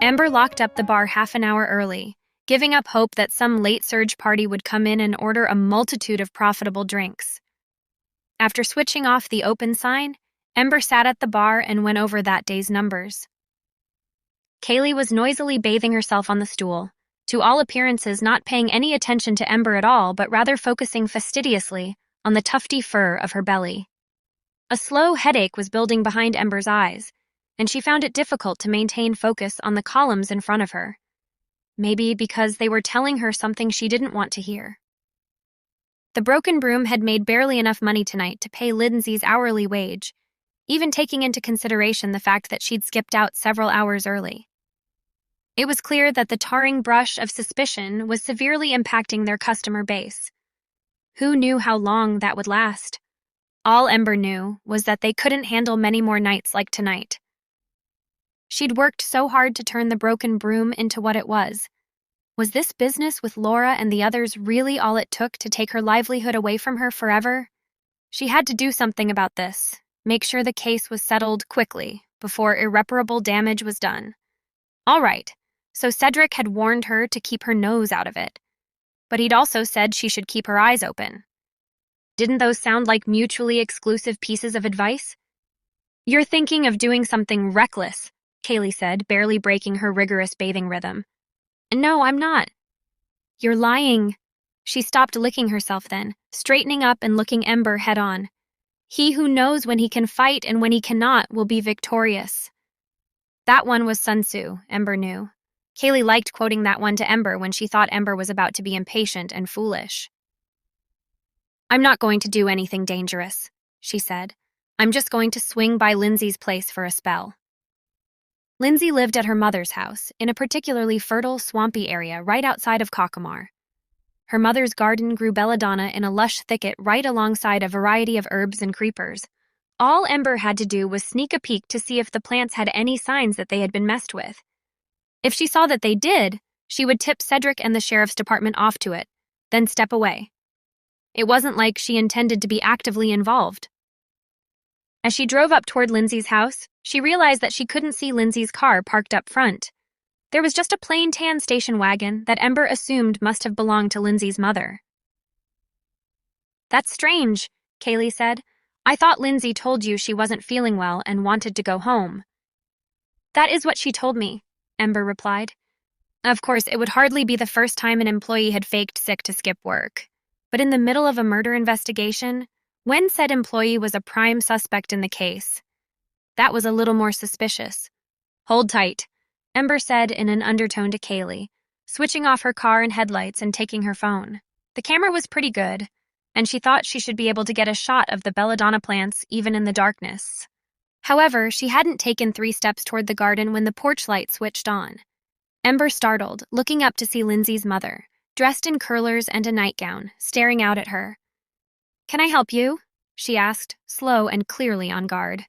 Ember locked up the bar half an hour early, giving up hope that some late surge party would come in and order a multitude of profitable drinks. After switching off the open sign, Ember sat at the bar and went over that day's numbers. Kaylee was noisily bathing herself on the stool, to all appearances not paying any attention to Ember at all but rather focusing fastidiously on the tufty fur of her belly. A slow headache was building behind Ember's eyes, and she found it difficult to maintain focus on the columns in front of her. Maybe because they were telling her something she didn't want to hear. The broken broom had made barely enough money tonight to pay Lindsay's hourly wage, even taking into consideration the fact that she'd skipped out several hours early. It was clear that the tarring brush of suspicion was severely impacting their customer base. Who knew how long that would last? All Ember knew was that they couldn't handle many more nights like tonight. She'd worked so hard to turn the broken broom into what it was. Was this business with Laura and the others really all it took to take her livelihood away from her forever? She had to do something about this, make sure the case was settled quickly, before irreparable damage was done. All right, so Cedric had warned her to keep her nose out of it. But he'd also said she should keep her eyes open. Didn't those sound like mutually exclusive pieces of advice? You're thinking of doing something reckless, Kaylee said, barely breaking her rigorous bathing rhythm. No, I'm not. You're lying. She stopped licking herself then, straightening up and looking Ember head on. He who knows when he can fight and when he cannot will be victorious. That one was Sun Tzu, Ember knew. Kaylee liked quoting that one to Ember when she thought Ember was about to be impatient and foolish. I'm not going to do anything dangerous, she said. I'm just going to swing by Lindsay's place for a spell. Lindsay lived at her mother's house, in a particularly fertile, swampy area right outside of Cockamar. Her mother's garden grew belladonna in a lush thicket right alongside a variety of herbs and creepers. All Ember had to do was sneak a peek to see if the plants had any signs that they had been messed with. If she saw that they did, she would tip Cedric and the sheriff's department off to it, then step away. It wasn't like she intended to be actively involved. As she drove up toward Lindsay's house, she realized that she couldn't see Lindsay's car parked up front. There was just a plain tan station wagon that Ember assumed must have belonged to Lindsay's mother. That's strange, Kaylee said. I thought Lindsay told you she wasn't feeling well and wanted to go home. That is what she told me, Ember replied. Of course, it would hardly be the first time an employee had faked sick to skip work. But in the middle of a murder investigation, when said employee was a prime suspect in the case, that was a little more suspicious. Hold tight, Ember said in an undertone to Kaylee, switching off her car and headlights and taking her phone. The camera was pretty good, and she thought she should be able to get a shot of the belladonna plants even in the darkness. However, she hadn't taken 3 steps toward the garden when the porch light switched on. Ember startled, looking up to see Lindsay's mother, dressed in curlers and a nightgown, staring out at her. Can I help you? She asked, slow and clearly on guard.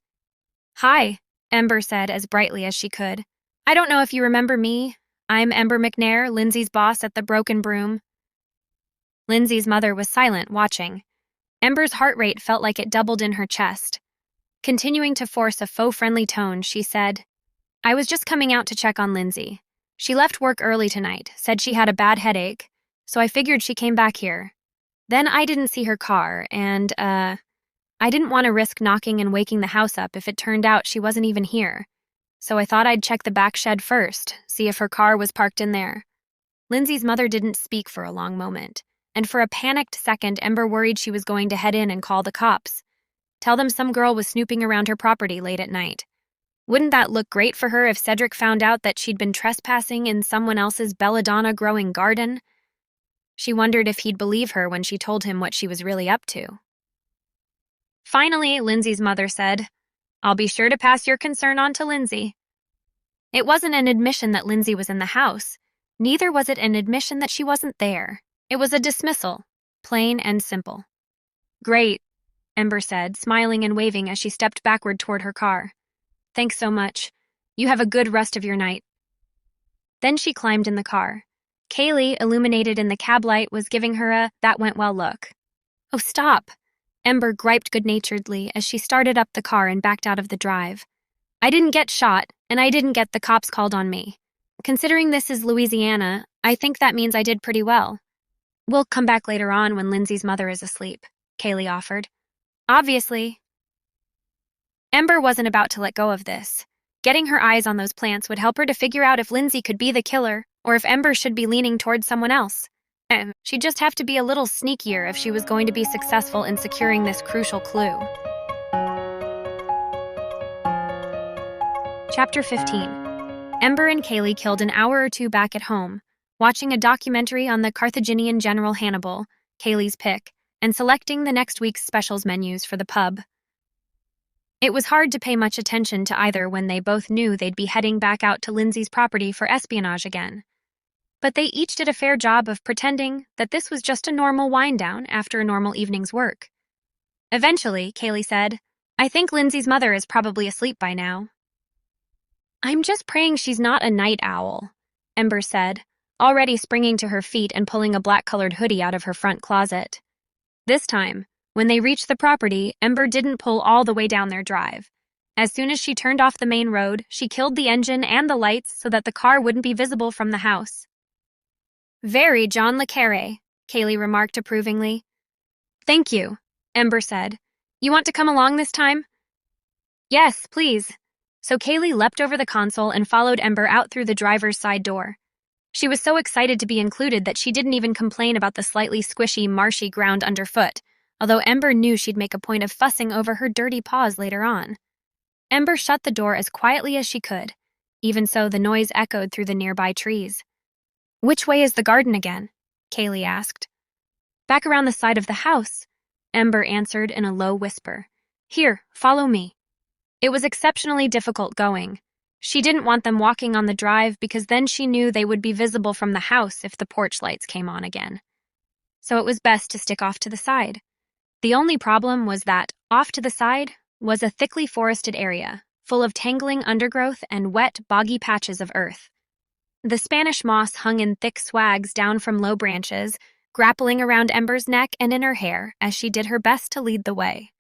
Hi, Ember said as brightly as she could. I don't know if you remember me. I'm Ember McNair, Lindsay's boss at the Broken Broom. Lindsay's mother was silent, watching. Ember's heart rate felt like it doubled in her chest. Continuing to force a faux-friendly tone, she said, I was just coming out to check on Lindsay. She left work early tonight, said she had a bad headache, so I figured she came back here. Then I didn't see her car, and, I didn't want to risk knocking and waking the house up if it turned out she wasn't even here. So I thought I'd check the back shed first, see if her car was parked in there. Lindsay's mother didn't speak for a long moment, and for a panicked second, Ember worried she was going to head in and call the cops. Tell them some girl was snooping around her property late at night. Wouldn't that look great for her if Cedric found out that she'd been trespassing in someone else's belladonna-growing garden? She wondered if he'd believe her when she told him what she was really up to. Finally, Lindsay's mother said, I'll be sure to pass your concern on to Lindsay. It wasn't an admission that Lindsay was in the house. Neither was it an admission that she wasn't there. It was a dismissal. Plain and simple. Great, Ember said, smiling and waving as she stepped backward toward her car. Thanks so much. You have a good rest of your night. Then she climbed in the car. Kaylee, illuminated in the cab light, was giving her a "that went well" look. Oh, stop! Ember griped good-naturedly as she started up the car and backed out of the drive. I didn't get shot, and I didn't get the cops called on me. Considering this is Louisiana, I think that means I did pretty well. We'll come back later on when Lindsay's mother is asleep, Kaylee offered. Obviously. Ember wasn't about to let go of this. Getting her eyes on those plants would help her to figure out if Lindsay could be the killer or if Ember should be leaning towards someone else. She'd just have to be a little sneakier if she was going to be successful in securing this crucial clue. Chapter 15. Ember and Kaylee killed an hour or two back at home, watching a documentary on the Carthaginian General Hannibal, Kaylee's pick, and selecting the next week's specials menus for the pub. It was hard to pay much attention to either when they both knew they'd be heading back out to Lindsay's property for espionage again. But they each did a fair job of pretending that this was just a normal wind-down after a normal evening's work. Eventually, Kaylee said, I think Lindsay's mother is probably asleep by now. I'm just praying she's not a night owl, Ember said, already springing to her feet and pulling a black-colored hoodie out of her front closet. This time, when they reached the property, Ember didn't pull all the way down their drive. As soon as she turned off the main road, she killed the engine and the lights so that the car wouldn't be visible from the house. Very John le Carré, Kaylee remarked approvingly. Thank you, Ember said. You want to come along this time? Yes, please. So Kaylee leapt over the console and followed Ember out through the driver's side door. She was so excited to be included that she didn't even complain about the slightly squishy, marshy ground underfoot, although Ember knew she'd make a point of fussing over her dirty paws later on. Ember shut the door as quietly as she could. Even so, the noise echoed through the nearby trees. Which way is the garden again? Kaylee asked. Back around the side of the house, Ember answered in a low whisper. Here, follow me. It was exceptionally difficult going. She didn't want them walking on the drive because then she knew they would be visible from the house if the porch lights came on again. So it was best to stick off to the side. The only problem was that, off to the side, was a thickly forested area, full of tangling undergrowth and wet, boggy patches of earth. The Spanish moss hung in thick swags down from low branches, grappling around Ember's neck and in her hair as she did her best to lead the way.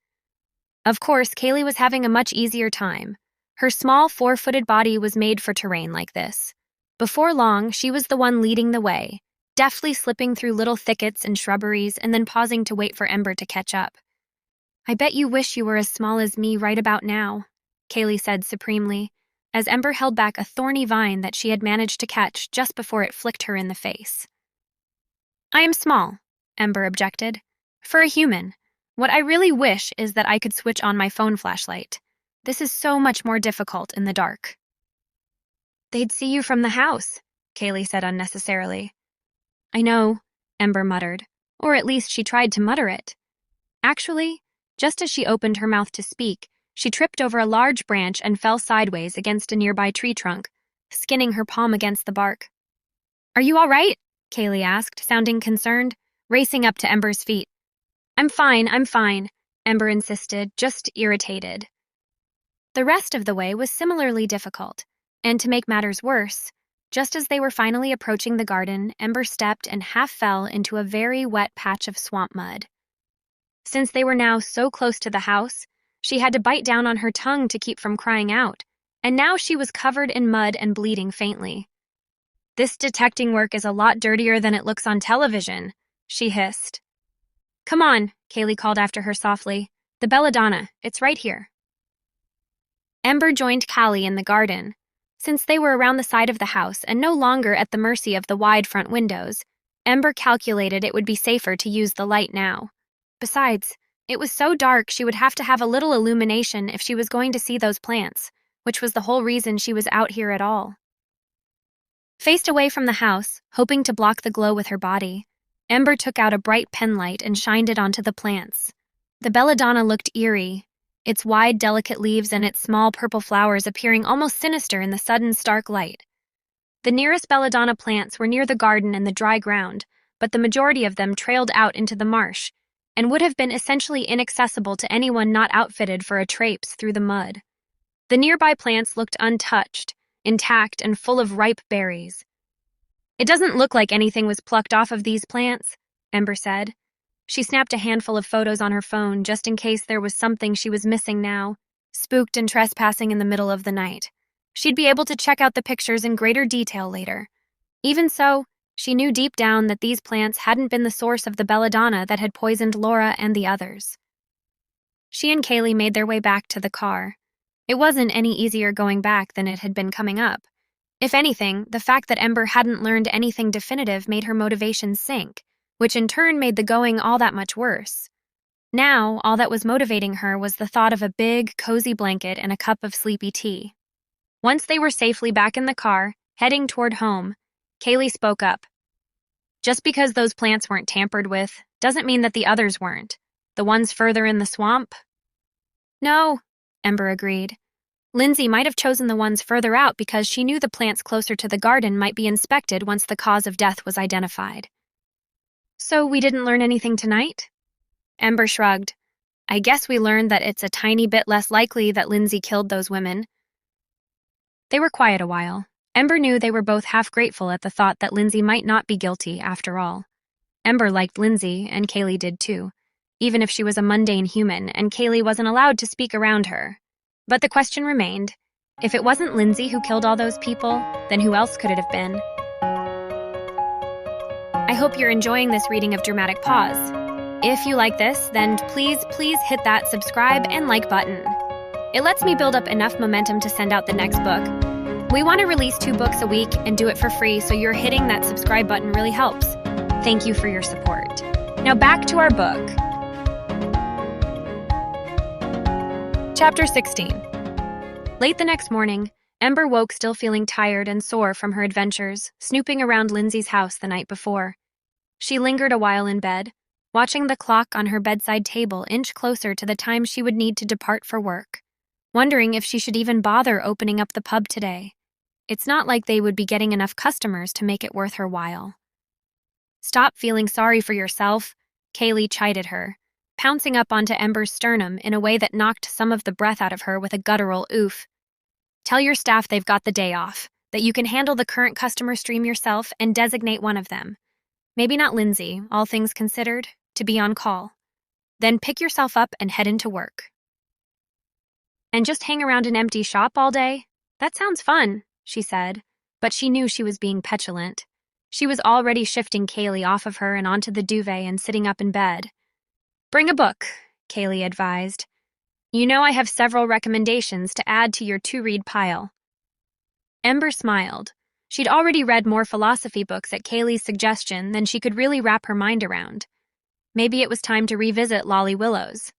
Of course, Kaylee was having a much easier time. Her small, four-footed body was made for terrain like this. Before long, she was the one leading the way, deftly slipping through little thickets and shrubberies and then pausing to wait for Ember to catch up. I bet you wish you were as small as me right about now, Kaylee said supremely, as Ember held back a thorny vine that she had managed to catch just before it flicked her in the face. I am small, Ember objected. For a human, what I really wish is that I could switch on my phone flashlight. This is so much more difficult in the dark. They'd see you from the house, Kaylee said unnecessarily. I know, Ember muttered, or at least she tried to mutter it. Actually, just as she opened her mouth to speak, she tripped over a large branch and fell sideways against a nearby tree trunk, skinning her palm against the bark. Are you all right? Kaylee asked, sounding concerned, racing up to Ember's feet. I'm fine, Ember insisted, just irritated. The rest of the way was similarly difficult, and to make matters worse, just as they were finally approaching the garden, Ember stepped and half fell into a very wet patch of swamp mud. Since they were now so close to the house, she had to bite down on her tongue to keep from crying out, and now she was covered in mud and bleeding faintly. This detecting work is a lot dirtier than it looks on television, she hissed. Come on, Kaylee called after her softly. The belladonna, it's right here. Ember joined Callie in the garden. Since they were around the side of the house and no longer at the mercy of the wide front windows, Ember calculated it would be safer to use the light now. Besides, it was so dark she would have to have a little illumination if she was going to see those plants, which was the whole reason she was out here at all. Faced away from the house, hoping to block the glow with her body, Ember took out a bright penlight and shined it onto the plants. The belladonna looked eerie, its wide, delicate leaves and its small purple flowers appearing almost sinister in the sudden stark light. The nearest belladonna plants were near the garden and the dry ground, but the majority of them trailed out into the marsh and would have been essentially inaccessible to anyone not outfitted for a traipse through the mud. The nearby plants looked untouched, intact, and full of ripe berries. "It doesn't look like anything was plucked off of these plants," Ember said. She snapped a handful of photos on her phone just in case there was something she was missing now, spooked and trespassing in the middle of the night. She'd be able to check out the pictures in greater detail later. Even so, she knew deep down that these plants hadn't been the source of the belladonna that had poisoned Laura and the others. She and Kaylee made their way back to the car. It wasn't any easier going back than it had been coming up. If anything, the fact that Ember hadn't learned anything definitive made her motivation sink, which in turn made the going all that much worse. Now, all that was motivating her was the thought of a big, cozy blanket and a cup of sleepy tea. Once they were safely back in the car, heading toward home, Kaylee spoke up. "Just because those plants weren't tampered with doesn't mean that the others weren't. The ones further in the swamp?" "No," Ember agreed. "Lindsay might have chosen the ones further out because she knew the plants closer to the garden might be inspected once the cause of death was identified." "So we didn't learn anything tonight?" Ember shrugged. "I guess we learned that it's a tiny bit less likely that Lindsay killed those women." They were quiet a while. Ember knew they were both half grateful at the thought that Lindsay might not be guilty after all. Ember liked Lindsay, and Kaylee did too, even if she was a mundane human and Kaylee wasn't allowed to speak around her. But the question remained, if it wasn't Lindsay who killed all those people, then who else could it have been? I hope you're enjoying this reading of Dramatic Paws. If you like this, then please hit that subscribe and like button. It lets me build up enough momentum to send out the next book. We want to release 2 books a week and do it for free, so your hitting that subscribe button really helps. Thank you for your support. Now back to our book. Chapter 16. Late the next morning, Ember woke still feeling tired and sore from her adventures, snooping around Lindsay's house the night before. She lingered a while in bed, watching the clock on her bedside table inch closer to the time she would need to depart for work, wondering if she should even bother opening up the pub today. It's not like they would be getting enough customers to make it worth her while. "Stop feeling sorry for yourself," Kaylee chided her, pouncing up onto Ember's sternum in a way that knocked some of the breath out of her with a guttural oof. "Tell your staff they've got the day off, that you can handle the current customer stream yourself and designate one of them. Maybe not Lindsay, all things considered, to be on call. Then pick yourself up and head into work." "And just hang around an empty shop all day? That sounds fun," she said, but she knew she was being petulant. She was already shifting Kaylee off of her and onto the duvet and sitting up in bed. "Bring a book," Kaylee advised. "You know I have several recommendations to add to your to-read pile." Ember smiled. She'd already read more philosophy books at Kaylee's suggestion than she could really wrap her mind around. Maybe it was time to revisit Lolly Willow's.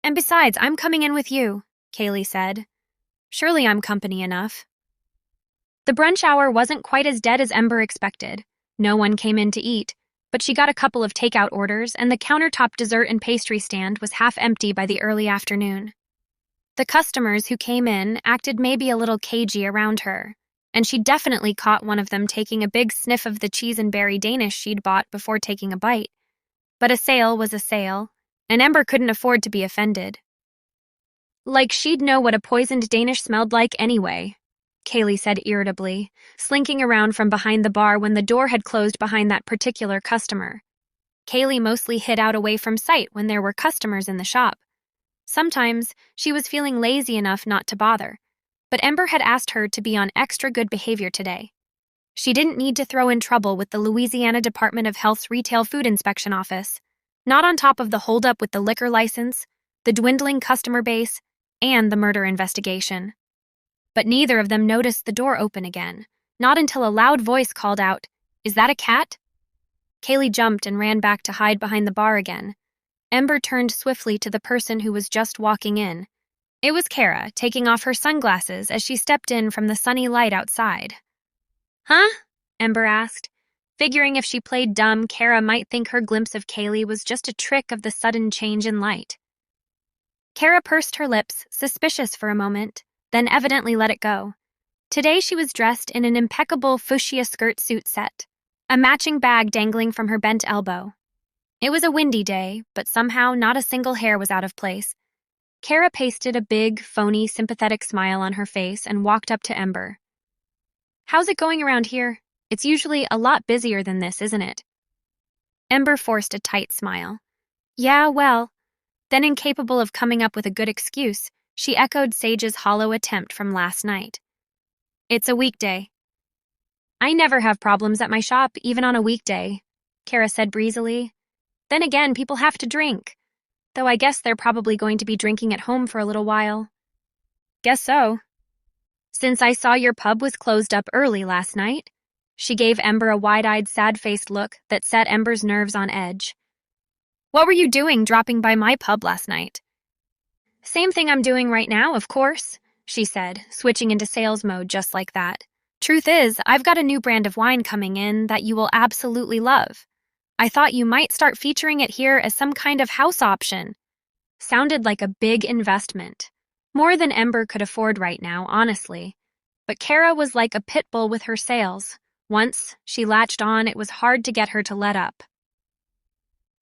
"And besides, I'm coming in with you," Kaylee said. "Surely I'm company enough." The brunch hour wasn't quite as dead as Ember expected. No one came in to eat, but she got a couple of takeout orders, and the countertop dessert and pastry stand was half empty by the early afternoon. The customers who came in acted maybe a little cagey around her, and she definitely caught one of them taking a big sniff of the cheese and berry Danish she'd bought before taking a bite. But a sale was a sale, and Ember couldn't afford to be offended. "Like she'd know what a poisoned Danish smelled like anyway," Kaylee said irritably, slinking around from behind the bar when the door had closed behind that particular customer. Kaylee mostly hid out away from sight when there were customers in the shop. Sometimes she was feeling lazy enough not to bother, but Ember had asked her to be on extra good behavior today. She didn't need to throw in trouble with the Louisiana Department of Health's Retail Food Inspection Office, not on top of the holdup with the liquor license, the dwindling customer base, and the murder investigation. But neither of them noticed the door open again, not until a loud voice called out, "Is that a cat?" Kaylee jumped and ran back to hide behind the bar again. Ember turned swiftly to the person who was just walking in. It was Kara, taking off her sunglasses as she stepped in from the sunny light outside. "Huh?" Ember asked, figuring if she played dumb, Kara might think her glimpse of Kaylee was just a trick of the sudden change in light. Kara pursed her lips, suspicious for a moment, then evidently let it go. Today she was dressed in an impeccable fuchsia skirt suit set, a matching bag dangling from her bent elbow. It was a windy day, but somehow not a single hair was out of place. Kara pasted a big, phony, sympathetic smile on her face and walked up to Ember. "How's it going around here? It's usually a lot busier than this, isn't it?" Ember forced a tight smile. "Yeah, well." Then, incapable of coming up with a good excuse, she echoed Sage's hollow attempt from last night. "It's a weekday." "I never have problems at my shop, even on a weekday," Kara said breezily. "Then again, people have to drink. Though I guess they're probably going to be drinking at home for a little while." "Guess so. Since I saw your pub was closed up early last night." She gave Ember a wide-eyed, sad-faced look that set Ember's nerves on edge. "What were you doing dropping by my pub last night?" "Same thing I'm doing right now, of course," she said, switching into sales mode just like that. "Truth is, I've got a new brand of wine coming in that you will absolutely love. I thought you might start featuring it here as some kind of house option." Sounded like a big investment. More than Ember could afford right now, honestly. But Kara was like a pit bull with her sales. Once she latched on, it was hard to get her to let up.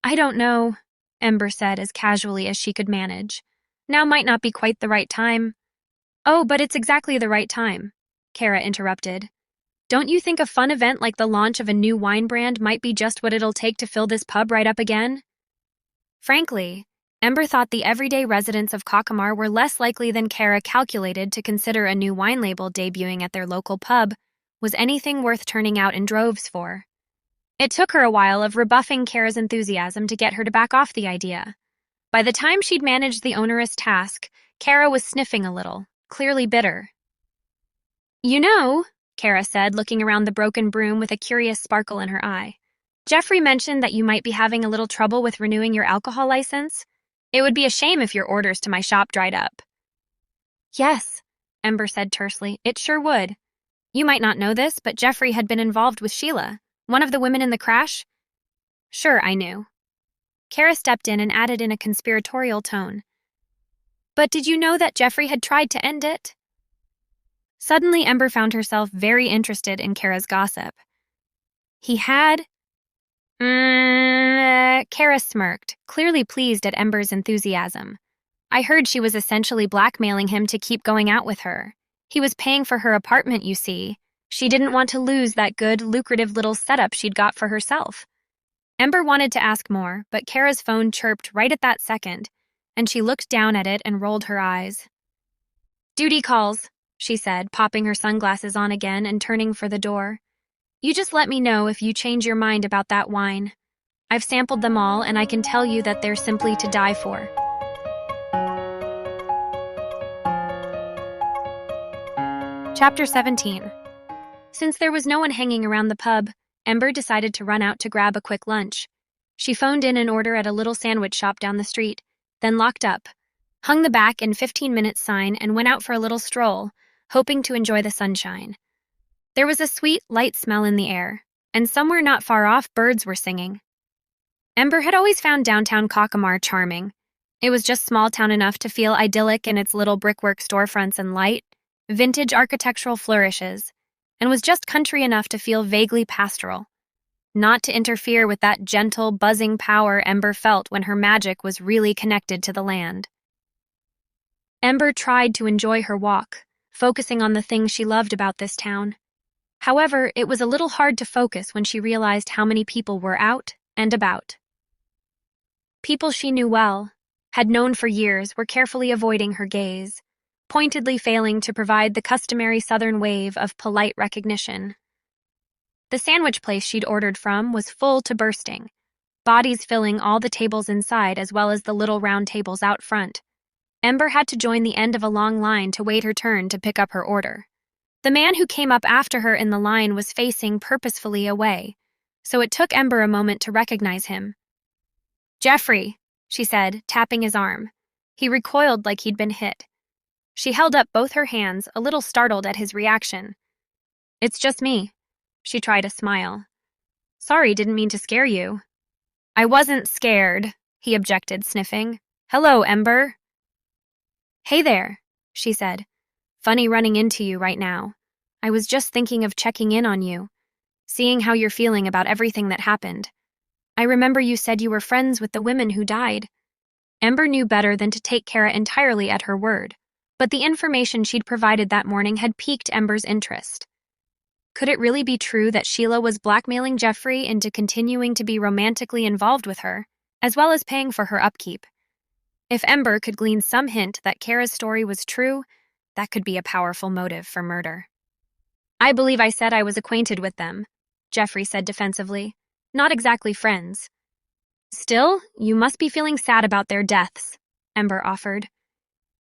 "I don't know," Ember said as casually as she could manage. "Now might not be quite the right time." "Oh, but it's exactly the right time," Kara interrupted. "Don't you think a fun event like the launch of a new wine brand might be just what it'll take to fill this pub right up again?" Frankly, Ember thought the everyday residents of Cockamar were less likely than Kara calculated to consider a new wine label debuting at their local pub was anything worth turning out in droves for. It took her a while of rebuffing Kara's enthusiasm to get her to back off the idea. By the time she'd managed the onerous task, Kara was sniffing a little, clearly bitter. "You know," Kara said, looking around the broken broom with a curious sparkle in her eye, "Jeffrey mentioned that you might be having a little trouble with renewing your alcohol license. It would be a shame if your orders to my shop dried up." "Yes," Ember said tersely, "it sure would. You might not know this, but Jeffrey had been involved with Sheila, one of the women in the crash." "Sure, I knew." Kara stepped in and added in a conspiratorial tone, "But did you know that Jeffrey had tried to end it?" Suddenly, Ember found herself very interested in Kara's gossip. "He had?" Kara smirked, clearly pleased at Ember's enthusiasm. "I heard she was essentially blackmailing him to keep going out with her. He was paying for her apartment, you see. She didn't want to lose that good, lucrative little setup she'd got for herself." Ember wanted to ask more, but Kara's phone chirped right at that second, and she looked down at it and rolled her eyes. "Duty calls," she said, popping her sunglasses on again and turning for the door. "You just let me know if you change your mind about that wine. I've sampled them all, and I can tell you that they're simply to die for." Chapter 17. Since there was no one hanging around the pub, Ember decided to run out to grab a quick lunch. She phoned in an order at a little sandwich shop down the street, then locked up, hung the back in 15 minutes sign, and went out for a little stroll, hoping to enjoy the sunshine. There was a sweet, light smell in the air, and somewhere not far off, birds were singing. Ember had always found downtown Cockamar charming. It was just small town enough to feel idyllic in its little brickwork storefronts and light, vintage architectural flourishes, and was just country enough to feel vaguely pastoral, not to interfere with that gentle, buzzing power Ember felt when her magic was really connected to the land. Ember tried to enjoy her walk, focusing on the things she loved about this town. However, it was a little hard to focus when she realized how many people were out and about. People she knew well, had known for years, were carefully avoiding her gaze, pointedly failing to provide the customary southern wave of polite recognition. The sandwich place she'd ordered from was full to bursting, bodies filling all the tables inside as well as the little round tables out front. Ember had to join the end of a long line to wait her turn to pick up her order. The man who came up after her in the line was facing purposefully away, so it took Ember a moment to recognize him. "Jeffrey," she said, tapping his arm. He recoiled like he'd been hit. She held up both her hands, a little startled at his reaction. "It's just me." She tried a smile. "Sorry, didn't mean to scare you." "I wasn't scared," he objected, sniffing. "Hello, Ember." "Hey there," she said. "Funny running into you right now. I was just thinking of checking in on you. seeing how you're feeling about everything that happened. I remember you said you were friends with the women who died." Ember knew better than to take Kara entirely at her word, but the information she'd provided that morning had piqued Ember's interest. Could it really be true that Sheila was blackmailing Jeffrey into continuing to be romantically involved with her, as well as paying for her upkeep? If Ember could glean some hint that Kara's story was true, that could be a powerful motive for murder. "I believe I said I was acquainted with them," Jeffrey said defensively. "Not exactly friends." "Still, you must be feeling sad about their deaths," Ember offered.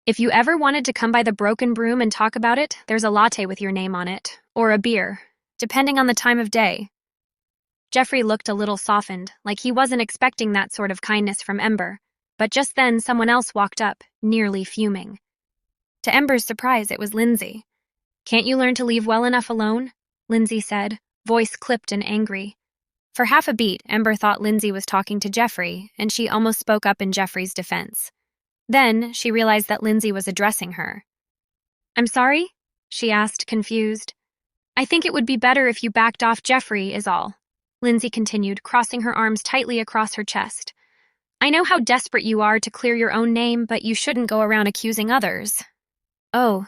"If you ever wanted to come by the Broken Broom and talk about it, there's a latte with your name on it, or a beer, depending on the time of day." Jeffrey looked a little softened, like he wasn't expecting that sort of kindness from Ember, but just then someone else walked up, nearly fuming. To Ember's surprise, it was Lindsay. "Can't you learn to leave well enough alone?" Lindsay said, voice clipped and angry. For half a beat, Ember thought Lindsay was talking to Jeffrey, and she almost spoke up in Jeffrey's defense. Then, she realized that Lindsay was addressing her. "I'm sorry?" she asked, confused. "I think it would be better if you backed off Jeffrey, is all," Lindsay continued, crossing her arms tightly across her chest. "I know how desperate you are to clear your own name, but you shouldn't go around accusing others." Oh.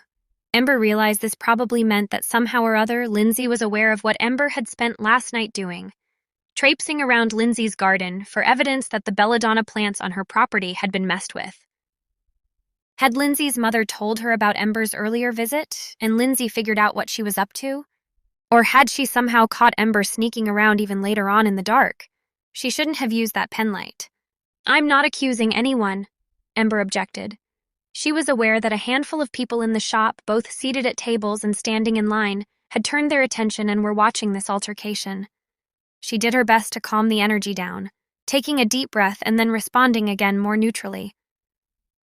Ember realized this probably meant that somehow or other Lindsay was aware of what Ember had spent last night doing, traipsing around Lindsay's garden for evidence that the belladonna plants on her property had been messed with. Had Lindsay's mother told her about Ember's earlier visit, and Lindsay figured out what she was up to? Or had she somehow caught Ember sneaking around even later on in the dark? She shouldn't have used that penlight. "I'm not accusing anyone," Ember objected. She was aware that a handful of people in the shop, both seated at tables and standing in line, had turned their attention and were watching this altercation. She did her best to calm the energy down, taking a deep breath and then responding again more neutrally.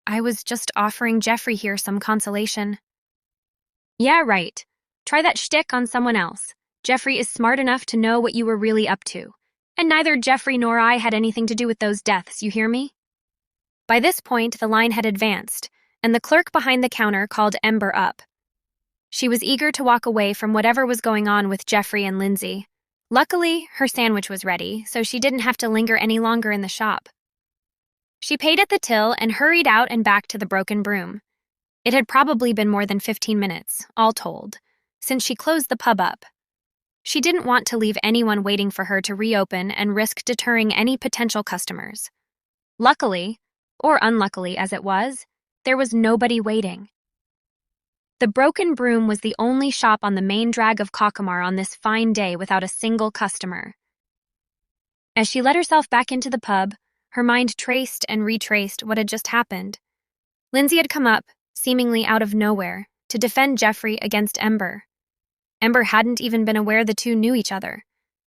"I was just offering Jeffrey here some consolation." "Yeah, right. Try that shtick on someone else. Jeffrey is smart enough to know what you were really up to. And neither Jeffrey nor I had anything to do with those deaths, you hear me?" By this point, the line had advanced, and the clerk behind the counter called Ember up. She was eager to walk away from whatever was going on with Jeffrey and Lindsay. Luckily, her sandwich was ready, so she didn't have to linger any longer in the shop. She paid at the till and hurried out and back to the Broken Broom. It had probably been more than 15 minutes, all told, since she closed the pub up. She didn't want to leave anyone waiting for her to reopen and risk deterring any potential customers. Luckily, or unluckily as it was, there was nobody waiting. The Broken Broom was the only shop on the main drag of Cockamar on this fine day without a single customer. As she let herself back into the pub, her mind traced and retraced what had just happened. Lindsay had come up, seemingly out of nowhere, to defend Jeffrey against Ember. Ember hadn't even been aware the two knew each other.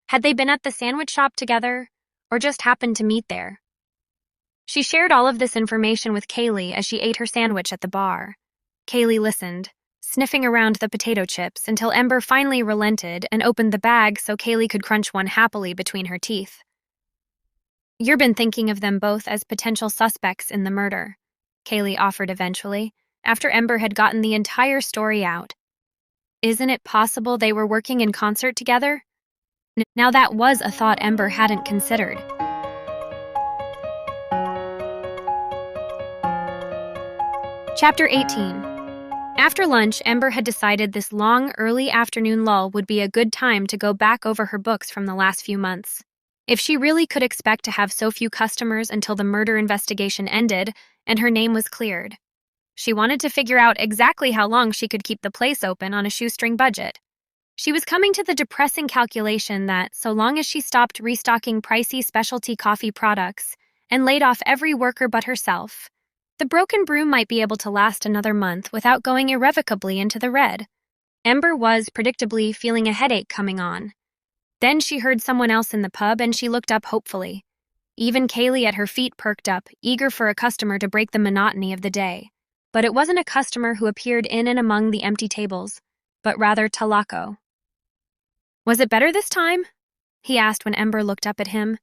Had they been at the sandwich shop together, or just happened to meet there? She shared all of this information with Kaylee as she ate her sandwich at the bar. Kaylee listened, sniffing around the potato chips until Ember finally relented and opened the bag so Kaylee could crunch one happily between her teeth. "You've been thinking of them both as potential suspects in the murder," Kaylee offered eventually, after Ember had gotten the entire story out. "Isn't it possible they were working in concert together?" Now that was a thought Ember hadn't considered. Chapter 18. After lunch, Ember had decided this long, early afternoon lull would be a good time to go back over her books from the last few months. If she really could expect to have so few customers until the murder investigation ended and her name was cleared. She wanted to figure out exactly how long she could keep the place open on a shoestring budget. She was coming to the depressing calculation that, so long as she stopped restocking pricey specialty coffee products and laid off every worker but herself, the Broken Broom might be able to last another month without going irrevocably into the red. Ember was, predictably, feeling a headache coming on. Then she heard someone else in the pub and she looked up hopefully. Even Kaylee at her feet perked up, eager for a customer to break the monotony of the day. But it wasn't a customer who appeared in and among the empty tables, but rather Talako. "Was it better this time?" he asked when Ember looked up at him.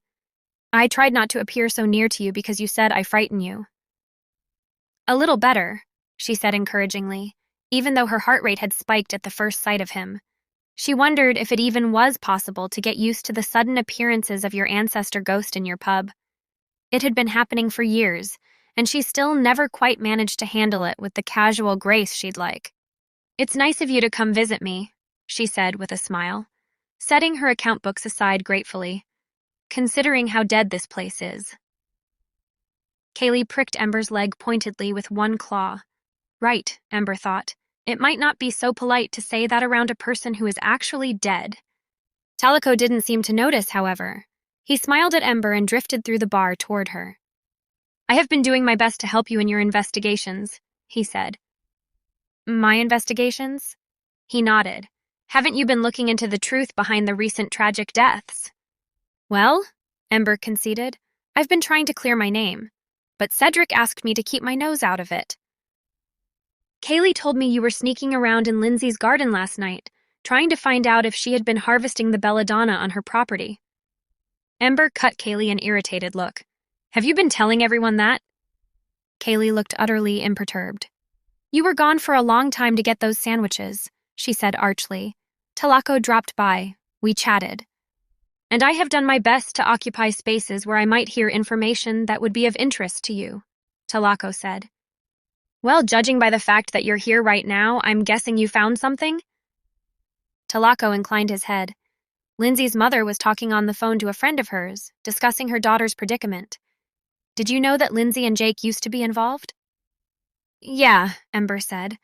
"I tried not to appear so near to you because you said I frighten you." "A little better," she said encouragingly, even though her heart rate had spiked at the first sight of him. She wondered if it even was possible to get used to the sudden appearances of your ancestor ghost in your pub. It had been happening for years, and she still never quite managed to handle it with the casual grace she'd like. "It's nice of you to come visit me," she said with a smile, setting her account books aside gratefully, "considering how dead this place is." Kaylee pricked Ember's leg pointedly with one claw. Right, Ember thought. It might not be so polite to say that around a person who is actually dead. Talico didn't seem to notice, however. He smiled at Ember and drifted through the bar toward her. "I have been doing my best to help you in your investigations," he said. "My investigations?" He nodded. "Haven't you been looking into the truth behind the recent tragic deaths?" "Well," Ember conceded, "I've been trying to clear my name, but Cedric asked me to keep my nose out of it." "Kaylee told me you were sneaking around in Lindsay's garden last night, trying to find out if she had been harvesting the belladonna on her property." Ember cut Kaylee an irritated look. "Have you been telling everyone that?" Kaylee looked utterly imperturbed. "You were gone for a long time to get those sandwiches," she said archly. "Talico dropped by. We chatted. And I have done my best to occupy spaces where I might hear information that would be of interest to you," Talico said. "Well, judging by the fact that you're here right now, I'm guessing you found something?" Talico inclined his head. Lindsay's mother was talking on the phone to a friend of hers, discussing her daughter's predicament. "Did you know that Lindsay and Jake used to be involved?" "Yeah," Ember said,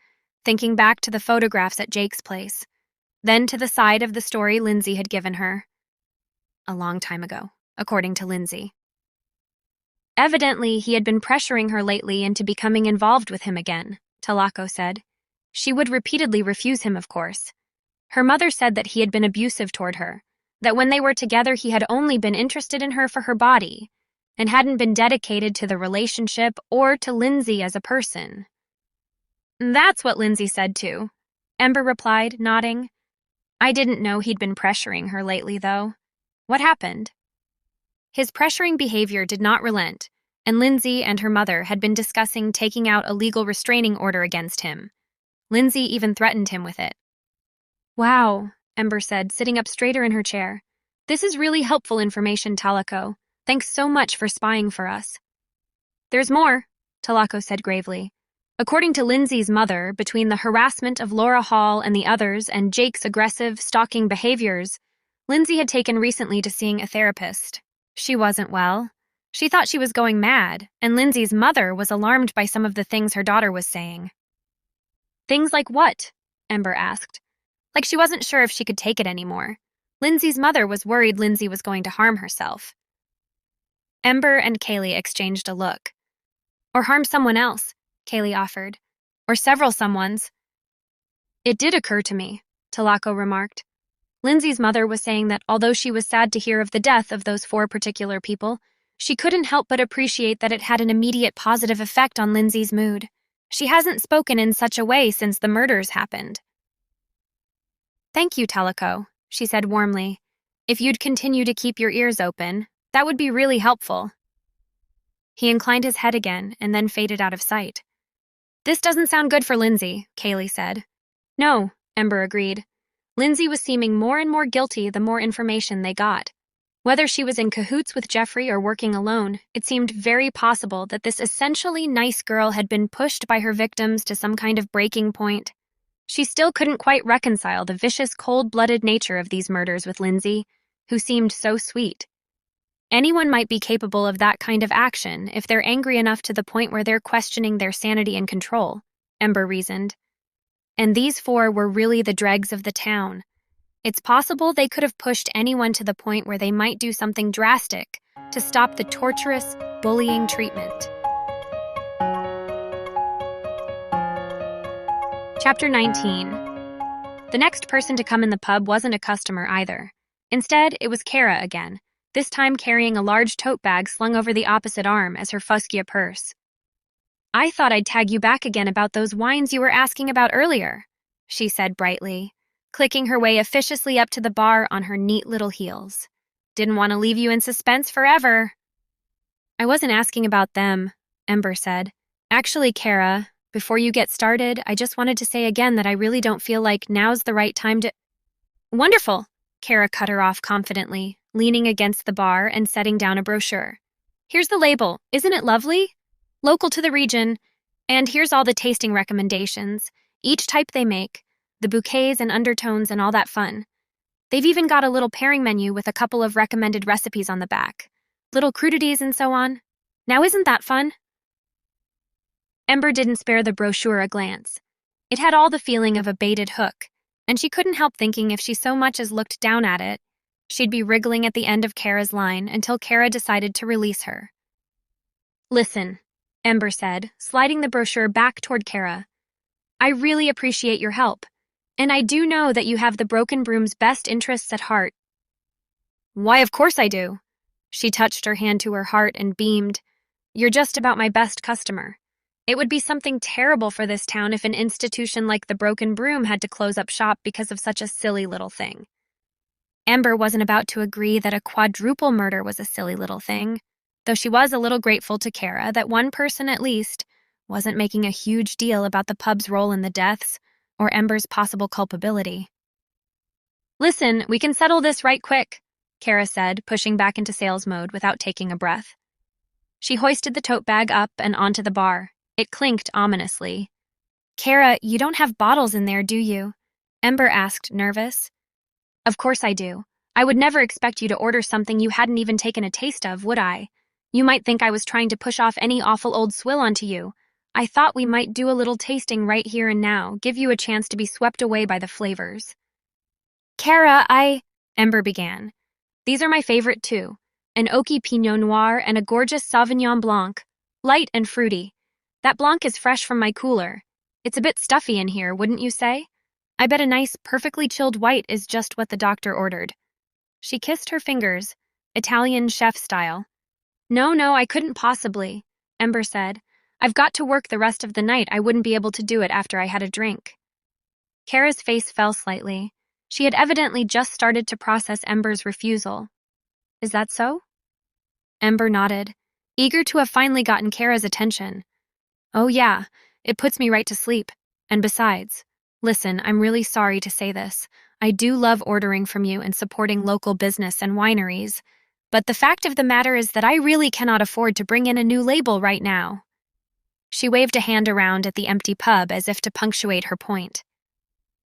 thinking back to the photographs at Jake's place, then to the side of the story Lindsay had given her. A long time ago, according to Lindsay. Evidently, he had been pressuring her lately into becoming involved with him again, Talico said. She would repeatedly refuse him, of course. Her mother said that he had been abusive toward her, that when they were together he had only been interested in her for her body, and hadn't been dedicated to the relationship or to Lindsay as a person. "That's what Lindsay said too," Ember replied, nodding. "I didn't know he'd been pressuring her lately, though. What happened?" His pressuring behavior did not relent, and Lindsay and her mother had been discussing taking out a legal restraining order against him. Lindsay even threatened him with it. "Wow," Ember said, sitting up straighter in her chair. "This is really helpful information, Talico. Thanks so much for spying for us." "There's more," Talico said gravely. "According to Lindsay's mother, between the harassment of Laura Hall and the others and Jake's aggressive, stalking behaviors, Lindsay had taken recently to seeing a therapist. She wasn't well. She thought she was going mad, and Lindsay's mother was alarmed by some of the things her daughter was saying." "Things like what?" Ember asked. Like she wasn't sure if she could take it anymore. Lindsay's mother was worried Lindsay was going to harm herself. Ember and Kaylee exchanged a look. "Or harm someone else," Kaylee offered. "Or several someones." "It did occur to me," Talico remarked. Lindsay's mother was saying that although she was sad to hear of the death of those 4 particular people, she couldn't help but appreciate that it had an immediate positive effect on Lindsay's mood. She hasn't spoken in such a way since the murders happened. "Thank you, Talico," she said warmly. "If you'd continue to keep your ears open, that would be really helpful." He inclined his head again and then faded out of sight. "This doesn't sound good for Lindsay," Kaylee said. "No," Ember agreed. Lindsay was seeming more and more guilty the more information they got. Whether she was in cahoots with Jeffrey or working alone, it seemed very possible that this essentially nice girl had been pushed by her victims to some kind of breaking point. She still couldn't quite reconcile the vicious, cold-blooded nature of these murders with Lindsay, who seemed so sweet. Anyone might be capable of that kind of action if they're angry enough to the point where they're questioning their sanity and control, Ember reasoned. And these 4 were really the dregs of the town. It's possible they could have pushed anyone to the point where they might do something drastic to stop the torturous, bullying treatment. Chapter 19. The next person to come in the pub wasn't a customer either. Instead, it was Kara again, this time carrying a large tote bag slung over the opposite arm as her fuskia purse. "I thought I'd tag you back again about those wines you were asking about earlier," she said brightly, clicking her way officiously up to the bar on her neat little heels. "Didn't want to leave you in suspense forever." "I wasn't asking about them," Ember said. "Actually, Kara, before you get started, I just wanted to say again that I really don't feel like now's the right time to—" Wonderful, Kara cut her off confidently, leaning against the bar and setting down a brochure. Here's the label. Isn't it lovely? Local to the region. And here's all the tasting recommendations, each type they make, the bouquets and undertones and all that fun. They've even got a little pairing menu with a couple of recommended recipes on the back, little crudities and so on. Now isn't that fun? Ember didn't spare the brochure a glance. It had all the feeling of a baited hook, and she couldn't help thinking if she so much as looked down at it, she'd be wriggling at the end of Kara's line until Kara decided to release her. Listen, Ember said, sliding the brochure back toward Kara. I really appreciate your help, and I do know that you have the Broken Broom's best interests at heart. Why, of course I do. She touched her hand to her heart and beamed. You're just about my best customer. It would be something terrible for this town if an institution like the Broken Broom had to close up shop because of such a silly little thing. Ember wasn't about to agree that a quadruple murder was a silly little thing, though she was a little grateful to Kara that one person at least wasn't making a huge deal about the pub's role in the deaths or Ember's possible culpability. Listen, we can settle this right quick, Kara said, pushing back into sales mode without taking a breath. She hoisted the tote bag up and onto the bar. It clinked ominously. Kara, you don't have bottles in there, do you? Ember asked, nervous. Of course I do. I would never expect you to order something you hadn't even taken a taste of, would I? You might think I was trying to push off any awful old swill onto you. I thought we might do a little tasting right here and now, give you a chance to be swept away by the flavors. Kara, Ember began. These are my favorite too. An oaky Pinot Noir and a gorgeous Sauvignon Blanc. Light and fruity. That Blanc is fresh from my cooler. It's a bit stuffy in here, wouldn't you say? I bet a nice, perfectly chilled white is just what the doctor ordered. She kissed her fingers, Italian chef style. No, I couldn't possibly, Ember said. I've got to work the rest of the night. I wouldn't be able to do it after I had a drink. Kara's face fell slightly. She had evidently just started to process Ember's refusal. Is that so? Ember nodded, eager to have finally gotten Kara's attention. Oh yeah, it puts me right to sleep. And besides, listen, I'm really sorry to say this. I do love ordering from you and supporting local business and wineries, but the fact of the matter is that I really cannot afford to bring in a new label right now. She waved a hand around at the empty pub as if to punctuate her point.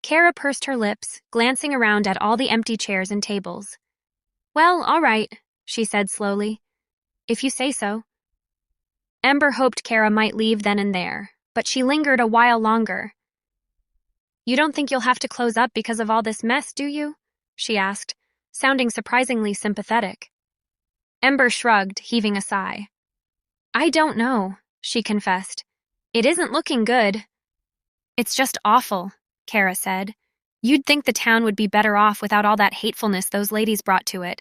Kara pursed her lips, glancing around at all the empty chairs and tables. Well, all right, she said slowly. If you say so. Ember hoped Kara might leave then and there, but she lingered a while longer. You don't think you'll have to close up because of all this mess, do you? She asked, sounding surprisingly sympathetic. Ember shrugged, heaving a sigh. I don't know, she confessed. It isn't looking good. It's just awful, Kara said. You'd think the town would be better off without all that hatefulness those ladies brought to it.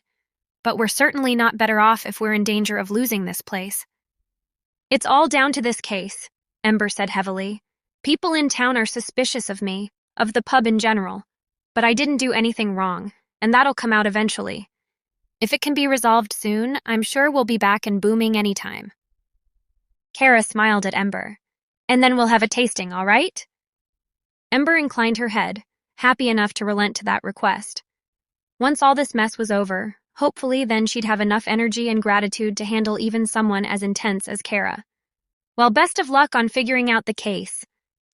But we're certainly not better off if we're in danger of losing this place. It's all down to this case, Ember said heavily. People in town are suspicious of me, of the pub in general. But I didn't do anything wrong, and that'll come out eventually. If it can be resolved soon, I'm sure we'll be back and booming anytime. Kara smiled at Ember. And then we'll have a tasting, all right? Ember inclined her head, happy enough to relent to that request. Once all this mess was over, hopefully then she'd have enough energy and gratitude to handle even someone as intense as Kara. Well, best of luck on figuring out the case,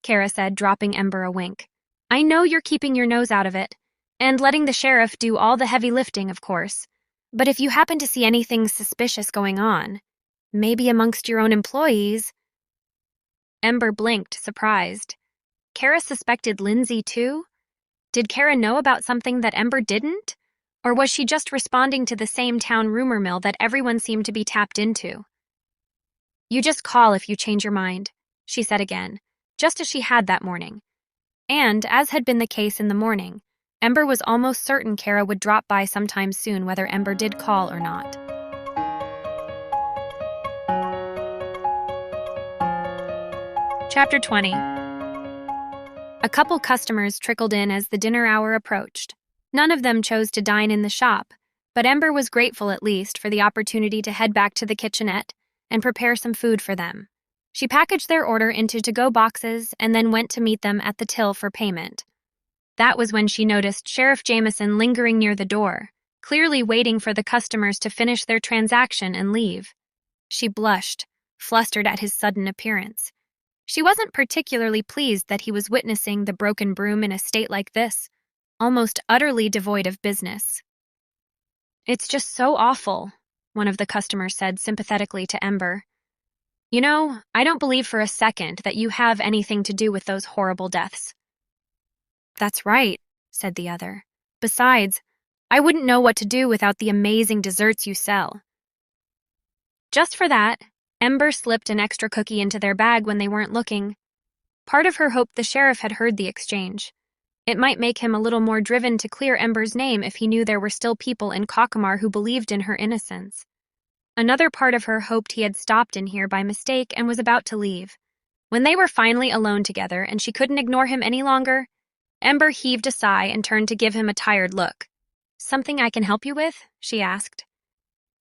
Kara said, dropping Ember a wink. I know you're keeping your nose out of it, and letting the sheriff do all the heavy lifting, of course. But if you happen to see anything suspicious going on, maybe amongst your own employees... Ember blinked, surprised. Kara suspected Lindsay, too? Did Kara know about something that Ember didn't? Or was she just responding to the same town rumor mill that everyone seemed to be tapped into? You just call if you change your mind, she said again, just as she had that morning. And, as had been the case in the morning, Ember was almost certain Kara would drop by sometime soon whether Ember did call or not. Chapter 20. A couple customers trickled in as the dinner hour approached. None of them chose to dine in the shop, but Ember was grateful at least for the opportunity to head back to the kitchenette and prepare some food for them. She packaged their order into to-go boxes and then went to meet them at the till for payment. That was when she noticed Sheriff Jameson lingering near the door, clearly waiting for the customers to finish their transaction and leave. She blushed, flustered at his sudden appearance. She wasn't particularly pleased that he was witnessing the broken broom in a state like this, almost utterly devoid of business. "It's just so awful," one of the customers said sympathetically to Ember. "You know, I don't believe for a second that you have anything to do with those horrible deaths." "That's right," said the other. "Besides, I wouldn't know what to do without the amazing desserts you sell." Just for that, Ember slipped an extra cookie into their bag when they weren't looking. Part of her hoped the sheriff had heard the exchange. It might make him a little more driven to clear Ember's name if he knew there were still people in Cockamar who believed in her innocence. Another part of her hoped he had stopped in here by mistake and was about to leave. When they were finally alone together and she couldn't ignore him any longer, Ember heaved a sigh and turned to give him a tired look. "Something I can help you with?" she asked.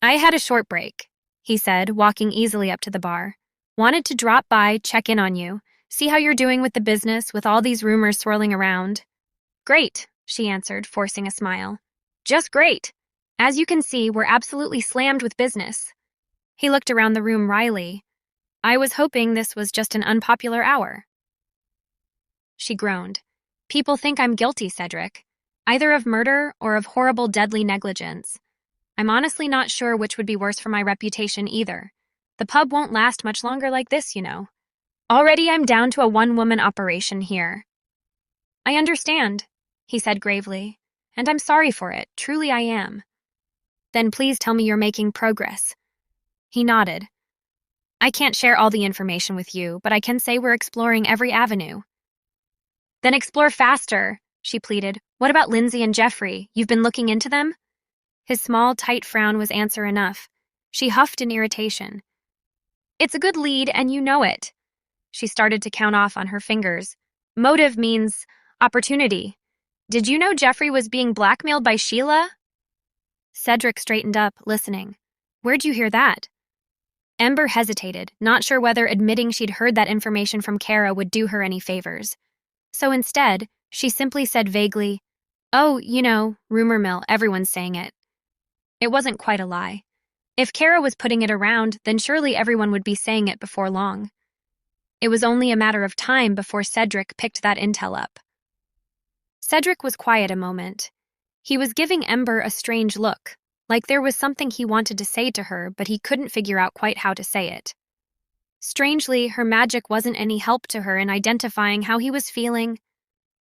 "I had a short break," he said, walking easily up to the bar. "Wanted to drop by, check in on you, see how you're doing with the business with all these rumors swirling around." "Great," she answered, forcing a smile. "Just great. As you can see, we're absolutely slammed with business." He looked around the room wryly. "I was hoping this was just an unpopular hour." She groaned. "People think I'm guilty, Cedric. Either of murder or of horrible, deadly negligence. I'm honestly not sure which would be worse for my reputation either. The pub won't last much longer like this, you know. Already I'm down to a one-woman operation here." "I understand," he said gravely, "and I'm sorry for it, truly I am." "Then please tell me you're making progress." He nodded. "I can't share all the information with you, but I can say we're exploring every avenue." "Then explore faster," she pleaded. "What about Lindsay and Jeffrey? You've been looking into them?" His small, tight frown was answer enough. She huffed in irritation. "It's a good lead, and you know it." She started to count off on her fingers. "Motive means opportunity. Did you know Jeffrey was being blackmailed by Sheila?" Cedric straightened up, listening. "Where'd you hear that?" Ember hesitated, not sure whether admitting she'd heard that information from Kara would do her any favors. So instead, she simply said vaguely, "Oh, you know, rumor mill, everyone's saying it." It wasn't quite a lie. If Kara was putting it around, then surely everyone would be saying it before long. It was only a matter of time before Cedric picked that intel up. Cedric was quiet a moment. He was giving Ember a strange look, like there was something he wanted to say to her, but he couldn't figure out quite how to say it. Strangely, her magic wasn't any help to her in identifying how he was feeling.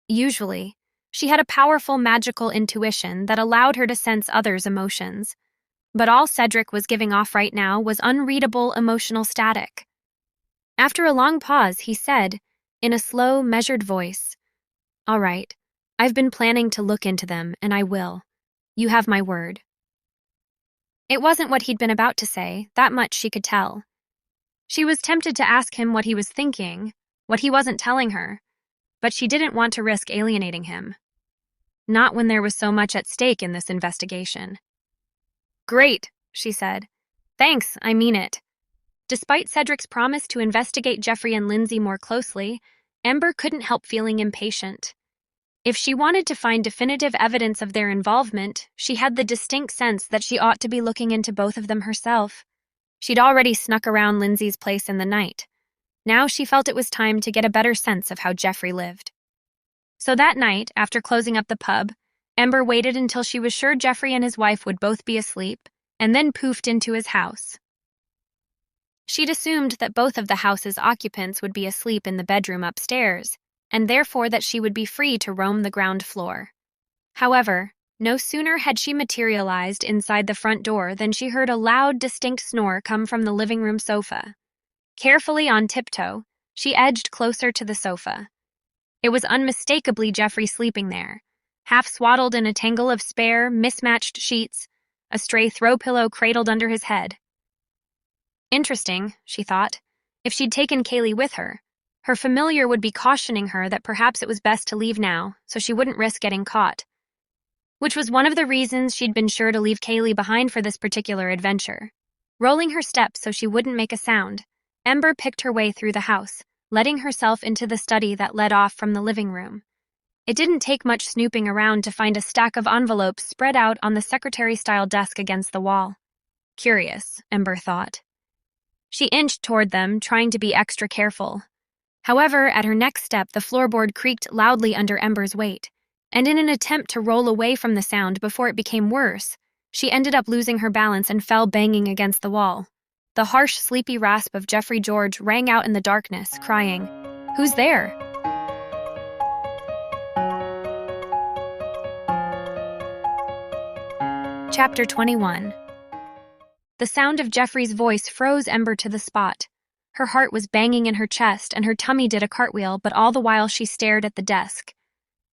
Usually, she had a powerful magical intuition that allowed her to sense others' emotions. But all Cedric was giving off right now was unreadable emotional static. After a long pause, he said, in a slow, measured voice, "All right, I've been planning to look into them, and I will. You have my word." It wasn't what he'd been about to say, that much she could tell. She was tempted to ask him what he was thinking, what he wasn't telling her, but she didn't want to risk alienating him. Not when there was so much at stake in this investigation. "Great," she said. "Thanks, I mean it." Despite Cedric's promise to investigate Jeffrey and Lindsay more closely, Ember couldn't help feeling impatient. If she wanted to find definitive evidence of their involvement, she had the distinct sense that she ought to be looking into both of them herself. She'd already snuck around Lindsay's place in the night. Now she felt it was time to get a better sense of how Jeffrey lived. So that night, after closing up the pub, Ember waited until she was sure Jeffrey and his wife would both be asleep, and then poofed into his house. She'd assumed that both of the house's occupants would be asleep in the bedroom upstairs, and therefore that she would be free to roam the ground floor. However, no sooner had she materialized inside the front door than she heard a loud, distinct snore come from the living room sofa. Carefully on tiptoe, she edged closer to the sofa. It was unmistakably Jeffrey sleeping there, half swaddled in a tangle of spare, mismatched sheets, a stray throw pillow cradled under his head. Interesting, she thought. If she'd taken Kaylee with her, her familiar would be cautioning her that perhaps it was best to leave now, so she wouldn't risk getting caught. Which was one of the reasons she'd been sure to leave Kaylee behind for this particular adventure. Rolling her steps so she wouldn't make a sound, Ember picked her way through the house, letting herself into the study that led off from the living room. It didn't take much snooping around to find a stack of envelopes spread out on the secretary-style desk against the wall. Curious, Ember thought. She inched toward them, trying to be extra careful. However, at her next step, the floorboard creaked loudly under Ember's weight, and in an attempt to roll away from the sound before it became worse, she ended up losing her balance and fell banging against the wall. The harsh, sleepy rasp of Jeffrey George rang out in the darkness, crying, "Who's there?" Chapter 21. The sound of Jeffrey's voice froze Ember to the spot. Her heart was banging in her chest and her tummy did a cartwheel, but all the while she stared at the desk.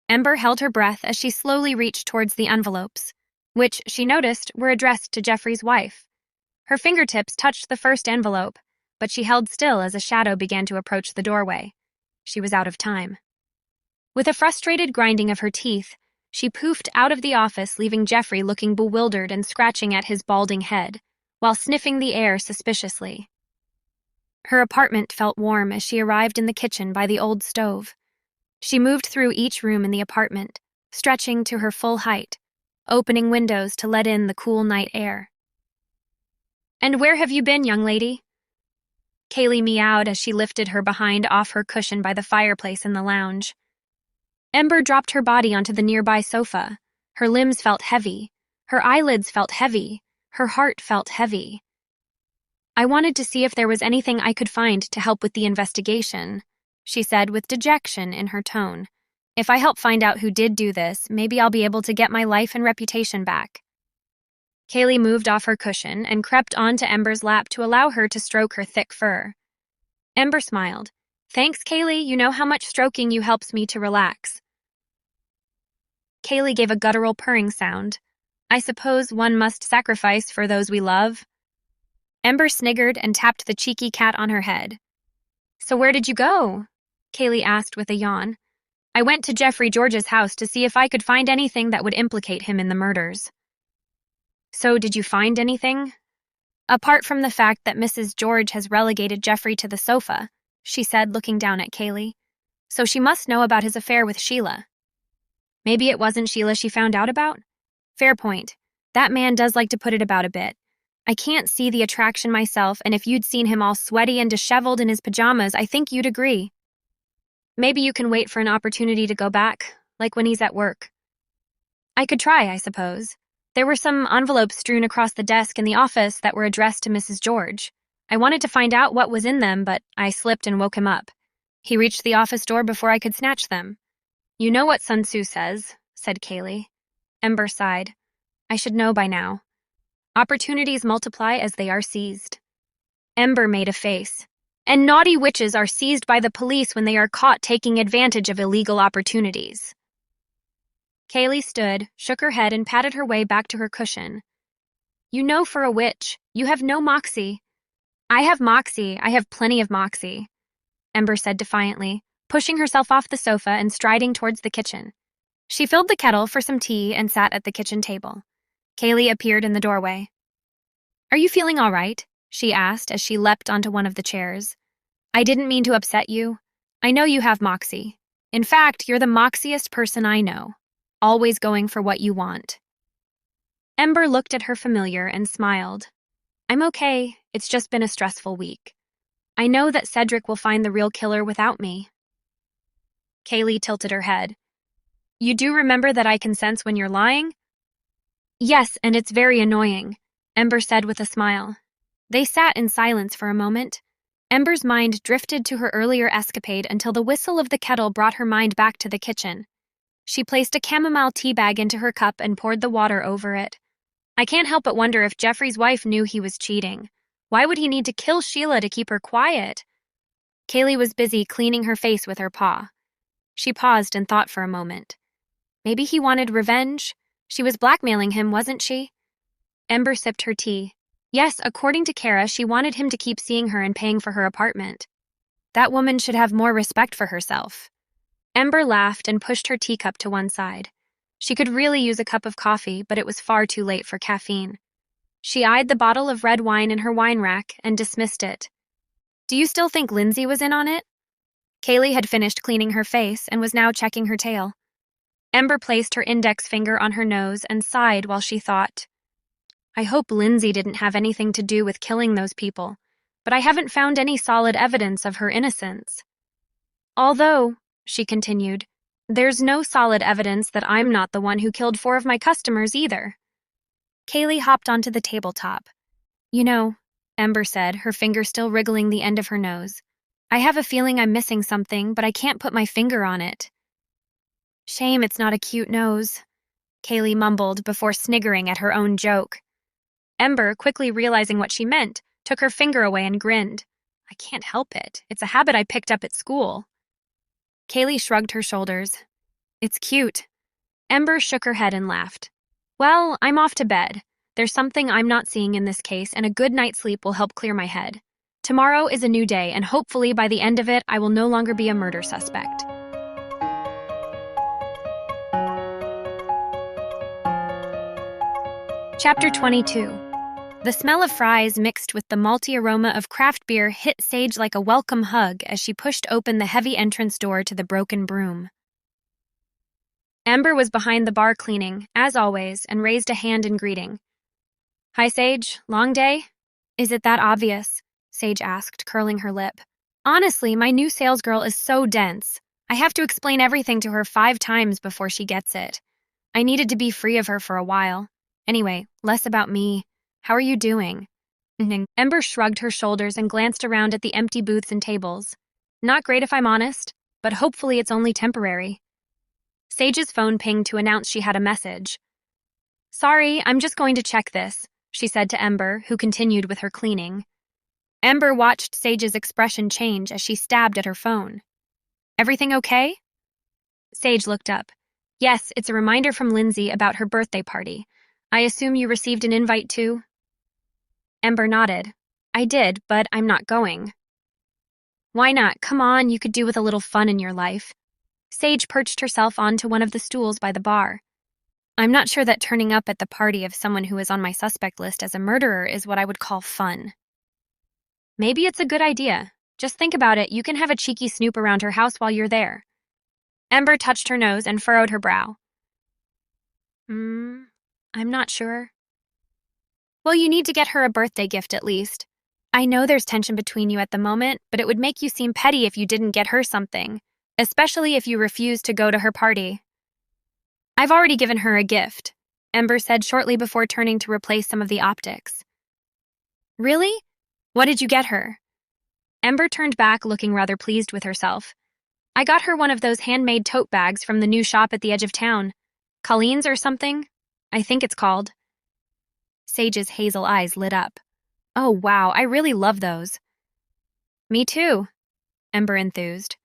Ember held her breath as she slowly reached towards the envelopes, which, she noticed, were addressed to Jeffrey's wife. Her fingertips touched the first envelope, but she held still as a shadow began to approach the doorway. She was out of time. With a frustrated grinding of her teeth, she poofed out of the office, leaving Jeffrey looking bewildered and scratching at his balding head, while sniffing the air suspiciously. Her apartment felt warm as she arrived in the kitchen by the old stove. She moved through each room in the apartment, stretching to her full height, opening windows to let in the cool night air. "And where have you been, young lady?" Kaylee meowed as she lifted her behind off her cushion by the fireplace in the lounge. Ember dropped her body onto the nearby sofa. Her limbs felt heavy. Her eyelids felt heavy. Her heart felt heavy. "I wanted to see if there was anything I could find to help with the investigation," she said with dejection in her tone. "If I help find out who did do this, maybe I'll be able to get my life and reputation back." Kaylee moved off her cushion and crept onto Ember's lap to allow her to stroke her thick fur. Ember smiled. "Thanks, Kaylee. You know how much stroking you helps me to relax." Kaylee gave a guttural purring sound. "I suppose one must sacrifice for those we love." Ember sniggered and tapped the cheeky cat on her head. "So where did you go?" Kaylee asked with a yawn. "I went to Jeffrey George's house to see if I could find anything that would implicate him in the murders." "So did you find anything?" "Apart from the fact that Mrs. George has relegated Jeffrey to the sofa," she said, looking down at Kaylee. "So she must know about his affair with Sheila." "Maybe it wasn't Sheila she found out about?" "Fair point. That man does like to put it about a bit. I can't see the attraction myself, and if you'd seen him all sweaty and disheveled in his pajamas, I think you'd agree." "Maybe you can wait for an opportunity to go back, like when he's at work." "I could try, I suppose. There were some envelopes strewn across the desk in the office that were addressed to Mrs. George. I wanted to find out what was in them, but I slipped and woke him up. He reached the office door before I could snatch them." "You know what Sun Tzu says," said Kaylee. Ember sighed. "I should know by now. Opportunities multiply as they are seized." Ember made a face. "And naughty witches are seized by the police when they are caught taking advantage of illegal opportunities." Kaylee stood, shook her head, and patted her way back to her cushion. "You know for a witch, you have no moxie." "I have moxie. I have plenty of moxie," Ember said defiantly, pushing herself off the sofa and striding towards the kitchen. She filled the kettle for some tea and sat at the kitchen table. Kaylee appeared in the doorway. "Are you feeling all right?" she asked as she leapt onto one of the chairs. "I didn't mean to upset you. I know you have moxie. In fact, you're the moxiest person I know. Always going for what you want." Ember looked at her familiar and smiled. "I'm okay. It's just been a stressful week. I know that Cedric will find the real killer without me." Kaylee tilted her head. "You do remember that I can sense when you're lying?" "Yes, and it's very annoying," Ember said with a smile. They sat in silence for a moment. Ember's mind drifted to her earlier escapade until the whistle of the kettle brought her mind back to the kitchen. She placed a chamomile tea bag into her cup and poured the water over it. "I can't help but wonder if Jeffrey's wife knew he was cheating. Why would he need to kill Sheila to keep her quiet?" Kaylee was busy cleaning her face with her paw. She paused and thought for a moment. Maybe he wanted revenge? She was blackmailing him, wasn't she? Ember sipped her tea. Yes, according to Kara, she wanted him to keep seeing her and paying for her apartment. That woman should have more respect for herself. Ember laughed and pushed her teacup to one side. She could really use a cup of coffee, but it was far too late for caffeine. She eyed the bottle of red wine in her wine rack and dismissed it. "Do you still think Lindsay was in on it?" Kaylee had finished cleaning her face and was now checking her tail. Ember placed her index finger on her nose and sighed while she thought. I hope Lindsay didn't have anything to do with killing those people, but I haven't found any solid evidence of her innocence. Although, she continued, there's no solid evidence that I'm not the one who killed 4 of my customers either. Kaylee hopped onto the tabletop. You know, Ember said, her finger still wriggling the end of her nose. I have a feeling I'm missing something, but I can't put my finger on it. Shame it's not a cute nose, Kaylee mumbled before sniggering at her own joke. Ember, quickly realizing what she meant, took her finger away and grinned. I can't help it. It's a habit I picked up at school. Kaylee shrugged her shoulders. It's cute. Ember shook her head and laughed. Well, I'm off to bed. There's something I'm not seeing in this case, and a good night's sleep will help clear my head. Tomorrow is a new day, and hopefully by the end of it, I will no longer be a murder suspect. Chapter 22. The smell of fries mixed with the malty aroma of craft beer hit Sage like a welcome hug as she pushed open the heavy entrance door to the Broken Broom. Ember was behind the bar cleaning, as always, and raised a hand in greeting. Hi, Sage. Long day? Is it that obvious? Sage asked, curling her lip. Honestly, my new salesgirl is so dense. I have to explain everything to her 5 times before she gets it. I needed to be free of her for a while. Anyway, less about me. How are you doing? Ember shrugged her shoulders and glanced around at the empty booths and tables. Not great if I'm honest, but hopefully it's only temporary. Sage's phone pinged to announce she had a message. Sorry, I'm just going to check this, she said to Ember, who continued with her cleaning. Ember watched Sage's expression change as she stabbed at her phone. Everything okay? Sage looked up. Yes, it's a reminder from Lindsay about her birthday party. I assume you received an invite too? Ember nodded. I did, but I'm not going. Why not? Come on, you could do with a little fun in your life. Sage perched herself onto one of the stools by the bar. I'm not sure that turning up at the party of someone who is on my suspect list as a murderer is what I would call fun. Maybe it's a good idea. Just think about it, you can have a cheeky snoop around her house while you're there. Ember touched her nose and furrowed her brow. I'm not sure. Well, you need to get her a birthday gift at least. I know there's tension between you at the moment, but it would make you seem petty if you didn't get her something, especially if you refuse to go to her party. I've already given her a gift, Ember said shortly before turning to replace some of the optics. Really? What did you get her? Ember turned back, looking rather pleased with herself. I got her one of those handmade tote bags from the new shop at the edge of town. Colleen's or something? I think it's called. Sage's hazel eyes lit up. Oh, wow, I really love those. Me too, Ember enthused.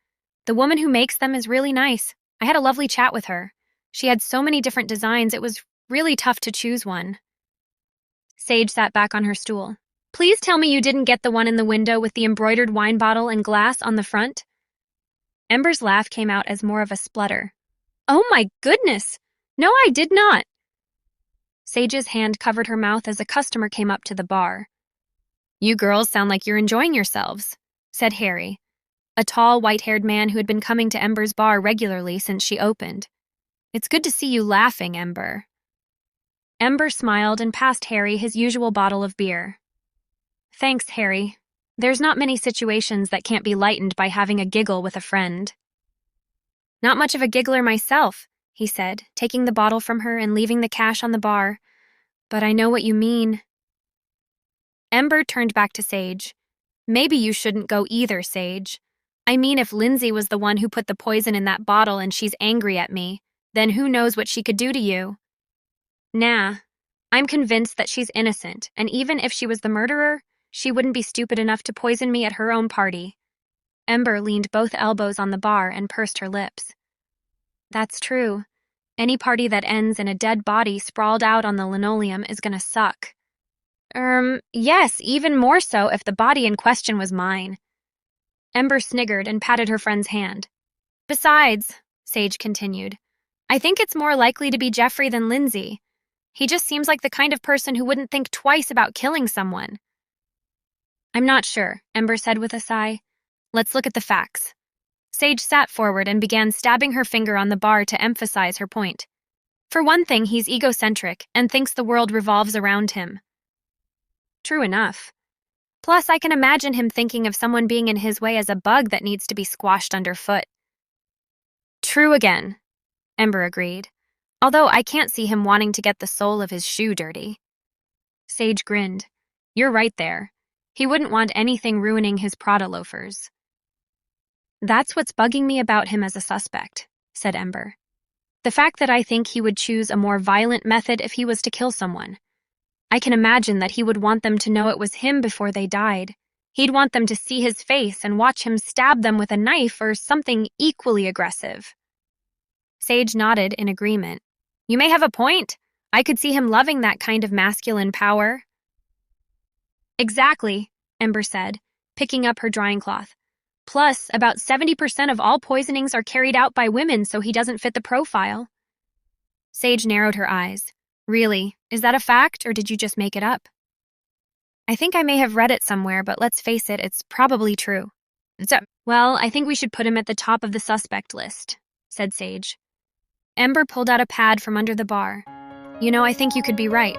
The woman who makes them is really nice. I had a lovely chat with her. She had so many different designs, it was really tough to choose one. Sage sat back on her stool. Please tell me you didn't get the one in the window with the embroidered wine bottle and glass on the front? Ember's laugh came out as more of a splutter. Oh my goodness! No, I did not! Sage's hand covered her mouth as a customer came up to the bar. You girls sound like you're enjoying yourselves, said Harry, a tall, white-haired man who had been coming to Ember's bar regularly since she opened. It's good to see you laughing, Ember. Ember smiled and passed Harry his usual bottle of beer. Thanks, Harry. There's not many situations that can't be lightened by having a giggle with a friend. Not much of a giggler myself, he said, taking the bottle from her and leaving the cash on the bar. But I know what you mean. Ember turned back to Sage. Maybe you shouldn't go either, Sage. I mean, if Lindsay was the one who put the poison in that bottle and she's angry at me, then who knows what she could do to you? Nah, I'm convinced that she's innocent, and even if she was the murderer, she wouldn't be stupid enough to poison me at her own party. Ember leaned both elbows on the bar and pursed her lips. That's true. Any party that ends in a dead body sprawled out on the linoleum is gonna suck. Yes, even more so if the body in question was mine. Ember sniggered and patted her friend's hand. Besides, Sage continued, I think it's more likely to be Jeffrey than Lindsay. He just seems like the kind of person who wouldn't think twice about killing someone. I'm not sure, Ember said with a sigh. Let's look at the facts. Sage sat forward and began stabbing her finger on the bar to emphasize her point. For one thing, he's egocentric and thinks the world revolves around him. True enough. Plus, I can imagine him thinking of someone being in his way as a bug that needs to be squashed underfoot. True again, Ember agreed, although I can't see him wanting to get the sole of his shoe dirty. Sage grinned. You're right there. He wouldn't want anything ruining his Prada loafers. That's what's bugging me about him as a suspect, said Ember. The fact that I think he would choose a more violent method if he was to kill someone. I can imagine that he would want them to know it was him before they died. He'd want them to see his face and watch him stab them with a knife or something equally aggressive. Sage nodded in agreement. You may have a point. I could see him loving that kind of masculine power. Exactly, Ember said, picking up her drying cloth. Plus, about 70% of all poisonings are carried out by women, so he doesn't fit the profile. Sage narrowed her eyes. Really, is that a fact, or did you just make it up? I think I may have read it somewhere, but let's face it, it's probably true. Well, I think we should put him at the top of the suspect list, said Sage. Ember pulled out a pad from under the bar. You know, I think you could be right.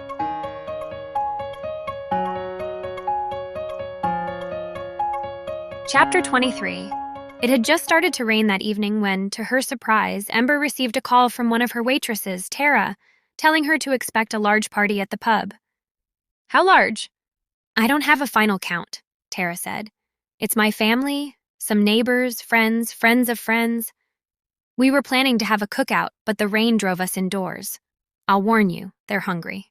Chapter 23. It had just started to rain that evening when, to her surprise, Ember received a call from one of her waitresses, Tara, telling her to expect a large party at the pub. How large? I don't have a final count, Tara said. It's my family, some neighbors, friends of friends. We were planning to have a cookout, but the rain drove us indoors. I'll warn you, they're hungry.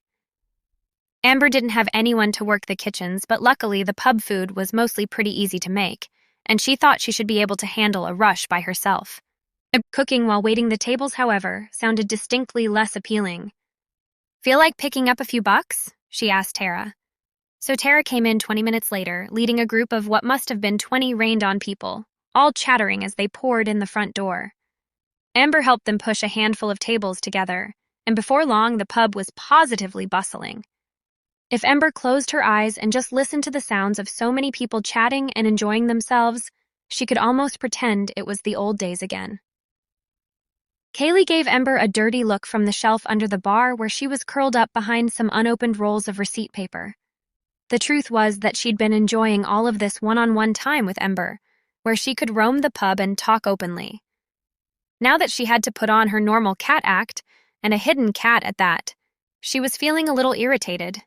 Amber didn't have anyone to work the kitchens, but luckily the pub food was mostly pretty easy to make, and she thought she should be able to handle a rush by herself. Cooking while waiting the tables, however, sounded distinctly less appealing. Feel like picking up a few bucks? She asked Tara. So Tara came in 20 minutes later, leading a group of what must have been 20 rained-on people, all chattering as they poured in the front door. Amber helped them push a handful of tables together, and before long the pub was positively bustling. If Ember closed her eyes and just listened to the sounds of so many people chatting and enjoying themselves, she could almost pretend it was the old days again. Kaylee gave Ember a dirty look from the shelf under the bar where she was curled up behind some unopened rolls of receipt paper. The truth was that she'd been enjoying all of this one-on-one time with Ember, where she could roam the pub and talk openly. Now that she had to put on her normal cat act, and a hidden cat at that, she was feeling a little irritated.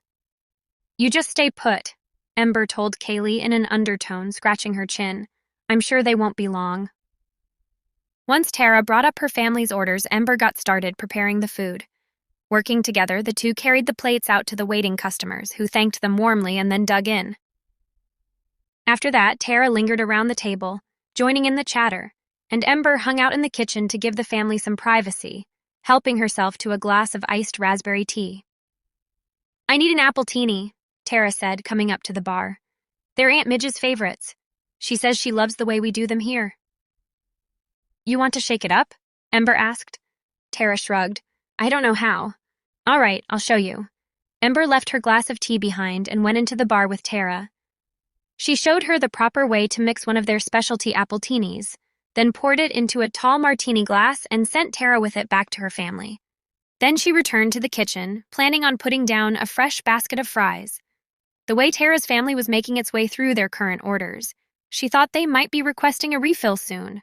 You just stay put, Ember told Kaylee in an undertone, scratching her chin. I'm sure they won't be long. Once Tara brought up her family's orders, Ember got started preparing the food. Working together, the two carried the plates out to the waiting customers, who thanked them warmly and then dug in. After that, Tara lingered around the table, joining in the chatter, and Ember hung out in the kitchen to give the family some privacy, helping herself to a glass of iced raspberry tea. I need an apple teeny, Tara said, coming up to the bar. They're Aunt Midge's favorites. She says she loves the way we do them here. You want to shake it up? Ember asked. Tara shrugged. I don't know how. All right, I'll show you. Ember left her glass of tea behind and went into the bar with Tara. She showed her the proper way to mix one of their specialty apple teenies, then poured it into a tall martini glass and sent Tara with it back to her family. Then she returned to the kitchen, planning on putting down a fresh basket of fries. The way Tara's family was making its way through their current orders, she thought they might be requesting a refill soon.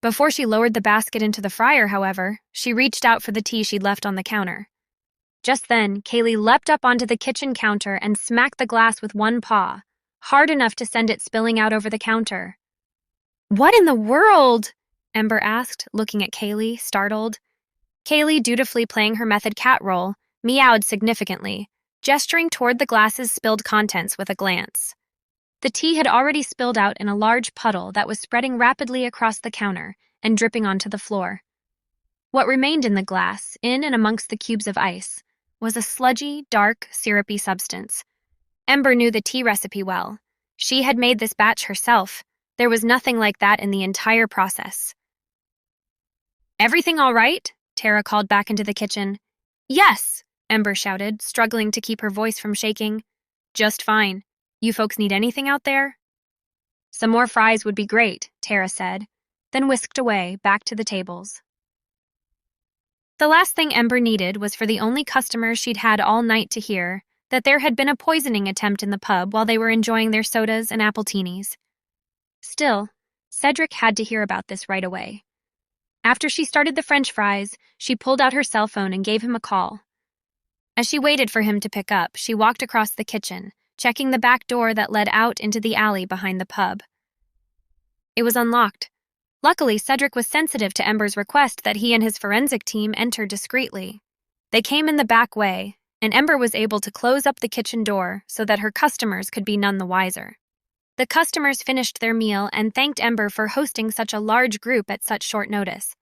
Before she lowered the basket into the fryer, however, she reached out for the tea she'd left on the counter. Just then, Kaylee leapt up onto the kitchen counter and smacked the glass with one paw, hard enough to send it spilling out over the counter. What in the world? Ember asked, looking at Kaylee, startled. Kaylee, dutifully playing her method cat role, meowed significantly, gesturing toward the glass's spilled contents with a glance. The tea had already spilled out in a large puddle that was spreading rapidly across the counter and dripping onto the floor. What remained in the glass, in and amongst the cubes of ice, was a sludgy, dark, syrupy substance. Ember knew the tea recipe well. She had made this batch herself. There was nothing like that in the entire process. Everything all right? Tara called back into the kitchen. Yes, Ember shouted, struggling to keep her voice from shaking. Just fine. You folks need anything out there? Some more fries would be great, Tara said, then whisked away, back to the tables. The last thing Ember needed was for the only customer she'd had all night to hear that there had been a poisoning attempt in the pub while they were enjoying their sodas and appletinis. Still, Cedric had to hear about this right away. After she started the French fries, she pulled out her cell phone and gave him a call. As she waited for him to pick up, she walked across the kitchen, checking the back door that led out into the alley behind the pub. It was unlocked. Luckily, Cedric was sensitive to Ember's request that he and his forensic team enter discreetly. They came in the back way, and Ember was able to close up the kitchen door so that her customers could be none the wiser. The customers finished their meal and thanked Ember for hosting such a large group at such short notice.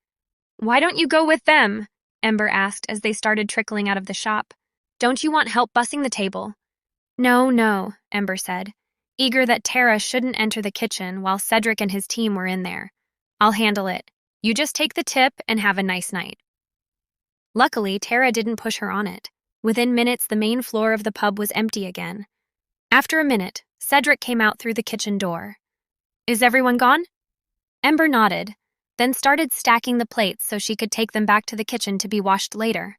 "Why don't you go with them?" Ember asked as they started trickling out of the shop. "Don't you want help bussing the table?" No, Ember said, eager that Tara shouldn't enter the kitchen while Cedric and his team were in there. "I'll handle it. You just take the tip and have a nice night." Luckily, Tara didn't push her on it. Within minutes, the main floor of the pub was empty again. After a minute, Cedric came out through the kitchen door. "Is everyone gone?" Ember nodded, then started stacking the plates so she could take them back to the kitchen to be washed later.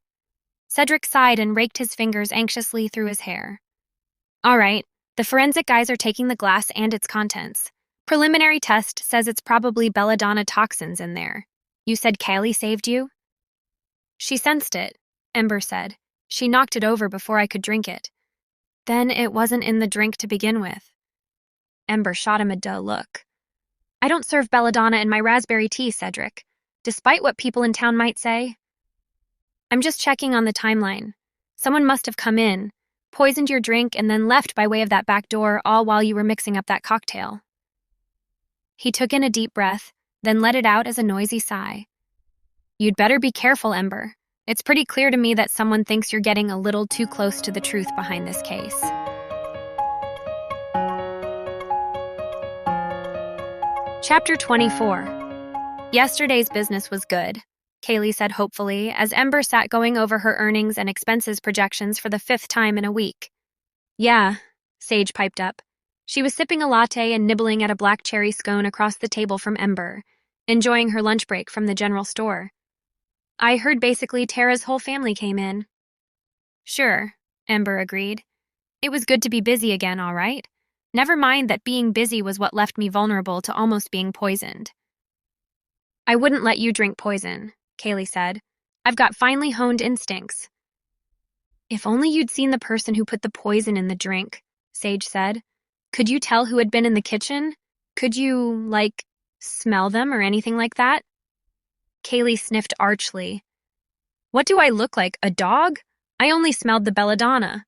Cedric sighed and raked his fingers anxiously through his hair. "All right, the forensic guys are taking the glass and its contents. Preliminary test says it's probably belladonna toxins in there. You said Callie saved you?" "She sensed it," Ember said. "She knocked it over before I could drink it. Then it wasn't in the drink to begin with." Ember shot him a dull look. "I don't serve belladonna in my raspberry tea, Cedric, despite what people in town might say. I'm just checking on the timeline. Someone must have come in, poisoned your drink, and then left by way of that back door, all while you were mixing up that cocktail." He took in a deep breath, then let it out as a noisy sigh. "You'd better be careful, Ember. It's pretty clear to me that someone thinks you're getting a little too close to the truth behind this case." Chapter 24. Yesterday's business was good, Kaylee said hopefully, as Ember sat going over her earnings and expenses projections for the 5th time in a week. "Yeah," Sage piped up. She was sipping a latte and nibbling at a black cherry scone across the table from Ember, enjoying her lunch break from the general store. "I heard basically Tara's whole family came in." "Sure," Ember agreed. "It was good to be busy again, all right. Never mind that being busy was what left me vulnerable to almost being poisoned." "I wouldn't let you drink poison," Kaylee said. "I've got finely honed instincts." "If only you'd seen the person who put the poison in the drink," Sage said. "Could you tell who had been in the kitchen? Could you, smell them or anything like that?" Kaylee sniffed archly. "What do I look like, a dog? I only smelled the belladonna."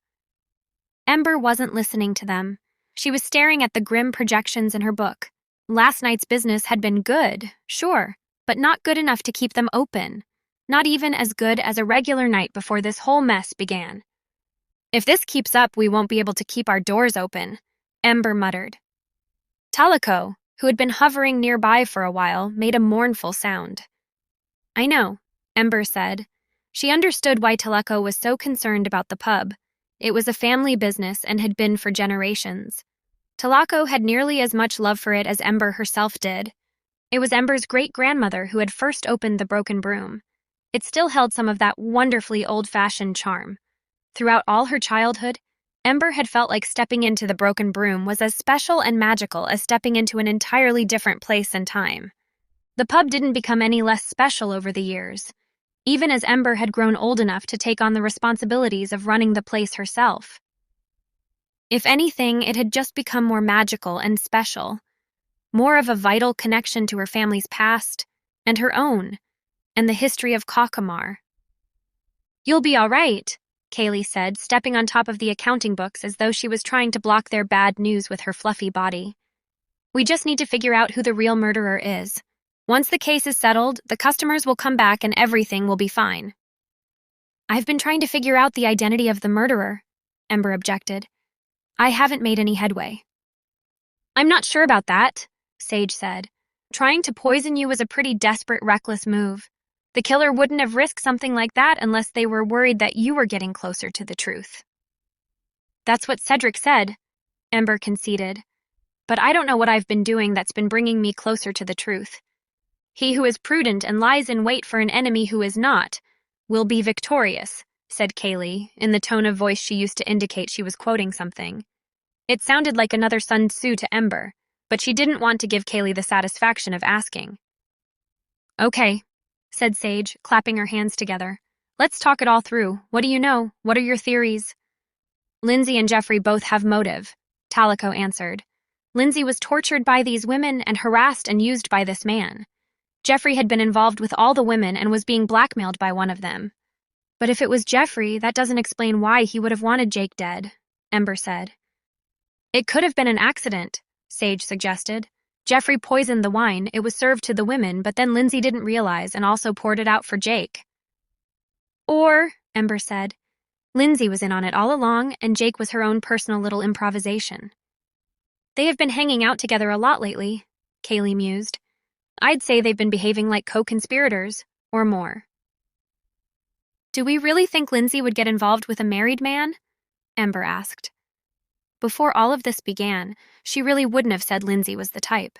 Ember wasn't listening to them. She was staring at the grim projections in her book. Last night's business had been good, sure, but not good enough to keep them open. Not even as good as a regular night before this whole mess began. "If this keeps up, we won't be able to keep our doors open," Ember muttered. Talako, who had been hovering nearby for a while, made a mournful sound. "I know," Ember said. She understood why Talako was so concerned about the pub. It was a family business and had been for generations. Talako had nearly as much love for it as Ember herself did. It was Ember's great-grandmother who had first opened the Broken Broom. It still held some of that wonderfully old-fashioned charm. Throughout all her childhood, Ember had felt like stepping into the Broken Broom was as special and magical as stepping into an entirely different place and time. The pub didn't become any less special over the years, even as Ember had grown old enough to take on the responsibilities of running the place herself. If anything, it had just become more magical and special, more of a vital connection to her family's past, and her own, and the history of Cockamar. "You'll be all right," Kaylee said, stepping on top of the accounting books as though she was trying to block their bad news with her fluffy body. "We just need to figure out who the real murderer is. Once the case is settled, the customers will come back and everything will be fine." "I've been trying to figure out the identity of the murderer," Ember objected. "I haven't made any headway." "I'm not sure about that," Sage said. "Trying to poison you was a pretty desperate, reckless move. The killer wouldn't have risked something like that unless they were worried that you were getting closer to the truth." "That's what Cedric said," Ember conceded. but I don't know what I've been doing that's been bringing me closer to the truth. He who is prudent and lies in wait for an enemy who is not will be victorious, said Kaylee, in the tone of voice she used to indicate she was quoting something. It sounded like another Sun Tzu to Ember, but she didn't want to give Kaylee the satisfaction of asking. Okay, said Sage, clapping her hands together. Let's talk it all through. What do you know? What are your theories? Lindsay and Jeffrey both have motive, Talico answered. Lindsay was tortured by these women and harassed and used by this man. Jeffrey had been involved with all the women and was being blackmailed by one of them. But if it was Jeffrey, that doesn't explain why he would have wanted Jake dead, Ember said. It could have been an accident, Sage suggested. Jeffrey poisoned the wine, it was served to the women, but then Lindsay didn't realize and also poured it out for Jake. Or, Ember said, Lindsay was in on it all along, and Jake was her own personal little improvisation. They have been hanging out together a lot lately, Kaylee mused. I'd say they've been behaving like co-conspirators, or more. Do we really think Lindsay would get involved with a married man? Ember asked. Before all of this began, she really wouldn't have said Lindsay was the type.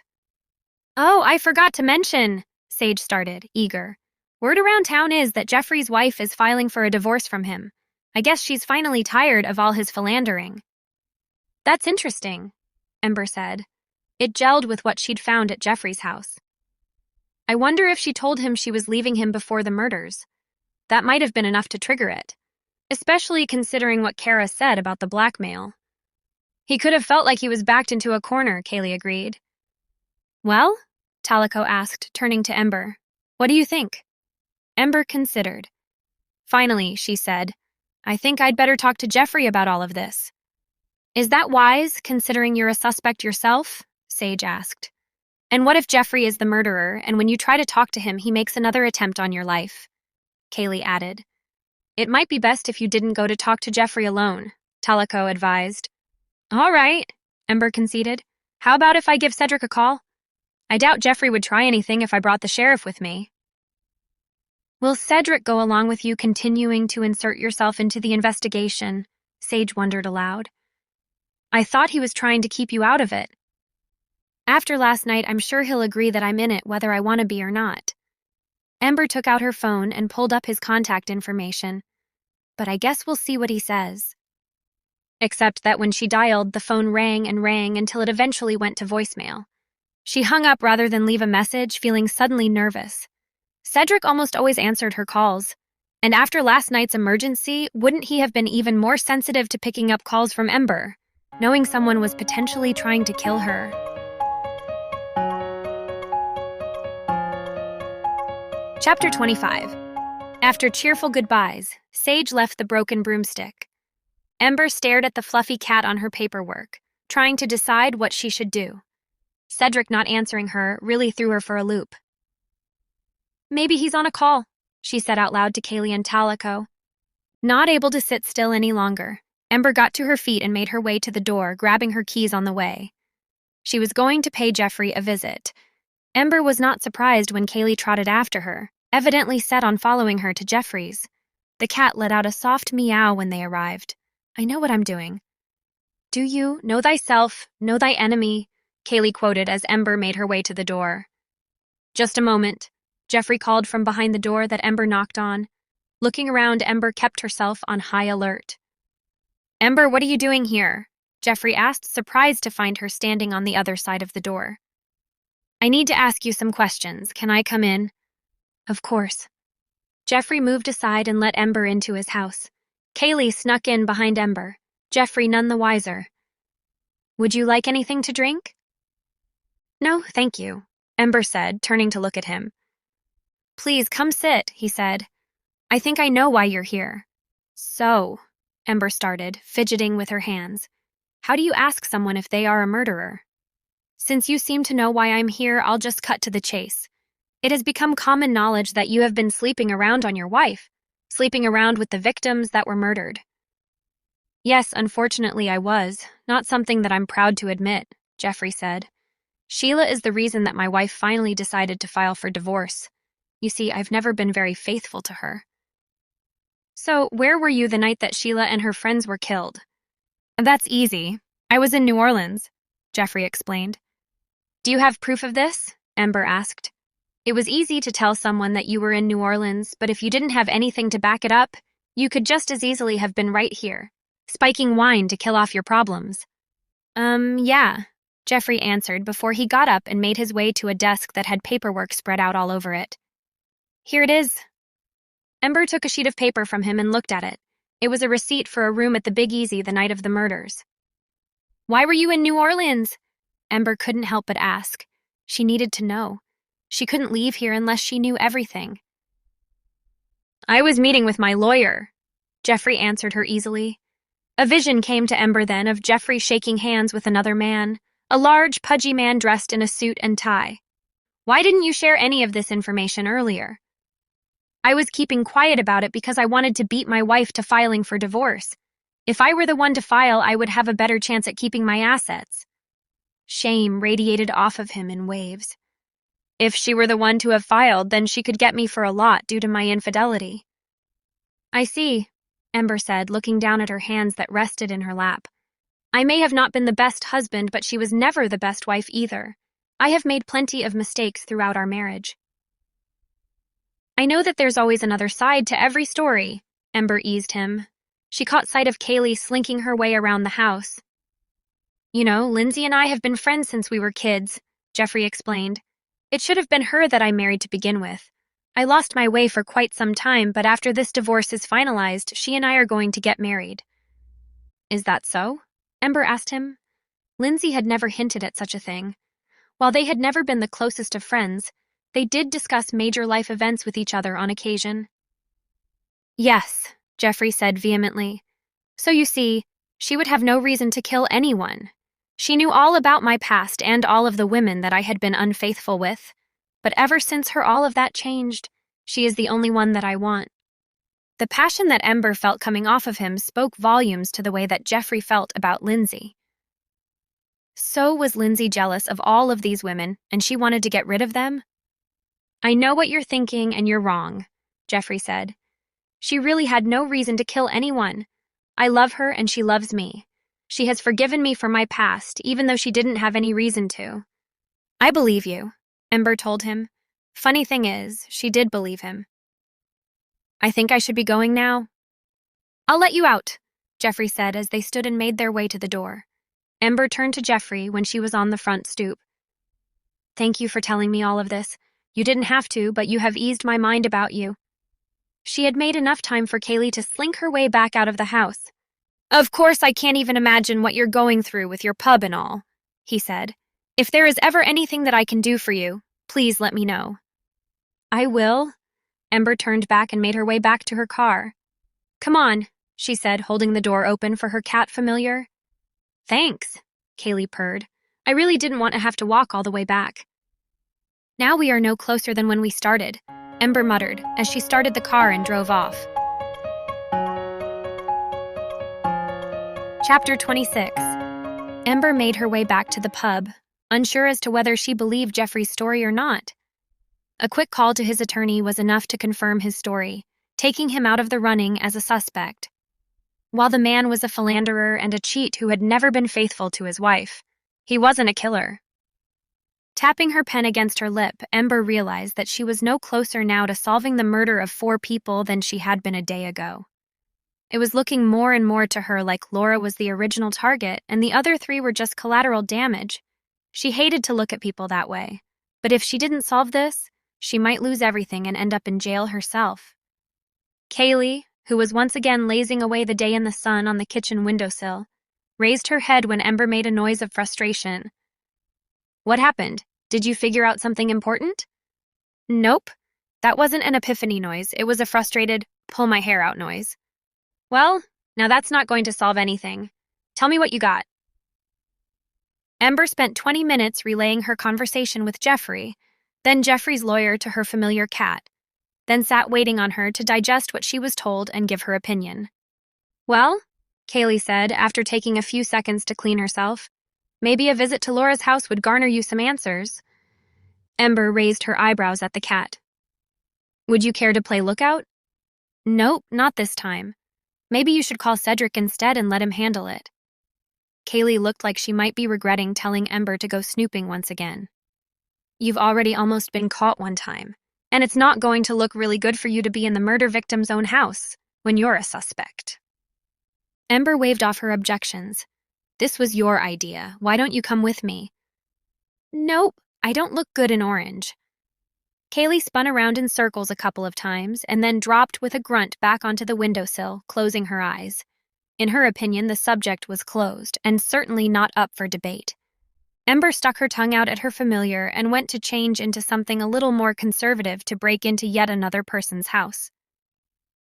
Oh, I forgot to mention, Sage started, eager. Word around town is that Jeffrey's wife is filing for a divorce from him. I guess she's finally tired of all his philandering. That's interesting, Ember said. It gelled with what she'd found at Jeffrey's house. I wonder if she told him she was leaving him before the murders. That might have been enough to trigger it, especially considering what Kara said about the blackmail. He could have felt like he was backed into a corner, Kaylee agreed. Well? Talico asked, turning to Ember. What do you think? Ember considered. Finally, she said, I think I'd better talk to Jeffrey about all of this. Is that wise, considering you're a suspect yourself? Sage asked. And what if Jeffrey is the murderer, and when you try to talk to him, he makes another attempt on your life? Kaylee added. It might be best if you didn't go to talk to Jeffrey alone, Talico advised. All right, Ember conceded. How about if I give Cedric a call? I doubt Jeffrey would try anything if I brought the sheriff with me. Will Cedric go along with you continuing to insert yourself into the investigation? Sage wondered aloud. I thought he was trying to keep you out of it. After last night, I'm sure he'll agree that I'm in it whether I want to be or not. Ember took out her phone and pulled up his contact information. But I guess we'll see what he says. Except that when she dialed, the phone rang and rang until it eventually went to voicemail. She hung up rather than leave a message, feeling suddenly nervous. Cedric almost always answered her calls, and after last night's emergency, wouldn't he have been even more sensitive to picking up calls from Ember, knowing someone was potentially trying to kill her? Chapter 25. After cheerful goodbyes, Sage left the broken broomstick. Ember stared at the fluffy cat on her paperwork, trying to decide what she should do. Cedric not answering her really threw her for a loop. Maybe he's on a call, she said out loud to Kaylee and Talico. Not able to sit still any longer, Ember got to her feet and made her way to the door, grabbing her keys on the way. She was going to pay Jeffrey a visit. Ember was not surprised when Kaylee trotted after her, evidently set on following her to Jeffrey's. The cat let out a soft meow when they arrived. I know what I'm doing. Do you? Know thyself, know thy enemy, Kaylee quoted as Ember made her way to the door. Just a moment, Jeffrey called from behind the door that Ember knocked on. Looking around, Ember kept herself on high alert. Ember, what are you doing here? Jeffrey asked, surprised to find her standing on the other side of the door. I need to ask you some questions. Can I come in? Of course. Jeffrey moved aside and let Ember into his house. Kaylee snuck in behind Ember, Jeffrey none the wiser. Would you like anything to drink? No, thank you, Ember said, turning to look at him. Please, come sit, he said. I think I know why you're here. So, Ember started, fidgeting with her hands. How do you ask someone if they are a murderer? Since you seem to know why I'm here, I'll just cut to the chase. It has become common knowledge that you have been sleeping around on your wife, sleeping around with the victims that were murdered. Yes, unfortunately I was. Not something that I'm proud to admit, Jeffrey said. Sheila is the reason that my wife finally decided to file for divorce. You see, I've never been very faithful to her. So, where were you the night that Sheila and her friends were killed? That's easy. I was in New Orleans. Jeffrey explained. Do you have proof of this? Ember asked. It was easy to tell someone that you were in New Orleans, but if you didn't have anything to back it up, you could just as easily have been right here, spiking wine to kill off your problems. Yeah, Jeffrey answered before he got up and made his way to a desk that had paperwork spread out all over it. Here it is. Ember took a sheet of paper from him and looked at it. It was a receipt for a room at the Big Easy the night of the murders. Why were you in New Orleans? Ember couldn't help but ask. She needed to know. She couldn't leave here unless she knew everything. I was meeting with my lawyer, Jeffrey answered her easily. A vision came to Ember then of Jeffrey shaking hands with another man, a large, pudgy man dressed in a suit and tie. Why didn't you share any of this information earlier? I was keeping quiet about it because I wanted to beat my wife to filing for divorce. If I were the one to file, I would have a better chance at keeping my assets. Shame radiated off of him in waves. If she were the one to have filed, then she could get me for a lot due to my infidelity. I see, Ember said, looking down at her hands that rested in her lap. I may have not been the best husband, but she was never the best wife either. I have made plenty of mistakes throughout our marriage. I know that there's always another side to every story, Ember eased him. She caught sight of Kaylee slinking her way around the house. You know, Lindsay and I have been friends since we were kids, Jeffrey explained. It should have been her that I married to begin with. I lost my way for quite some time, but after this divorce is finalized, she and I are going to get married. Is that so? Ember asked him. Lindsay had never hinted at such a thing. While they had never been the closest of friends, they did discuss major life events with each other on occasion. Yes, Jeffrey said vehemently. So you see, she would have no reason to kill anyone. She knew all about my past and all of the women that I had been unfaithful with. But ever since all of that changed, she is the only one that I want. The passion that Ember felt coming off of him spoke volumes to the way that Jeffrey felt about Lindsay. So was Lindsay jealous of all of these women, and she wanted to get rid of them? I know what you're thinking, and you're wrong, Jeffrey said. She really had no reason to kill anyone. I love her, and she loves me. She has forgiven me for my past, even though she didn't have any reason to. I believe you, Ember told him. Funny thing is, she did believe him. I think I should be going now. I'll let you out, Jeffrey said as they stood and made their way to the door. Ember turned to Jeffrey when she was on the front stoop. Thank you for telling me all of this. You didn't have to, but you have eased my mind about you. She had made enough time for Kaylee to slink her way back out of the house. Of course, I can't even imagine what you're going through with your pub and all, he said. If there is ever anything that I can do for you, please let me know. I will. Ember turned back and made her way back to her car. Come on, she said, holding the door open for her cat familiar. Thanks, Kaylee purred. I really didn't want to have to walk all the way back. Now we are no closer than when we started, Ember muttered as she started the car and drove off. Chapter 26. Ember made her way back to the pub, unsure as to whether she believed Jeffrey's story or not. A quick call to his attorney was enough to confirm his story, taking him out of the running as a suspect. While the man was a philanderer and a cheat who had never been faithful to his wife, he wasn't a killer. Tapping her pen against her lip, Ember realized that she was no closer now to solving the murder of 4 people than she had been a day ago. It was looking more and more to her like Laura was the original target and the other 3 were just collateral damage. She hated to look at people that way, but if she didn't solve this, she might lose everything and end up in jail herself. Kaylee, who was once again lazing away the day in the sun on the kitchen windowsill, raised her head when Ember made a noise of frustration. What happened? Did you figure out something important? Nope. That wasn't an epiphany noise. It was a frustrated, pull my hair out noise. Well, now that's not going to solve anything. Tell me what you got. Ember spent 20 minutes relaying her conversation with Jeffrey, then Jeffrey's lawyer to her familiar cat, then sat waiting on her to digest what she was told and give her opinion. Well, Kaylee said after taking a few seconds to clean herself, maybe a visit to Laura's house would garner you some answers. Ember raised her eyebrows at the cat. Would you care to play lookout? Nope, not this time. Maybe you should call Cedric instead and let him handle it. Kaylee looked like she might be regretting telling Ember to go snooping once again. You've already almost been caught one time, and it's not going to look really good for you to be in the murder victim's own house when you're a suspect. Ember waved off her objections. This was your idea. Why don't you come with me? Nope, I don't look good in orange. Kaylee spun around in circles a couple of times and then dropped with a grunt back onto the windowsill, closing her eyes. In her opinion, the subject was closed and certainly not up for debate. Ember stuck her tongue out at her familiar and went to change into something a little more conservative to break into yet another person's house.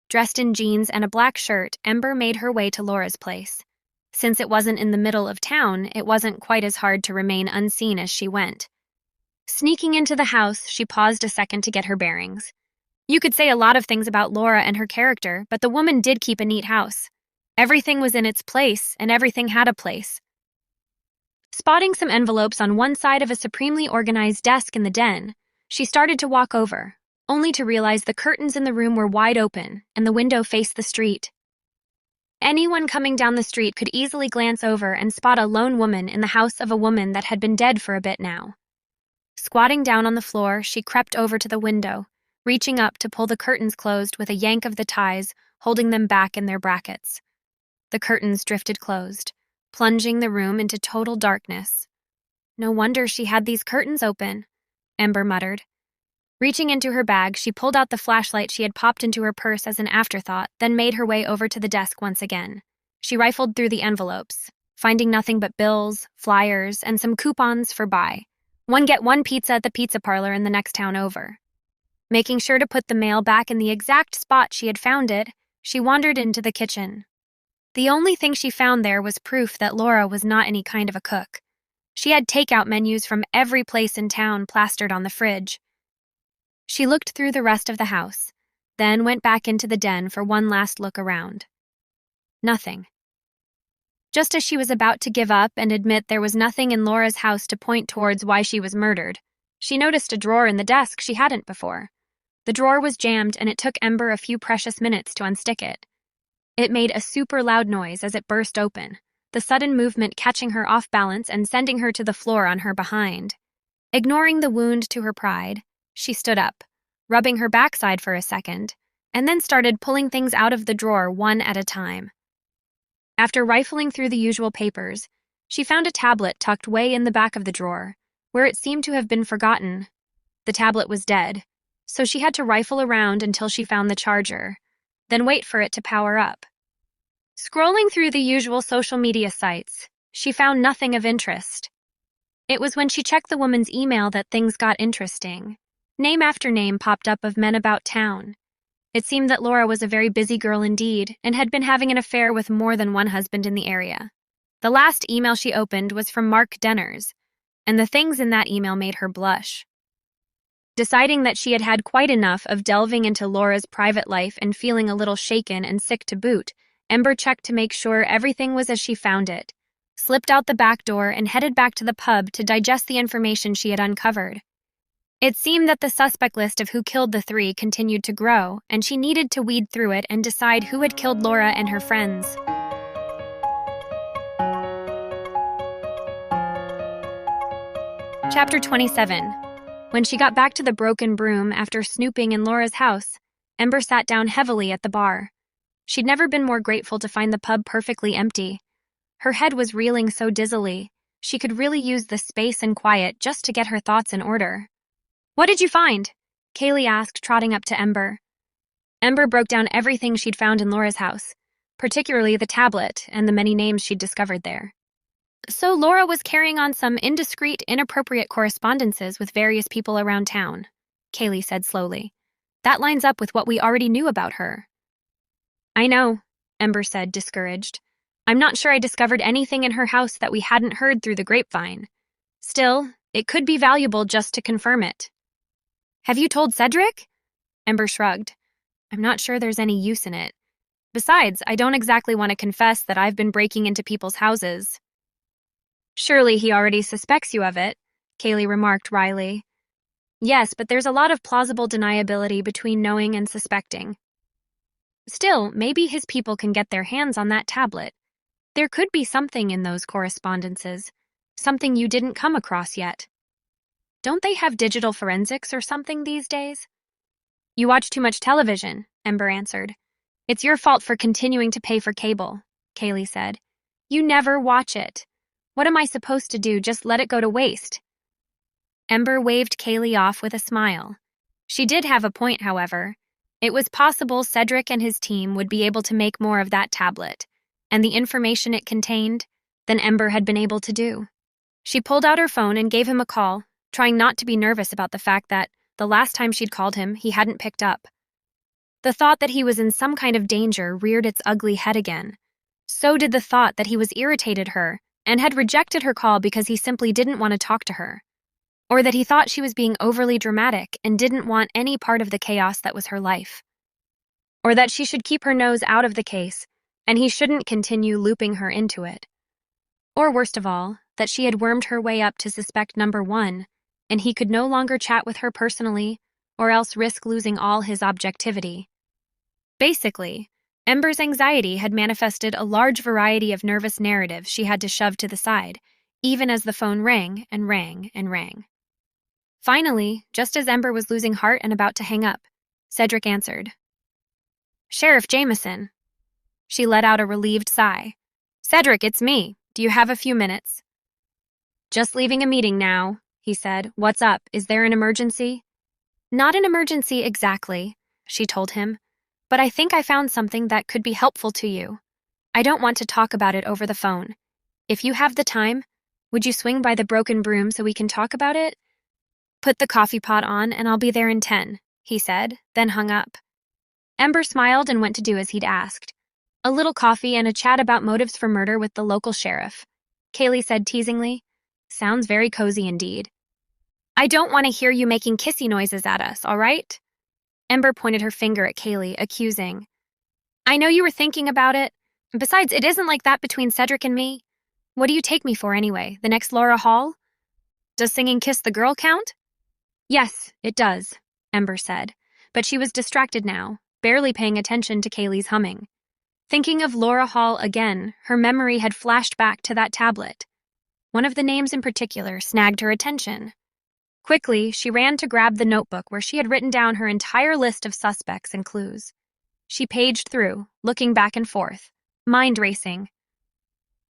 Dressed in jeans and a black shirt, Ember made her way to Laura's place. Since it wasn't in the middle of town, it wasn't quite as hard to remain unseen as she went. Sneaking into the house, she paused a second to get her bearings. You could say a lot of things about Laura and her character, but the woman did keep a neat house. Everything was in its place, and everything had a place. Spotting some envelopes on one side of a supremely organized desk in the den, she started to walk over, only to realize the curtains in the room were wide open and the window faced the street. Anyone coming down the street could easily glance over and spot a lone woman in the house of a woman that had been dead for a bit now. Squatting down on the floor, she crept over to the window, reaching up to pull the curtains closed with a yank of the ties, holding them back in their brackets. The curtains drifted closed, plunging the room into total darkness. No wonder she had these curtains open, Ember muttered. Reaching into her bag, she pulled out the flashlight she had popped into her purse as an afterthought, then made her way over to the desk once again. She rifled through the envelopes, finding nothing but bills, flyers, and some coupons for buy. One get one pizza at the pizza parlor in the next town over. Making sure to put the mail back in the exact spot she had found it, she wandered into the kitchen. The only thing she found there was proof that Laura was not any kind of a cook. She had takeout menus from every place in town plastered on the fridge. She looked through the rest of the house, then went back into the den for one last look around. Nothing. Just as she was about to give up and admit there was nothing in Laura's house to point towards why she was murdered, she noticed a drawer in the desk she hadn't before. The drawer was jammed and it took Ember a few precious minutes to unstick it. It made a super loud noise as it burst open, the sudden movement catching her off balance and sending her to the floor on her behind. Ignoring the wound to her pride, she stood up, rubbing her backside for a second, and then started pulling things out of the drawer one at a time. After rifling through the usual papers, she found a tablet tucked way in the back of the drawer, where it seemed to have been forgotten. The tablet was dead, so she had to rifle around until she found the charger, then wait for it to power up. Scrolling through the usual social media sites, she found nothing of interest. It was when she checked the woman's email that things got interesting. Name after name popped up of men about town. It seemed that Laura was a very busy girl indeed, and had been having an affair with more than one husband in the area. The last email she opened was from Mark Denners, and the things in that email made her blush. Deciding that she had had quite enough of delving into Laura's private life and feeling a little shaken and sick to boot, Ember checked to make sure everything was as she found it, slipped out the back door and headed back to the pub to digest the information she had uncovered. It seemed that the suspect list of who killed the three continued to grow, and she needed to weed through it and decide who had killed Laura and her friends. Chapter 27. When she got back to the Broken Broom after snooping in Laura's house, Ember sat down heavily at the bar. She'd never been more grateful to find the pub perfectly empty. Her head was reeling so dizzily, she could really use the space and quiet just to get her thoughts in order. What did you find? Kaylee asked, trotting up to Ember. Ember broke down everything she'd found in Laura's house, particularly the tablet and the many names she'd discovered there. So Laura was carrying on some indiscreet, inappropriate correspondences with various people around town, Kaylee said slowly. That lines up with what we already knew about her. I know, Ember said, discouraged. I'm not sure I discovered anything in her house that we hadn't heard through the grapevine. Still, it could be valuable just to confirm it. Have you told Cedric? Ember shrugged. I'm not sure there's any use in it. Besides, I don't exactly want to confess that I've been breaking into people's houses. Surely he already suspects you of it, Kaylee remarked wryly. Yes, but there's a lot of plausible deniability between knowing and suspecting. Still, maybe his people can get their hands on that tablet. There could be something in those correspondences, something you didn't come across yet. Don't they have digital forensics or something these days? You watch too much television, Ember answered. It's your fault for continuing to pay for cable, Kaylee said. You never watch it. What am I supposed to do? Just let it go to waste? Ember waved Kaylee off with a smile. She did have a point, however. It was possible Cedric and his team would be able to make more of that tablet, and the information it contained, than Ember had been able to do. She pulled out her phone and gave him a call, trying not to be nervous about the fact that, the last time she'd called him, he hadn't picked up. The thought that he was in some kind of danger reared its ugly head again. So did the thought that he was irritated her and had rejected her call because he simply didn't want to talk to her. Or that he thought she was being overly dramatic and didn't want any part of the chaos that was her life. Or that she should keep her nose out of the case and he shouldn't continue looping her into it. Or worst of all, that she had wormed her way up to suspect number one, and he could no longer chat with her personally, or else risk losing all his objectivity. Basically, Ember's anxiety had manifested a large variety of nervous narratives she had to shove to the side, even as the phone rang and rang and rang. Finally, just as Ember was losing heart and about to hang up, Cedric answered. Sheriff Jameson. She let out a relieved sigh. Cedric, it's me. Do you have a few minutes? Just leaving a meeting now, he said. What's up? Is there an emergency? Not an emergency exactly, she told him, but I think I found something that could be helpful to you. I don't want to talk about it over the phone. If you have the time, would you swing by the Broken Broom so we can talk about it? Put the coffee pot on and I'll be there in 10, he said, then hung up. Ember smiled and went to do as he'd asked. A little coffee and a chat about motives for murder with the local sheriff. Kaylee said teasingly. Sounds very cozy indeed. I don't want to hear you making kissy noises at us, all right? Ember pointed her finger at Kaylee, accusing. I know you were thinking about it. Besides, it isn't like that between Cedric and me. What do you take me for anyway? The next Laura Hall? Does singing Kiss the Girl count? Yes, it does, Ember said, but she was distracted now, barely paying attention to Kaylee's humming. Thinking of Laura Hall again, her memory had flashed back to that tablet. One of the names in particular snagged her attention. Quickly, she ran to grab the notebook where she had written down her entire list of suspects and clues. She paged through, looking back and forth, mind racing.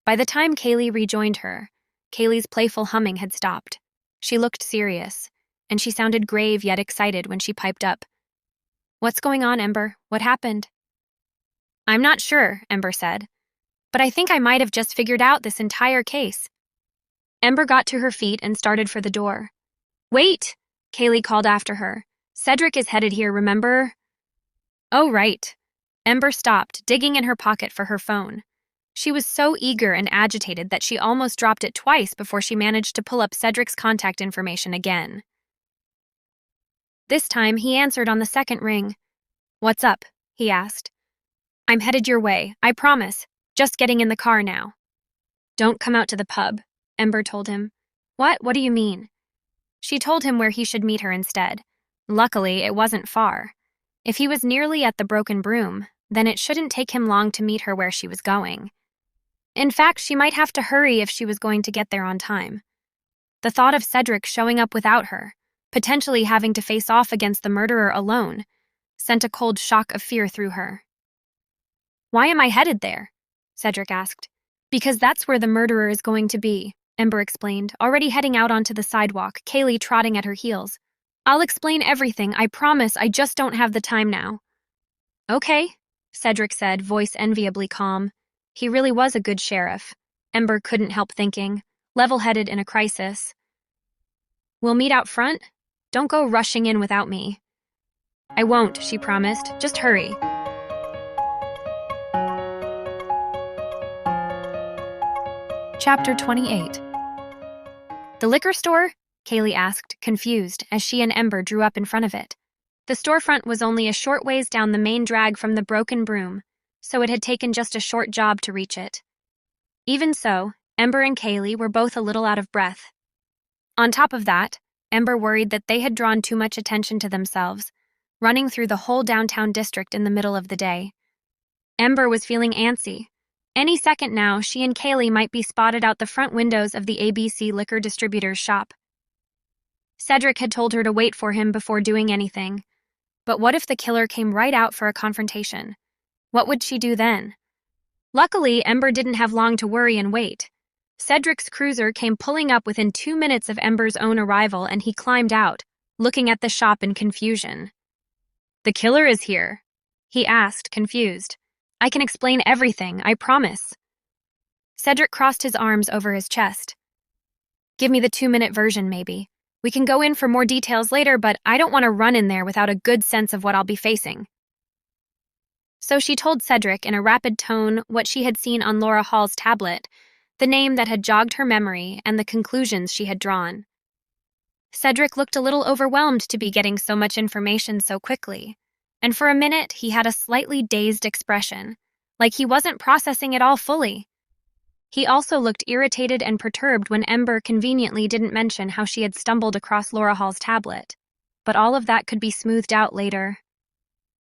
By the time Kaylee rejoined her, Kaylee's playful humming had stopped. She looked serious, and she sounded grave yet excited when she piped up. What's going on, Ember? What happened? I'm not sure, Ember said, but I think I might have just figured out this entire case. Ember got to her feet and started for the door. Wait, Kaylee called after her. Cedric is headed here, remember? Oh, right. Ember stopped, digging in her pocket for her phone. She was so eager and agitated that she almost dropped it twice before she managed to pull up Cedric's contact information again. This time, he answered on the second ring. What's up? He asked. I'm headed your way, I promise. Just getting in the car now. Don't come out to the pub, Ember told him. What? What do you mean? She told him where he should meet her instead. Luckily, it wasn't far. If he was nearly at the Broken Broom, then it shouldn't take him long to meet her where she was going. In fact, she might have to hurry if she was going to get there on time. The thought of Cedric showing up without her, potentially having to face off against the murderer alone, sent a cold shock of fear through her. Why am I headed there? Cedric asked. Because that's where the murderer is going to be, Ember explained, already heading out onto the sidewalk, Kaylee trotting at her heels. I'll explain everything, I promise, I just don't have the time now. Okay, Cedric said, voice enviably calm. He really was a good sheriff, Ember couldn't help thinking, level-headed in a crisis. We'll meet out front? Don't go rushing in without me. I won't, she promised. Just hurry. Chapter 28. The liquor store? Kaylee asked, confused, as she and Ember drew up in front of it. The storefront was only a short ways down the main drag from the Broken Broom, so it had taken just a short job to reach it. Even so, Ember and Kaylee were both a little out of breath. On top of that, Ember worried that they had drawn too much attention to themselves, running through the whole downtown district in the middle of the day. Ember was feeling antsy, Any second now, she and Kaylee might be spotted out the front windows of the ABC liquor distributor's shop. Cedric had told her to wait for him before doing anything. But what if the killer came right out for a confrontation? What would she do then? Luckily, Ember didn't have long to worry and wait. Cedric's cruiser came pulling up within 2 minutes of Ember's own arrival, and he climbed out, looking at the shop in confusion. "The killer is here?" he asked, confused. "I can explain everything, I promise." Cedric crossed his arms over his chest. "Give me the 2-minute version, maybe. We can go in for more details later, but I don't want to run in there without a good sense of what I'll be facing." So she told Cedric in a rapid tone what she had seen on Laura Hall's tablet, the name that had jogged her memory, and the conclusions she had drawn. Cedric looked a little overwhelmed to be getting so much information so quickly, and for a minute he had a slightly dazed expression, like he wasn't processing it all fully. He also looked irritated and perturbed when Ember conveniently didn't mention how she had stumbled across Laura Hall's tablet, but all of that could be smoothed out later.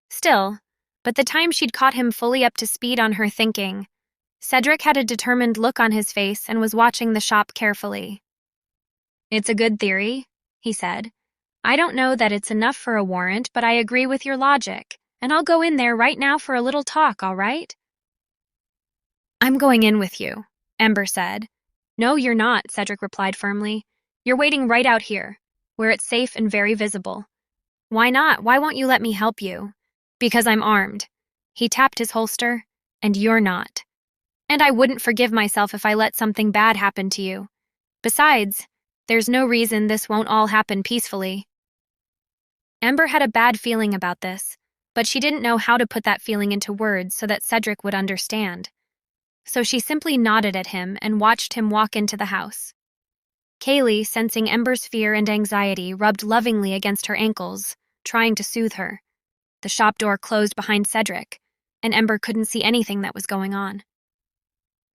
Still, by the time she'd caught him fully up to speed on her thinking, Cedric had a determined look on his face and was watching the shop carefully. "It's a good theory," he said. "I don't know that it's enough for a warrant, but I agree with your logic, and I'll go in there right now for a little talk, all right?" "I'm going in with you," Ember said. "No, you're not," Cedric replied firmly. "You're waiting right out here, where it's safe and very visible." "Why not? Why won't you let me help you?" "Because I'm armed." He tapped his holster. "And you're not. And I wouldn't forgive myself if I let something bad happen to you. Besides, there's no reason this won't all happen peacefully." Ember had a bad feeling about this, but she didn't know how to put that feeling into words so that Cedric would understand. So she simply nodded at him and watched him walk into the house. Kaylee, sensing Ember's fear and anxiety, rubbed lovingly against her ankles, trying to soothe her. The shop door closed behind Cedric, and Ember couldn't see anything that was going on.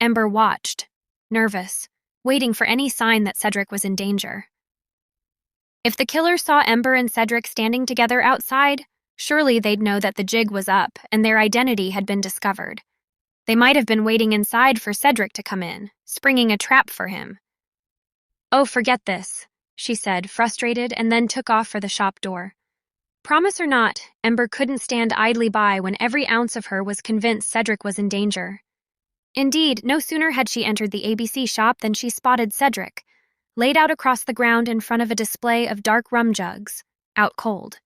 Ember watched, nervous, waiting for any sign that Cedric was in danger. If the killer saw Ember and Cedric standing together outside, surely they'd know that the jig was up and their identity had been discovered. They might have been waiting inside for Cedric to come in, springing a trap for him. "Oh, forget this," she said, frustrated, and then took off for the shop door. Promise or not, Ember couldn't stand idly by when every ounce of her was convinced Cedric was in danger. Indeed, no sooner had she entered the ABC shop than she spotted Cedric, laid out across the ground in front of a display of dark rum jugs, out cold.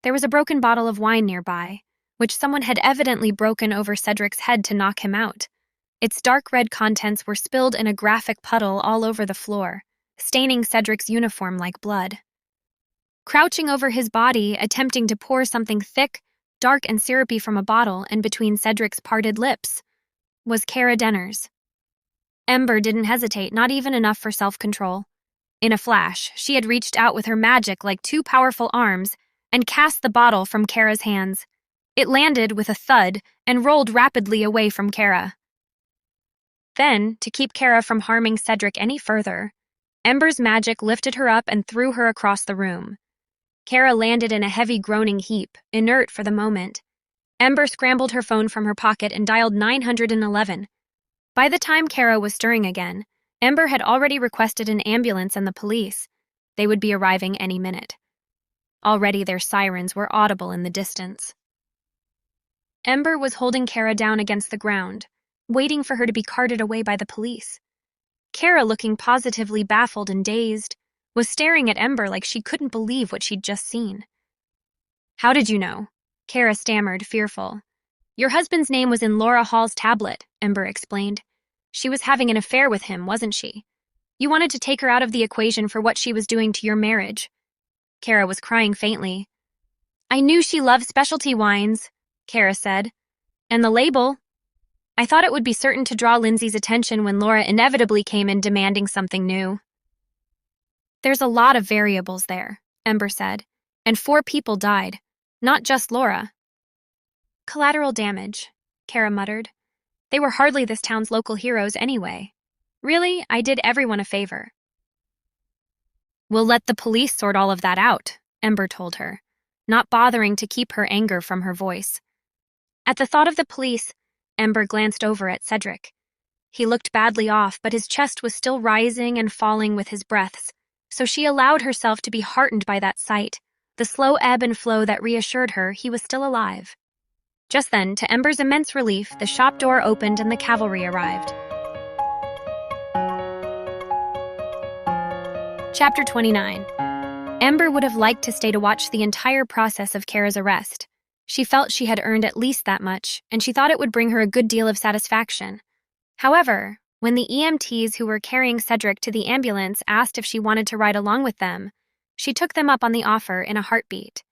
There was a broken bottle of wine nearby, which someone had evidently broken over Cedric's head to knock him out. Its dark red contents were spilled in a graphic puddle all over the floor, staining Cedric's uniform like blood. Crouching over his body, attempting to pour something thick, dark and syrupy from a bottle and between Cedric's parted lips, was Kara Denners. Ember didn't hesitate, not even enough for self-control. In a flash, she had reached out with her magic like two powerful arms and cast the bottle from Kara's hands. It landed with a thud and rolled rapidly away from Kara. Then, to keep Kara from harming Cedric any further, Ember's magic lifted her up and threw her across the room. Kara landed in a heavy groaning heap, inert for the moment. Ember scrambled her phone from her pocket and dialed 911. By the time Kara was stirring again, Ember had already requested an ambulance and the police. They would be arriving any minute. Already their sirens were audible in the distance. Ember was holding Kara down against the ground, waiting for her to be carted away by the police. Kara, looking positively baffled and dazed, was staring at Ember like she couldn't believe what she'd just seen. "How did you know?" Kara stammered, fearful. "Your husband's name was in Laura Hall's tablet," Ember explained. "She was having an affair with him, wasn't she? You wanted to take her out of the equation for what she was doing to your marriage." Kara was crying faintly. "I knew she loved specialty wines," Kara said. "And the label. I thought it would be certain to draw Lindsay's attention when Laura inevitably came in demanding something new." "There's a lot of variables there," Ember said, "and 4 people died, not just Laura." "Collateral damage," Kara muttered. "They were hardly this town's local heroes anyway. Really, I did everyone a favor." "We'll let the police sort all of that out," Ember told her, not bothering to keep her anger from her voice. At the thought of the police, Ember glanced over at Cedric. He looked badly off, but his chest was still rising and falling with his breaths, so she allowed herself to be heartened by that sight, the slow ebb and flow that reassured her he was still alive. Just then, to Ember's immense relief, the shop door opened and the cavalry arrived. Chapter 29. Ember would have liked to stay to watch the entire process of Kara's arrest. She felt she had earned at least that much, and she thought it would bring her a good deal of satisfaction. However, when the EMTs who were carrying Cedric to the ambulance asked if she wanted to ride along with them, she took them up on the offer in a heartbeat.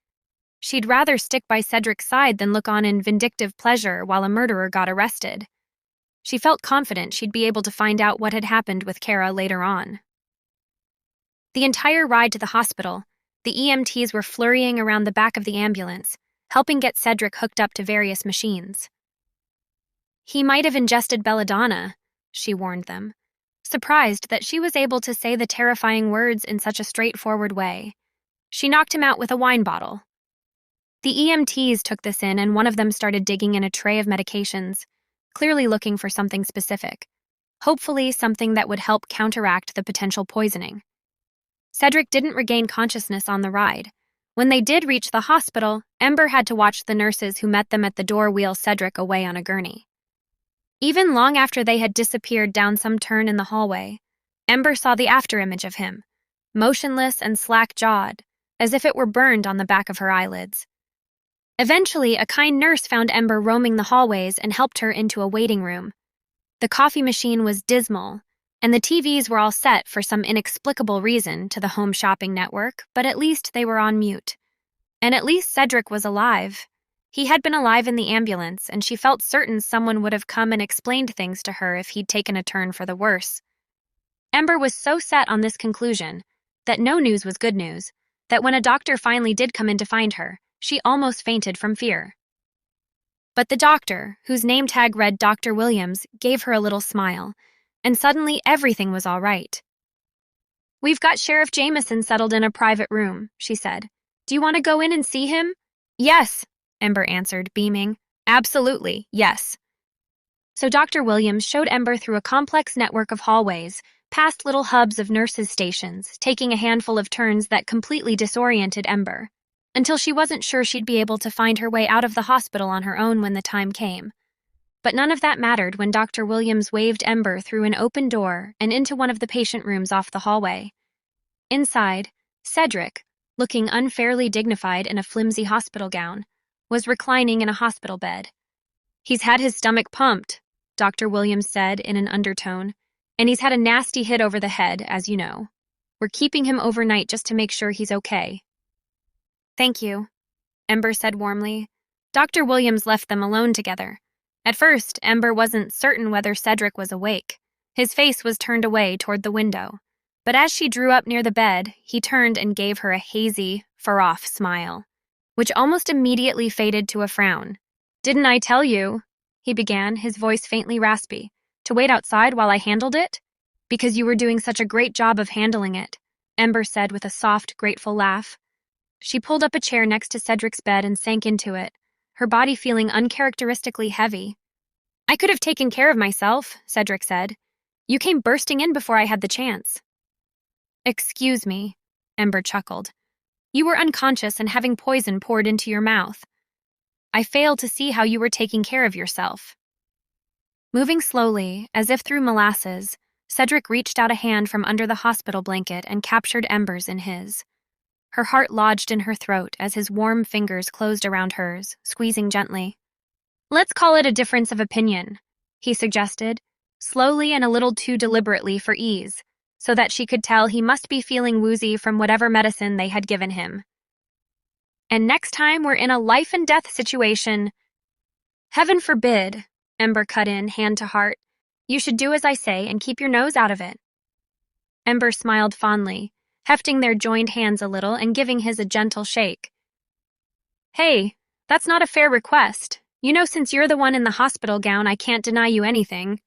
She'd rather stick by Cedric's side than look on in vindictive pleasure while a murderer got arrested. She felt confident she'd be able to find out what had happened with Kara later on. The entire ride to the hospital, the EMTs were flurrying around the back of the ambulance, helping get Cedric hooked up to various machines. He might have ingested belladonna, she warned them, surprised that she was able to say the terrifying words in such a straightforward way. She knocked him out with a wine bottle. The EMTs took this in, and one of them started digging in a tray of medications, clearly looking for something specific, hopefully something that would help counteract the potential poisoning. Cedric didn't regain consciousness on the ride. When they did reach the hospital, Ember had to watch the nurses who met them at the door wheel Cedric away on a gurney. Even long after they had disappeared down some turn in the hallway, Ember saw the afterimage of him, motionless and slack-jawed, as if it were burned on the back of her eyelids. Eventually, a kind nurse found Ember roaming the hallways and helped her into a waiting room. The coffee machine was dismal, and the TVs were all set for some inexplicable reason to the home shopping network, but at least they were on mute. And at least Cedric was alive. He had been alive in the ambulance, and she felt certain someone would have come and explained things to her if he'd taken a turn for the worse. Ember was so set on this conclusion, that no news was good news, that when a doctor finally did come in to find her, she almost fainted from fear. But the doctor, whose name tag read Dr. Williams, gave her a little smile, and suddenly everything was all right. "We've got Sheriff Jameson settled in a private room," she said. "Do you want to go in and see him?" "Yes," Ember answered, beaming. "Absolutely, yes." So Dr. Williams showed Ember through a complex network of hallways, past little hubs of nurses' stations, taking a handful of turns that completely disoriented Ember, until she wasn't sure she'd be able to find her way out of the hospital on her own when the time came. But none of that mattered when Dr. Williams waved Ember through an open door and into one of the patient rooms off the hallway. Inside, Cedric, looking unfairly dignified in a flimsy hospital gown, was reclining in a hospital bed. "He's had his stomach pumped," Dr. Williams said in an undertone, "and he's had a nasty hit over the head, as you know. We're keeping him overnight just to make sure he's okay." "Thank you," Ember said warmly. Dr. Williams left them alone together. At first, Ember wasn't certain whether Cedric was awake. His face was turned away toward the window, but as she drew up near the bed, he turned and gave her a hazy, far-off smile, which almost immediately faded to a frown. "Didn't I tell you," he began, his voice faintly raspy, "to wait outside while I handled it? Because you were doing such a great job of handling it," Ember said with a soft, grateful laugh. She pulled up a chair next to Cedric's bed and sank into it, her body feeling uncharacteristically heavy. "I could have taken care of myself," Cedric said. "You came bursting in before I had the chance." "Excuse me," Ember chuckled. "You were unconscious and having poison poured into your mouth. I failed to see how you were taking care of yourself." Moving slowly, as if through molasses, Cedric reached out a hand from under the hospital blanket and captured Ember's in his. Her heart lodged in her throat as his warm fingers closed around hers, squeezing gently. "Let's call it a difference of opinion," he suggested, slowly and a little too deliberately for ease, so that she could tell he must be feeling woozy from whatever medicine they had given him. "And next time we're in a life-and-death situation—" "Heaven forbid," Ember cut in, hand to heart. "You should do as I say and keep your nose out of it." Ember smiled fondly, hefting their joined hands a little and giving his a gentle shake. "Hey, that's not a fair request. You know, since you're the one in the hospital gown, I can't deny you anything."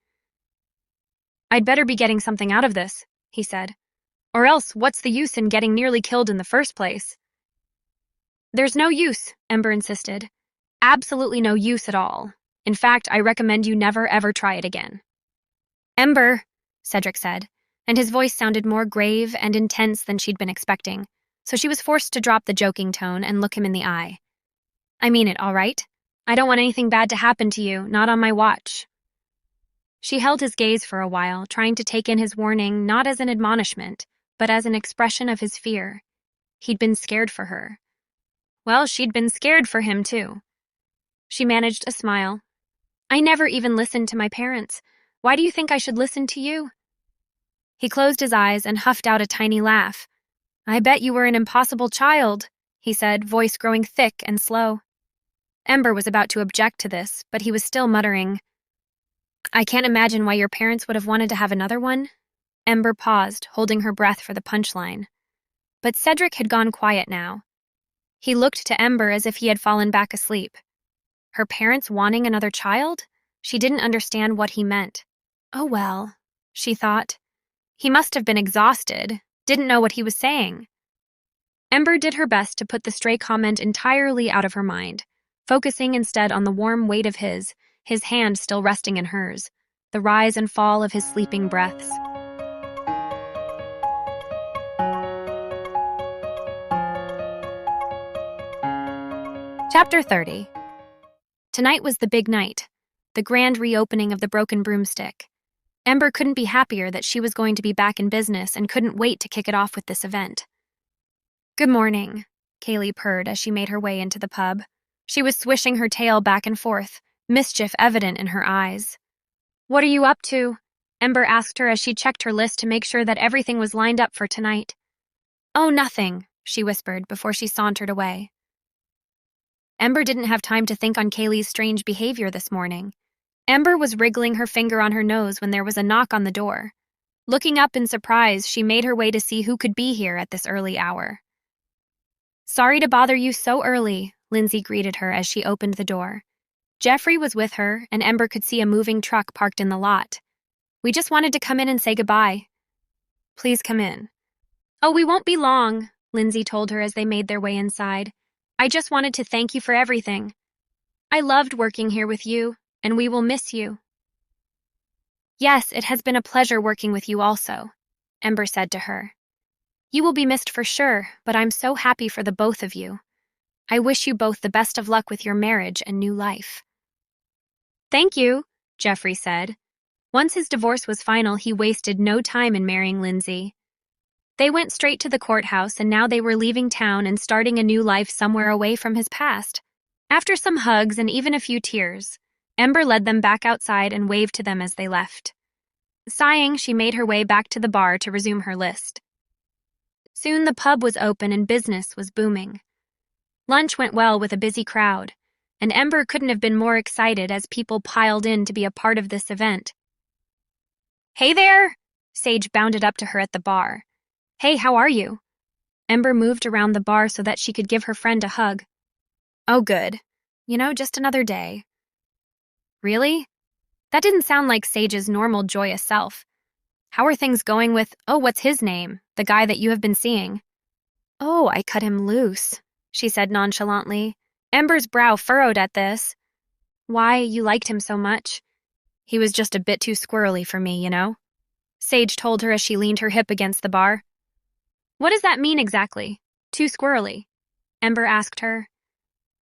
"I'd better be getting something out of this," he said. "Or else, what's the use in getting nearly killed in the first place?" "There's no use," Ember insisted. "Absolutely no use at all. In fact, I recommend you never ever try it again. Ember, Cedric said, and his voice sounded more grave and intense than she'd been expecting, so she was forced to drop the joking tone and look him in the eye. I mean it, all right? I don't want anything bad to happen to you, not on my watch. She held his gaze for a while, trying to take in his warning not as an admonishment, but as an expression of his fear. He'd been scared for her. Well, she'd been scared for him, too. She managed a smile. I never even listened to my parents. Why do you think I should listen to you? He closed his eyes and huffed out a tiny laugh. I bet you were an impossible child, he said, voice growing thick and slow. Ember was about to object to this, but he was still muttering, I can't imagine why your parents would have wanted to have another one. Ember paused, holding her breath for the punchline. But Cedric had gone quiet now. He looked to Ember as if he had fallen back asleep. Her parents wanting another child? She didn't understand what he meant. Oh well, she thought. He must have been exhausted, didn't know what he was saying. Ember did her best to put the stray comment entirely out of her mind, focusing instead on the warm weight of his hand still resting in hers, the rise and fall of his sleeping breaths. Chapter 30. Tonight was the big night, the grand reopening of the Broken Broomstick. Ember couldn't be happier that she was going to be back in business and couldn't wait to kick it off with this event. Good morning, Kaylee purred as she made her way into the pub. She was swishing her tail back and forth, mischief evident in her eyes. What are you up to? Ember asked her as she checked her list to make sure that everything was lined up for tonight. Oh, nothing, she whispered before she sauntered away. Ember didn't have time to think on Kaylee's strange behavior this morning. Ember was wriggling her finger on her nose when there was a knock on the door. Looking up in surprise, she made her way to see who could be here at this early hour. Sorry to bother you so early, Lindsay greeted her as she opened the door. Jeffrey was with her, and Ember could see a moving truck parked in the lot. We just wanted to come in and say goodbye. Please come in. Oh, we won't be long, Lindsay told her as they made their way inside. I just wanted to thank you for everything. I loved working here with you, and we will miss you. Yes, it has been a pleasure working with you also, Ember said to her. You will be missed for sure, but I'm so happy for the both of you. I wish you both the best of luck with your marriage and new life. Thank you, Jeffrey said. Once his divorce was final, he wasted no time in marrying Lindsay. They went straight to the courthouse, and now they were leaving town and starting a new life somewhere away from his past. After some hugs and even a few tears, Ember led them back outside and waved to them as they left. Sighing, she made her way back to the bar to resume her list. Soon the pub was open and business was booming. Lunch went well with a busy crowd, and Ember couldn't have been more excited as people piled in to be a part of this event. Hey there! Sage bounded up to her at the bar. Hey, how are you? Ember moved around the bar so that she could give her friend a hug. Oh, good. Just another day. Really? That didn't sound like Sage's normal joyous self. How are things going with, what's his name, the guy that you have been seeing? Oh, I cut him loose, she said nonchalantly. Ember's brow furrowed at this. Why, you liked him so much? He was just a bit too squirrely for me, Sage told her as she leaned her hip against the bar. What does that mean exactly? Too squirrely? Ember asked her.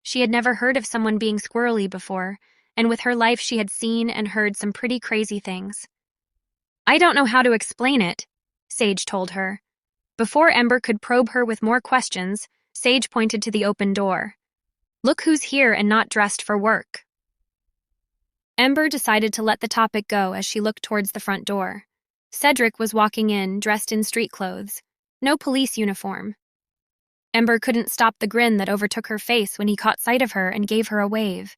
She had never heard of someone being squirrely before, and with her life she had seen and heard some pretty crazy things. I don't know how to explain it, Sage told her. Before Ember could probe her with more questions, Sage pointed to the open door. Look who's here and not dressed for work. Ember decided to let the topic go as she looked towards the front door. Cedric was walking in, dressed in street clothes. No police uniform. Ember couldn't stop the grin that overtook her face when he caught sight of her and gave her a wave.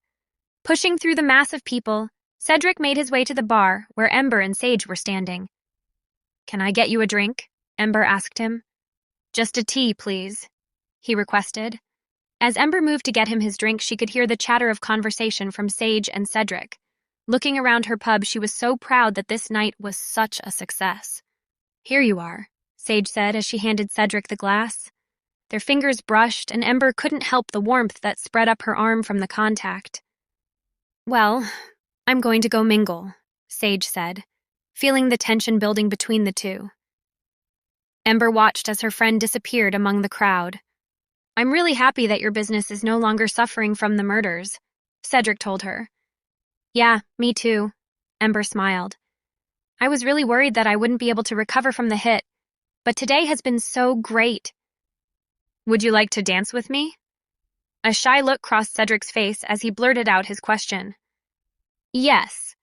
Pushing through the mass of people, Cedric made his way to the bar where Ember and Sage were standing. Can I get you a drink? Ember asked him. Just a tea, please, he requested. As Ember moved to get him his drink, she could hear the chatter of conversation from Sage and Cedric. Looking around her pub, she was so proud that this night was such a success. Here you are, Sage said as she handed Cedric the glass. Their fingers brushed, and Ember couldn't help the warmth that spread up her arm from the contact. Well, I'm going to go mingle, Sage said, feeling the tension building between the two. Ember watched as her friend disappeared among the crowd. I'm really happy that your business is no longer suffering from the murders, Cedric told her. Yeah, me too, Ember smiled. I was really worried that I wouldn't be able to recover from the hit, but today has been so great. Would you like to dance with me? A shy look crossed Cedric's face as he blurted out his question. Yes.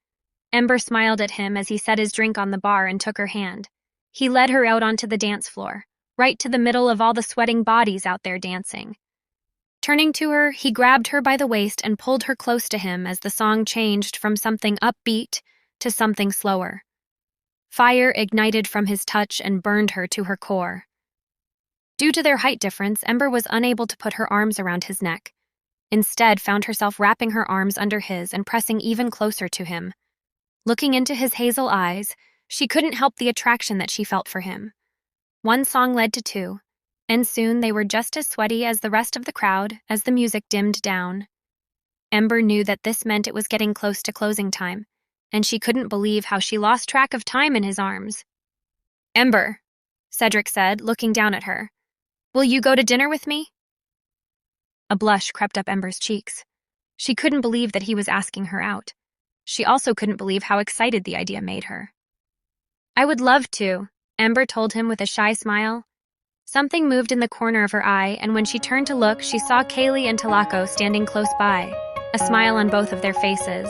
Ember smiled at him as he set his drink on the bar and took her hand. He led her out onto the dance floor, right to the middle of all the sweating bodies out there dancing. Turning to her, he grabbed her by the waist and pulled her close to him as the song changed from something upbeat to something slower. Fire ignited from his touch and burned her to her core. Due to their height difference, Ember was unable to put her arms around his neck. Instead, found herself wrapping her arms under his and pressing even closer to him. Looking into his hazel eyes, she couldn't help the attraction that she felt for him. One song led to two, and soon they were just as sweaty as the rest of the crowd as the music dimmed down. Ember knew that this meant it was getting close to closing time, and she couldn't believe how she lost track of time in his arms. Ember, Cedric said, looking down at her. Will you go to dinner with me? A blush crept up Ember's cheeks. She couldn't believe that he was asking her out. She also couldn't believe how excited the idea made her. I would love to, Ember told him with a shy smile. Something moved in the corner of her eye, and when she turned to look, she saw Kaylee and Talako standing close by, a smile on both of their faces.